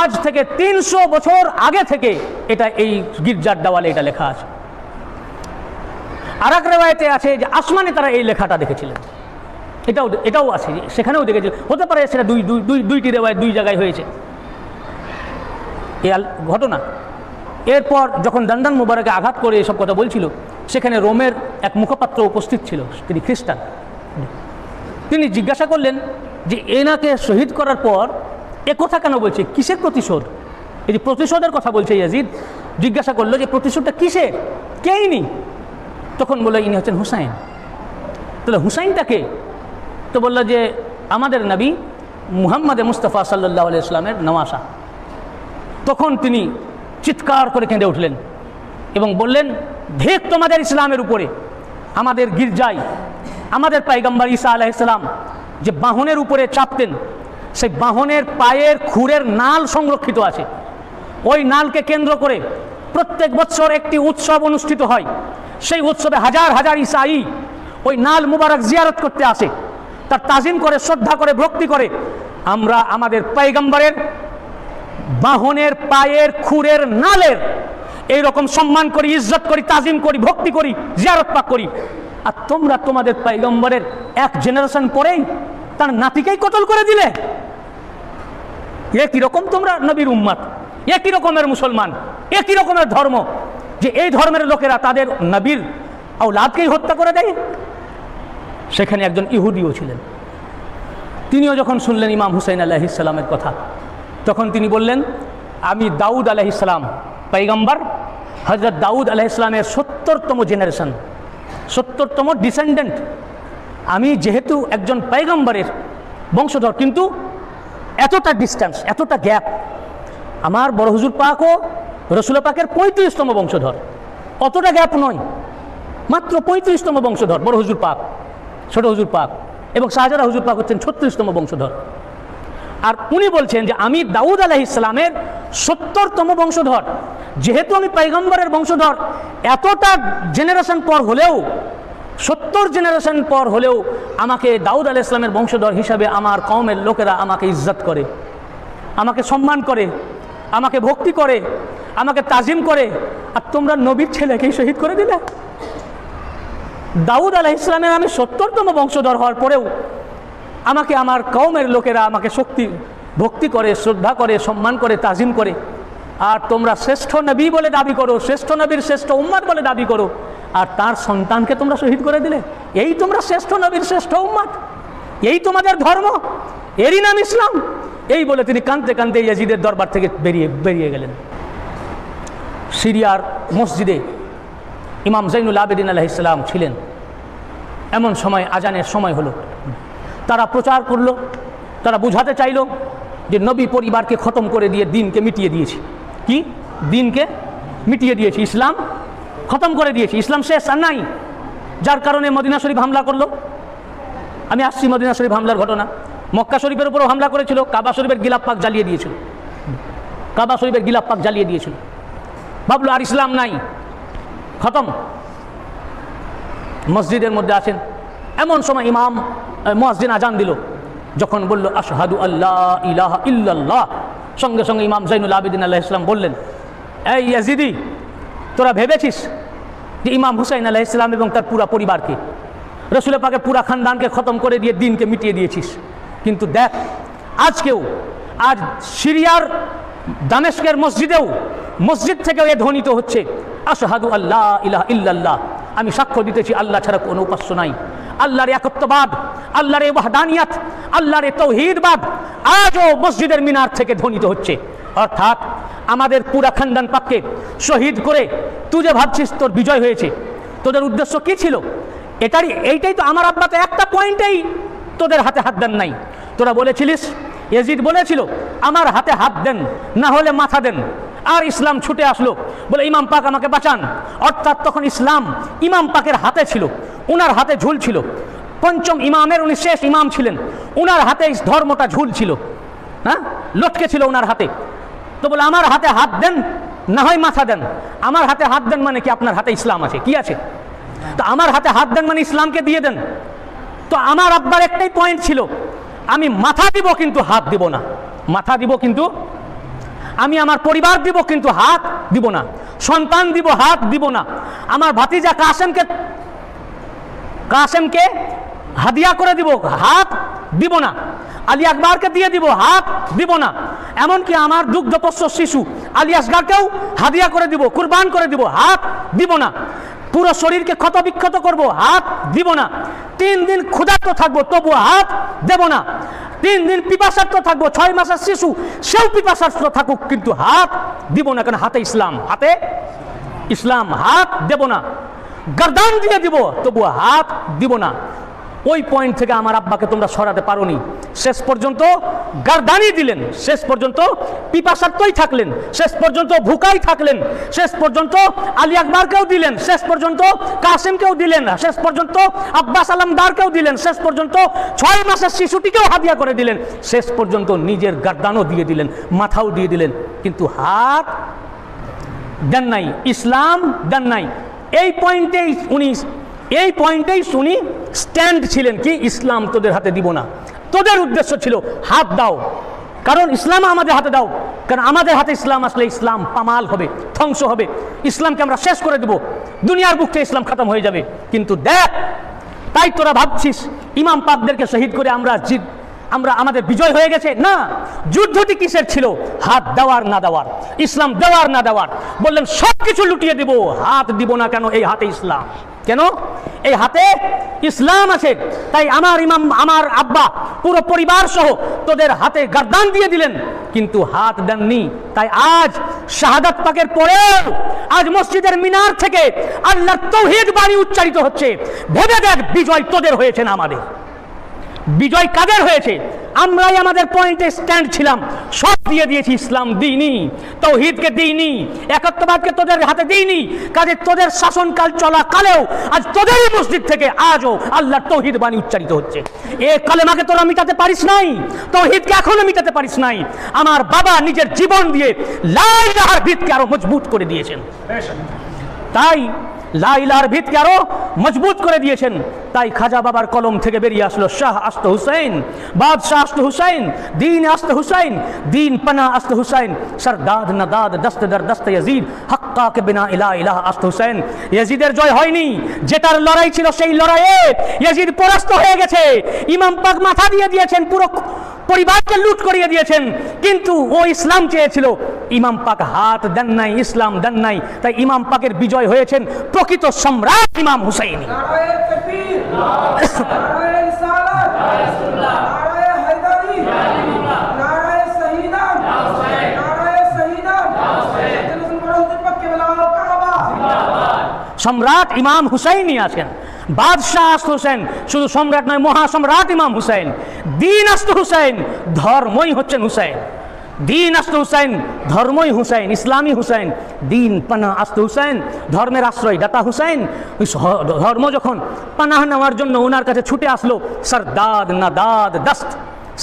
S1: আজ থেকে 300 বছর আগে থেকে এটা এই গির্জার দেওয়ালে এটা লেখা আছে। আর এক রিওয়ায়াতে আছে যে আসমানে তারা এই লেখাটা দেখেছিলেন, এটাও আছে, সেখানেও দেখেছে। হতে পারে সেটা দুইটি রিওয়ায়াত দুই জায়গায় হয়েছে এই ঘটনা। এরপর যখন দন্দন মুবারকে আঘাত করে এসব কথা বলছিল, সেখানে রোমের এক মুখপাত্র উপস্থিত ছিল, তিনি খ্রিস্টান। তিনি জিজ্ঞাসা করলেন যে এনাকে শহীদ করার পর এ কথা কেন বলছে, কিসের প্রতিশোধ? এই যে প্রতিশোধের কথা বলছে ইয়াজিদ, জিজ্ঞাসা করলো যে প্রতিশোধটা কিসের, কে ইনি? তখন বললো ইনি হচ্ছেন হুসাইন। তাহলে হুসাইনটা কে? তো বললো যে আমাদের নবী মুহাম্মদ মুস্তাফা সাল্লাল্লাহু আলাইহি ওয়াসাল্লামের নওয়াসা। তখন তিনি চিৎকার করে কেঁদে উঠলেন এবং বললেন, ধিক তোমাদের ইসলামের উপরে। আমাদের গির্জায় আমাদের পয়গম্বর ঈসা আলাইহিস সালাম যে বাহনের উপরে চাপতেন, সেই বাহনের পায়ের খুরের নাল সংরক্ষিত আছে। ওই নালকে কেন্দ্র করে প্রত্যেক বছর একটি উৎসব অনুষ্ঠিত হয়। সেই উৎসবে হাজার হাজার ঈসাই ওই নাল মুবারক জিয়ারত করতে আসে, তার তাজিম করে, শ্রদ্ধা করে, ভক্তি করে। আমরা আমাদের পয়গম্বরের বাহনের পায়ের খুরের নালের এইরকম সম্মান করি, ইজ্জত করি, তাজিম করি, ভক্তি করি, জিয়ারত পাক করি। আর তোমরা তোমাদের পয়গম্বরের এক জেনারেশন পরেই তার নাতিকেই কতল করে দিলে। একই রকম তোমরা নবীর উম্মত, একই রকমের মুসলমান, একই রকমের ধর্ম, যে এই ধর্মের লোকেরা তাদের নবীর আওলাদকেই হত্যা করে দেয়। সেখানে একজন ইহুদিও ছিলেন। তিনিও যখন শুনলেন ইমাম হুসাইন আলাইহিস সালামের কথা, তখন তিনি বললেন, আমি দাউদ আলাইহিস সালাম পয়গম্বর, হযরত দাউদ আলাইহিস সালামের 70তম জেনারেশন, 70তম ডিসেন্ডেন্ট। আমি যেহেতু একজন পয়গম্বরের বংশধর, কিন্তু এতটা ডিস্টেন্স, এতটা গ্যাপ, আমার বড় হুজুর পাকও রসুল পাকের 35তম বংশধর, অতটা গ্যাপ নয়, মাত্র 35তম বংশধর বড় হুজুর পাক, ছোট হুজুর পাক, এবং শাহজাদা হুজুর পাক হচ্ছেন 36তম বংশধর। আর উনি বলছেন যে আমি দাউদ আলাইহিস সালামের 70তম বংশধর। যেহেতু আমি পয়গম্বরের বংশধর, এতটা জেনারেশন পর হলেও, 70 জেনারেশন পর হলেও আমাকে দাউদ আলাইহিস সালামের বংশধর হিসাবে আমার কওমের লোকেরা আমাকে ইজ্জত করে, আমাকে সম্মান করে, আমাকে ভক্তি করে, আমাকে তাজিম করে। আর তোমরা নবীর ছেলেকেই শহীদ করে দিলে। দাউদ আলাইহিস সালামের আমি 70তম বংশধর হওয়ার পরেও আমাকে আমার কওমের লোকেরা আমাকে ভক্তি করে, শ্রদ্ধা করে, সম্মান করে, তাজিম করে। আর তোমরা শ্রেষ্ঠ নবী বলে দাবি করো, শ্রেষ্ঠ নবীর শ্রেষ্ঠ উম্মত বলে দাবি করো, আর তার সন্তানকে তোমরা শহীদ করে দিলে। এই তোমরা শ্রেষ্ঠ নবীর শ্রেষ্ঠ উম্মত, এই তোমাদের ধর্ম, এরই নাম ইসলাম। এই বলে তিনি কাঁদতে কাঁদতে ইয়াজিদের দরবার থেকে বেরিয়ে গেলেন। সিরিয়ার মসজিদে ইমাম জাইনুল আবেদিন আলাইহিস সালাম ছিলেন। এমন সময় আজানের সময় হলো। তারা প্রচার করলো, তারা বুঝাতে চাইল যে নবী পরিবারকে খতম করে দিয়ে দিনকে মিটিয়ে দিয়েছি। কি দিনকে মিটিয়ে দিয়েছি, ইসলাম খতম করে দিয়েছি, ইসলাম শেষ আর নাই। যার কারণে মদিনা শরীফ হামলা করলো। আমি আসছি মদিনা শরীফ হামলার ঘটনা। মক্কা শরীফের উপরও হামলা করেছিল, কাবা শরীফের গিলাফ পাক জ্বালিয়ে দিয়েছিল, কাবা শরীফের গিলাফ পাক জ্বালিয়ে দিয়েছিল। ভাবলো আর ইসলাম নাই, খতম। মসজিদের মধ্যে আছেন, এমন সময় ইমাম মুয়াজ্জিন আজান দিল। যখন বলল আশহাদু আল্লাহ ইলাহা ইল্লাল্লাহ, সঙ্গে সঙ্গে ইমাম জাইনুল আবেদিন আলাইহিস সালাম বললেন, এই ইয়াজিদি, তোরা ভেবেছিস যে ইমাম হুসাইন আলাইহিস সালাম এবং তার পুরা পরিবারকে, রসুল পাকের পুরা খানদানকে খতম করে দিয়ে দিনকে মিটিয়ে দিয়েছিস, কিন্তু দেখ আজকেও, আজ সিরিয়ার দামেস্কের মসজিদেও, মসজিদ থেকেও এ ধ্বনিত হচ্ছে আশহাদু আল্লাহ ইলাহা ইল্লাল্লাহ, আমি সাক্ষ্য দিতেছি আল্লাহ ছাড়া কোনো উপাস্য নাই। আল্লাহর একত্ববাদ, আল্লাহর ওয়াহদানিয়াত, আল্লাহর তাওহীদবাদ আজও মসজিদের মিনার থেকে ধ্বনিত হচ্ছে। অর্থাৎ আমাদের পুরা খানদান পাককে শহীদ করে তুই যে ভাবছিস তোর বিজয় হয়েছে, তোদের উদ্দেশ্য কি ছিল? এইটাই তো। আমার আব্বা তো একটা পয়েন্টেই তোদের হাতে হাত দেন নাই। তোরা বলেছিলিস, ইয়াজিদ বলেছিল আমার হাতে হাত দেন, না হলে মাথা দেন। আর ইসলাম ছুটে আসলো, বলে ইমাম পাক আমাকে বাঁচান। অর্থাৎ তখন ইসলাম ইমাম পাকের হাতে ছিল, ওনার হাতে ঝুল ছিল। পঞ্চম ইমামের উনি শেষ ইমাম ছিলেন, ওনার হাতে ধর্মটা ঝুল ছিল, হ্যাঁ, লটকে ছিল ওনার হাতে। তো বলে আমার হাতে হাত দেন, না হয় মাথা দেন। আমার হাতে হাত দেন মানে কি? আপনার হাতে ইসলাম আছে, কি আছে? তো আমার হাতে হাত দেন মানে ইসলামকে দিয়ে দেন। তো আমার আব্বার একটাই পয়েন্ট ছিল, আমি মাথা দিব কিন্তু হাত দিব না, মাথা দিব কিন্তু, আমি আমার পরিবার দিব কিন্তু হাত দিব না, সন্তান দিব হাত দিব না। আমার ভাতিজা কাসেমকে হাদিয়া করে দিব, হাত দিব না। আলী আকবরকে দিয়ে দিব, হাত দিব না। এমনকি আমার দুগ্ধপোষ্য শিশু আলী আসগারকেও হাদিয়া করে দিব, কুরবান করে দিব, হাত দিব না। পুরো শরীরকে ক্ষত বিক্ষত করবো, হাত দিব না। 3 দিন ক্ষুধার্ত থাকবো, তবু হাত দেব না। 3 দিন পিপাসার্থ থাকবো, 6 মাসের শিশু সেও পিপাসার্থ থাকুক, কিন্তু হাত দিব না। কেন? হাতে ইসলাম, হাতে ইসলাম, হাত দেব না। গর্দান দিয়ে দিব, তবু হাত দিব না। ওই পয়েন্ট থেকে আমার আব্বাকে তোমরা সরাতে পারোনি। শেষ পর্যন্ত গর্দানই দিলেন, শেষ পর্যন্ত পিপাসার্থই থাকলেন, শেষ পর্যন্ত ভুকাই থাকলেন, শেষ পর্যন্ত আলী আকবরকেও দিলেন, শেষ পর্যন্ত কাসেমকেও দিলেন, শেষ পর্যন্ত আব্বাস আলমদারকেও দিলেন, শেষ পর্যন্ত 6 মাসের শিশুটিকেও হাদিয়া করে দিলেন, শেষ পর্যন্ত নিজের গর্দানও দিয়ে দিলেন, মাথাও দিয়ে দিলেন, কিন্তু হাত দেন নাই, ইসলাম দেন নাই। এই পয়েন্টেই উনি স্ট্যান্ড ছিলেন কি, ইসলাম তোদের হাতে দিব না। তোদের উদ্দেশ্য ছিল হাত দাও, কারণ ইসলাম আমাদের হাতে দাও, কারণ আমাদের হাতে ইসলাম আসলে ইসলাম পামাল হবে, ধ্বংস হবে, ইসলামকে আমরা শেষ করে দেব, দুনিয়ার বুক থেকে ইসলাম খতম হয়ে যাবে। কিন্তু দেখ, তাই তোরা ভাবছিস ইমাম পাকদেরকে শহীদ করে আমরা আমাদের বিজয় হয়ে গেছে। না, যুদ্ধটি কিসের ছিল? হাত দেওয়ার না দেওয়ার, ইসলাম দেওয়ার না দেওয়ার। বললেন সব কিছু লুটিয়ে দিব, হাত দিব না। কেন? এই হাতে ইসলাম। কেন? এই হাতে ইসলাম আছে। তাই আমার আব্বা পুরো পরিবার সহ তোদের হাতে গর্দান দিয়ে দিলেন, কিন্তু হাত দেননি। তাই আজ শাহাদাত পাকের পরেও আজ মসজিদের মিনার থেকে আল্লাহর তাওহীদ বাণী উচ্চারিত হচ্ছে। ভেবে দেখ, বিজয় তোদের হয়েছে না আমাদের? বিজয় কাদের হয়েছে? আমরাই আমাদের পয়েন্টে স্ট্যান্ড ছিলাম, সব দিয়ে দিয়েছি, ইসলাম দিইনি, তাওহীদকে দিইনি, একত্ববাদকে তোদের হাতে দিইনি। কাজে তোদের শাসনকাল চলাকালেও আজ তোদেরই মসজিদ থেকে আজও আল্লাহর তাওহীদ বাণী উচ্চারিত হচ্ছে। এ কালেমাকে তোরা মিটাতে পারিস নাই, তাওহীদকে এখনো মিটাতে পারিস নাই। আমার বাবা নিজের জীবন দিয়ে লা ইলাহার ভিতকে আরো মজবুত করে দিয়েছেন। তাই লা ইলাহার ভিতকে আরো মজবুত করে দিয়েছেন। তাই খাজা বাবার কলম থেকে বেরিয়ে আসলো শাহ আস্ত হুসাইন, বাদশাহ আস্ত হুসাইন, দিন আস্ত হুসাইন, দিন পানা আস্ত হুসাইন, সরদাদ নাদাদ দস্ত দর দস্ত ইয়াজিদ, হক্কা কে বিনা ইলা ইলাহা আস্ত হুসাইন। ইয়াজিদের জয় হয়নি, যেটার লড়াই ছিল সেই লড়াইয়ে ইয়াজিদ পরাস্ত হয়ে গেছে। ইমাম পাক মাথা দিয়ে দিয়েছেন, পুরো পরিবারকে লুট করিয়ে দিয়েছেন, কিন্তু ও ইসলাম চেয়েছিল, ইমাম পাক হাত দেন নাই, ইসলাম দেন নাই। তাই ইমাম পাকের বিজয় হয়েছেন প্রকৃত সম্রাট ইমাম হুসাইনি। সম্রাট ইমাম হুসাইনি আছেন, বাদশাহ আস্ত হুসাইন, শুধু সম্রাট নয়, মহাসম্রাট ইমাম হুসাইন, দিন আস্ত হুসাইন, ধর্মই হচ্ছেন হুসাইন। দিন আসতে হুসাইন, ধর্মই হুসাইন, ইসলামী হুসাইন, দিন পানা আসতে হুসাইন, ধর্মের আশ্রয় দাতা হুসাইন। ওই ধর্ম যখন পানাহ নেওয়ার জন্য ওনার কাছে ছুটে আসলো, সরদাদ নাদাদ দস্ত,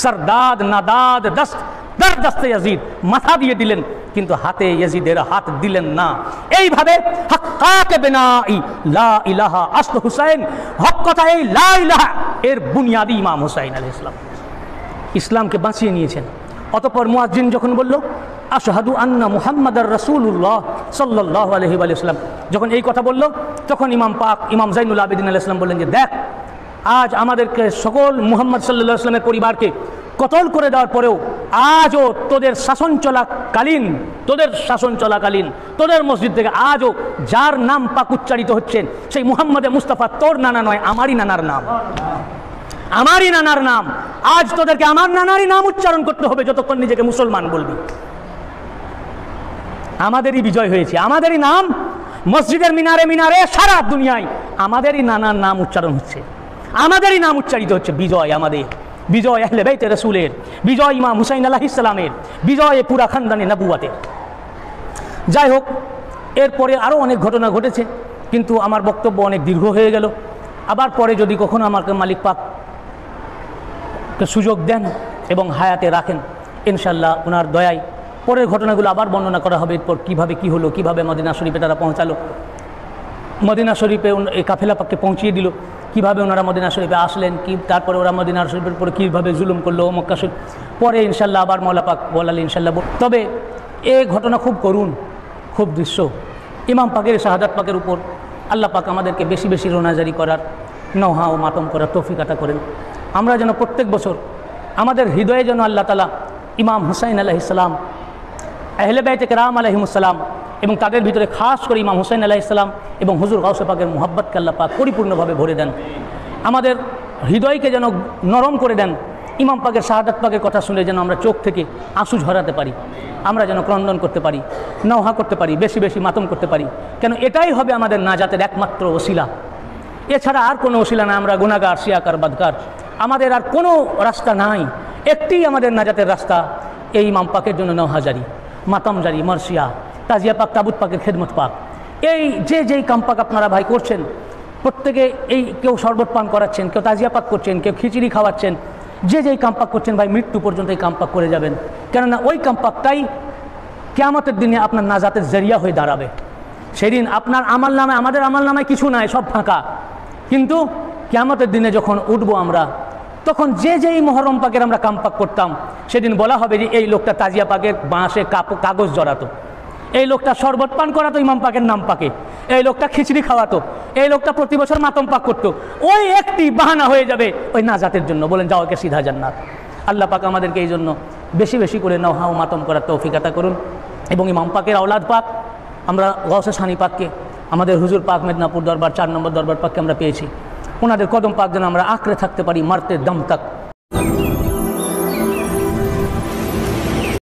S1: সরদাদ নাদাদ দস্ত, দার দস্তে ইয়াজিদ, মাথা দিয়ে দিলেন কিন্তু হাতে ইয়াজিদের হাত দিলেন না। এইভাবে হাক্কাকে বিনাই লা ইলাহা আসতে হুসাইন, হক কথা এই লা ইলাহা এর বুনিয়াদি ইমাম হুসাইন আলাইহিস সালাম ইসলামকে বাঁচিয়ে নিয়েছেন। অতঃপর মুয়াজ্জিন যখন বলল আশহাদু আন্না মুহাম্মাদার রাসূলুল্লাহ সাল্লাল্লাহু আলাইহি ওয়া সাল্লাম, যখন এই কথা বলল তখন ইমাম পাক ইমাম জাইনুল আবেদিন আলাইহিস সালাম বললেন যে দেখ, আজ আমাদেরকে সকল মুহাম্মদ সাল্লাল্লাহু আলাইহি ওয়াসাল্লামের পরিবারকে কতল করে দেওয়ার পরেও আজও তোদের শাসন চলাকালীন তোদের মসজিদ থেকে আজও যার নাম পাক উচ্চারিত হচ্ছেন সেই মুহাম্মদে মুস্তাফা তোর নানা নয়, আমারই নানার নাম, আমারই নানার নাম। আজ তোদেরকে আমার নানারই নাম উচ্চারণ করতে হবে যতক্ষণ নিজেকে মুসলমান বলবি। আমাদেরই বিজয় হয়েছে, আমাদেরই নাম মসজিদের মিনারে মিনারে সারা দুনিয়ায় আমাদেরই নানার নাম উচ্চারণ হচ্ছে, আমাদেরই নাম উচ্চারিত হচ্ছে। বিজয় আমাদের, বিজয় আহলে বাইতে রাসূলের, বিজয় ইমাম হুসাইন আলাইহিস সালামের, বিজয় পুরা খানদানে নবুয়াতের। যাই হোক, এরপরে আরও অনেক ঘটনা ঘটেছে, কিন্তু আমার বক্তব্য অনেক দীর্ঘ হয়ে গেল। আবার পরে যদি কখনো আমাকে মালিক পাক সুযোগ দেন এবং হায়াতে রাখেন, ইনশাল্লাহ ওনার দয়ায় পরের ঘটনাগুলো আবার বর্ণনা করা হবে। এরপর কীভাবে কী হলো, কীভাবে মদিনা শরীফে তারা পৌঁছালো, মদিনা শরীফে এই কাফেলা পাককে পৌঁছিয়ে দিল, কীভাবে ওনারা মদিনা শরীফে আসলেন, কি তারপরে ওরা মদিনা শরীফের উপরে কীভাবে জুলুম করলো মক্কা শরীফ, পরে ইনশাল্লাহ আবার মৌলা পাক বলালে ইনশাল্লাহ। তবে এই ঘটনা খুব করুণ, খুব দৃশ্য। ইমাম পাকের শাহাদাত পাকের উপর আল্লাহ পাক আমাদেরকে বেশি বেশি রোনাজারি করার, নওহা ও মাতম করার তৌফিক আতা করেন। আমরা যেন প্রত্যেক বছর আমাদের হৃদয়ে যেন আল্লাহ তাআলা ইমাম হুসাইন আলাইহিস সালাম, আহলে বাইতে কেরাম আলাইহিমুস সালাম এবং তাদের ভিতরে খাস করে ইমাম হুসাইন আলাইহিস সালাম এবং হুজুর গাউসে পাকের মুহাব্বতকে আল্লাহ পাক পরিপূর্ণভাবে ভরে দেন। আমাদের হৃদয়কে যেন নরম করে দেন। ইমাম পাকের শাহাদাত পাকের কথা শুনে যেন আমরা চোখ থেকে আঁসু ঝরাতে পারি, আমরা যেন ক্রন্দন করতে পারি, নওহা করতে পারি, বেশি বেশি মাতম করতে পারি। কেন এটাই হবে আমাদের নাজাতের একমাত্র ওসিলা। এছাড়া আর কোনো ওসিলা না। আমরা গুনাহগার, শিয়াকার, বাদকার, আমাদের আর কোনো রাস্তা নাই। একটি আমাদের নাজাতের রাস্তা, এই ইমাম পাকের জন্য নওহাজারি, মাতমজারি, মার্সিয়া, তাজিয়া পাক, তাবুত পাকের খেদমত পাক। এই যেই কাম পাক আপনারা ভাই করছেন, প্রত্যেকে এই কেউ শরবত পান করাচ্ছেন, কেউ তাজিয়া পাক করছেন, কেউ খিচুড়ি খাওয়াচ্ছেন, যেই কাম পাক করছেন ভাই মৃত্যু পর্যন্ত এই কাম পাক করে যাবেন। কেননা ওই কাম পাকটাই কিয়ামতের দিনে আপনার নাজাতের জরিয়া হয়ে দাঁড়াবে। সেদিন আপনার আমল নামে, আমাদের আমল নামায় কিছু নাই, সব ফাঁকা। কিন্তু কিয়ামতের দিনে যখন উঠবো আমরা, তখন যেই মহরম পাকের আমরা কাম পাক করতাম, সেদিন বলা হবে যে এই লোকটা তাজিয়া পাকের বাঁশে কাগজ জড়াতো, এই লোকটা শরবত পান করাতো ইমাম পাকের নাম পাকে, এই লোকটা খিচড়ি খাওয়াতো, এই লোকটা প্রতি বছর মাতম পাক করতো। ওই একটি বাহানা হয়ে যাবে ওই নাজাতের জন্য। বলেন যাও একে সিধা জান্নাত। আল্লাহ পাক আমাদেরকে এই জন্য বেশি বেশি করে নওহা ও মাতম করার তৌফিক আতা করুন। এবং ইমাম পাকের আওলাদ পাক, আমরা গাউসে সানি পাককে, আমাদের হুজুর পাক মেদিনীপুর দরবার 4 নম্বর দরবার পাককে আমরা পেয়েছি। ওনাদের কদম পাক যেন আমরা আঁকড়ে থাকতে পারি মারতে দম তক।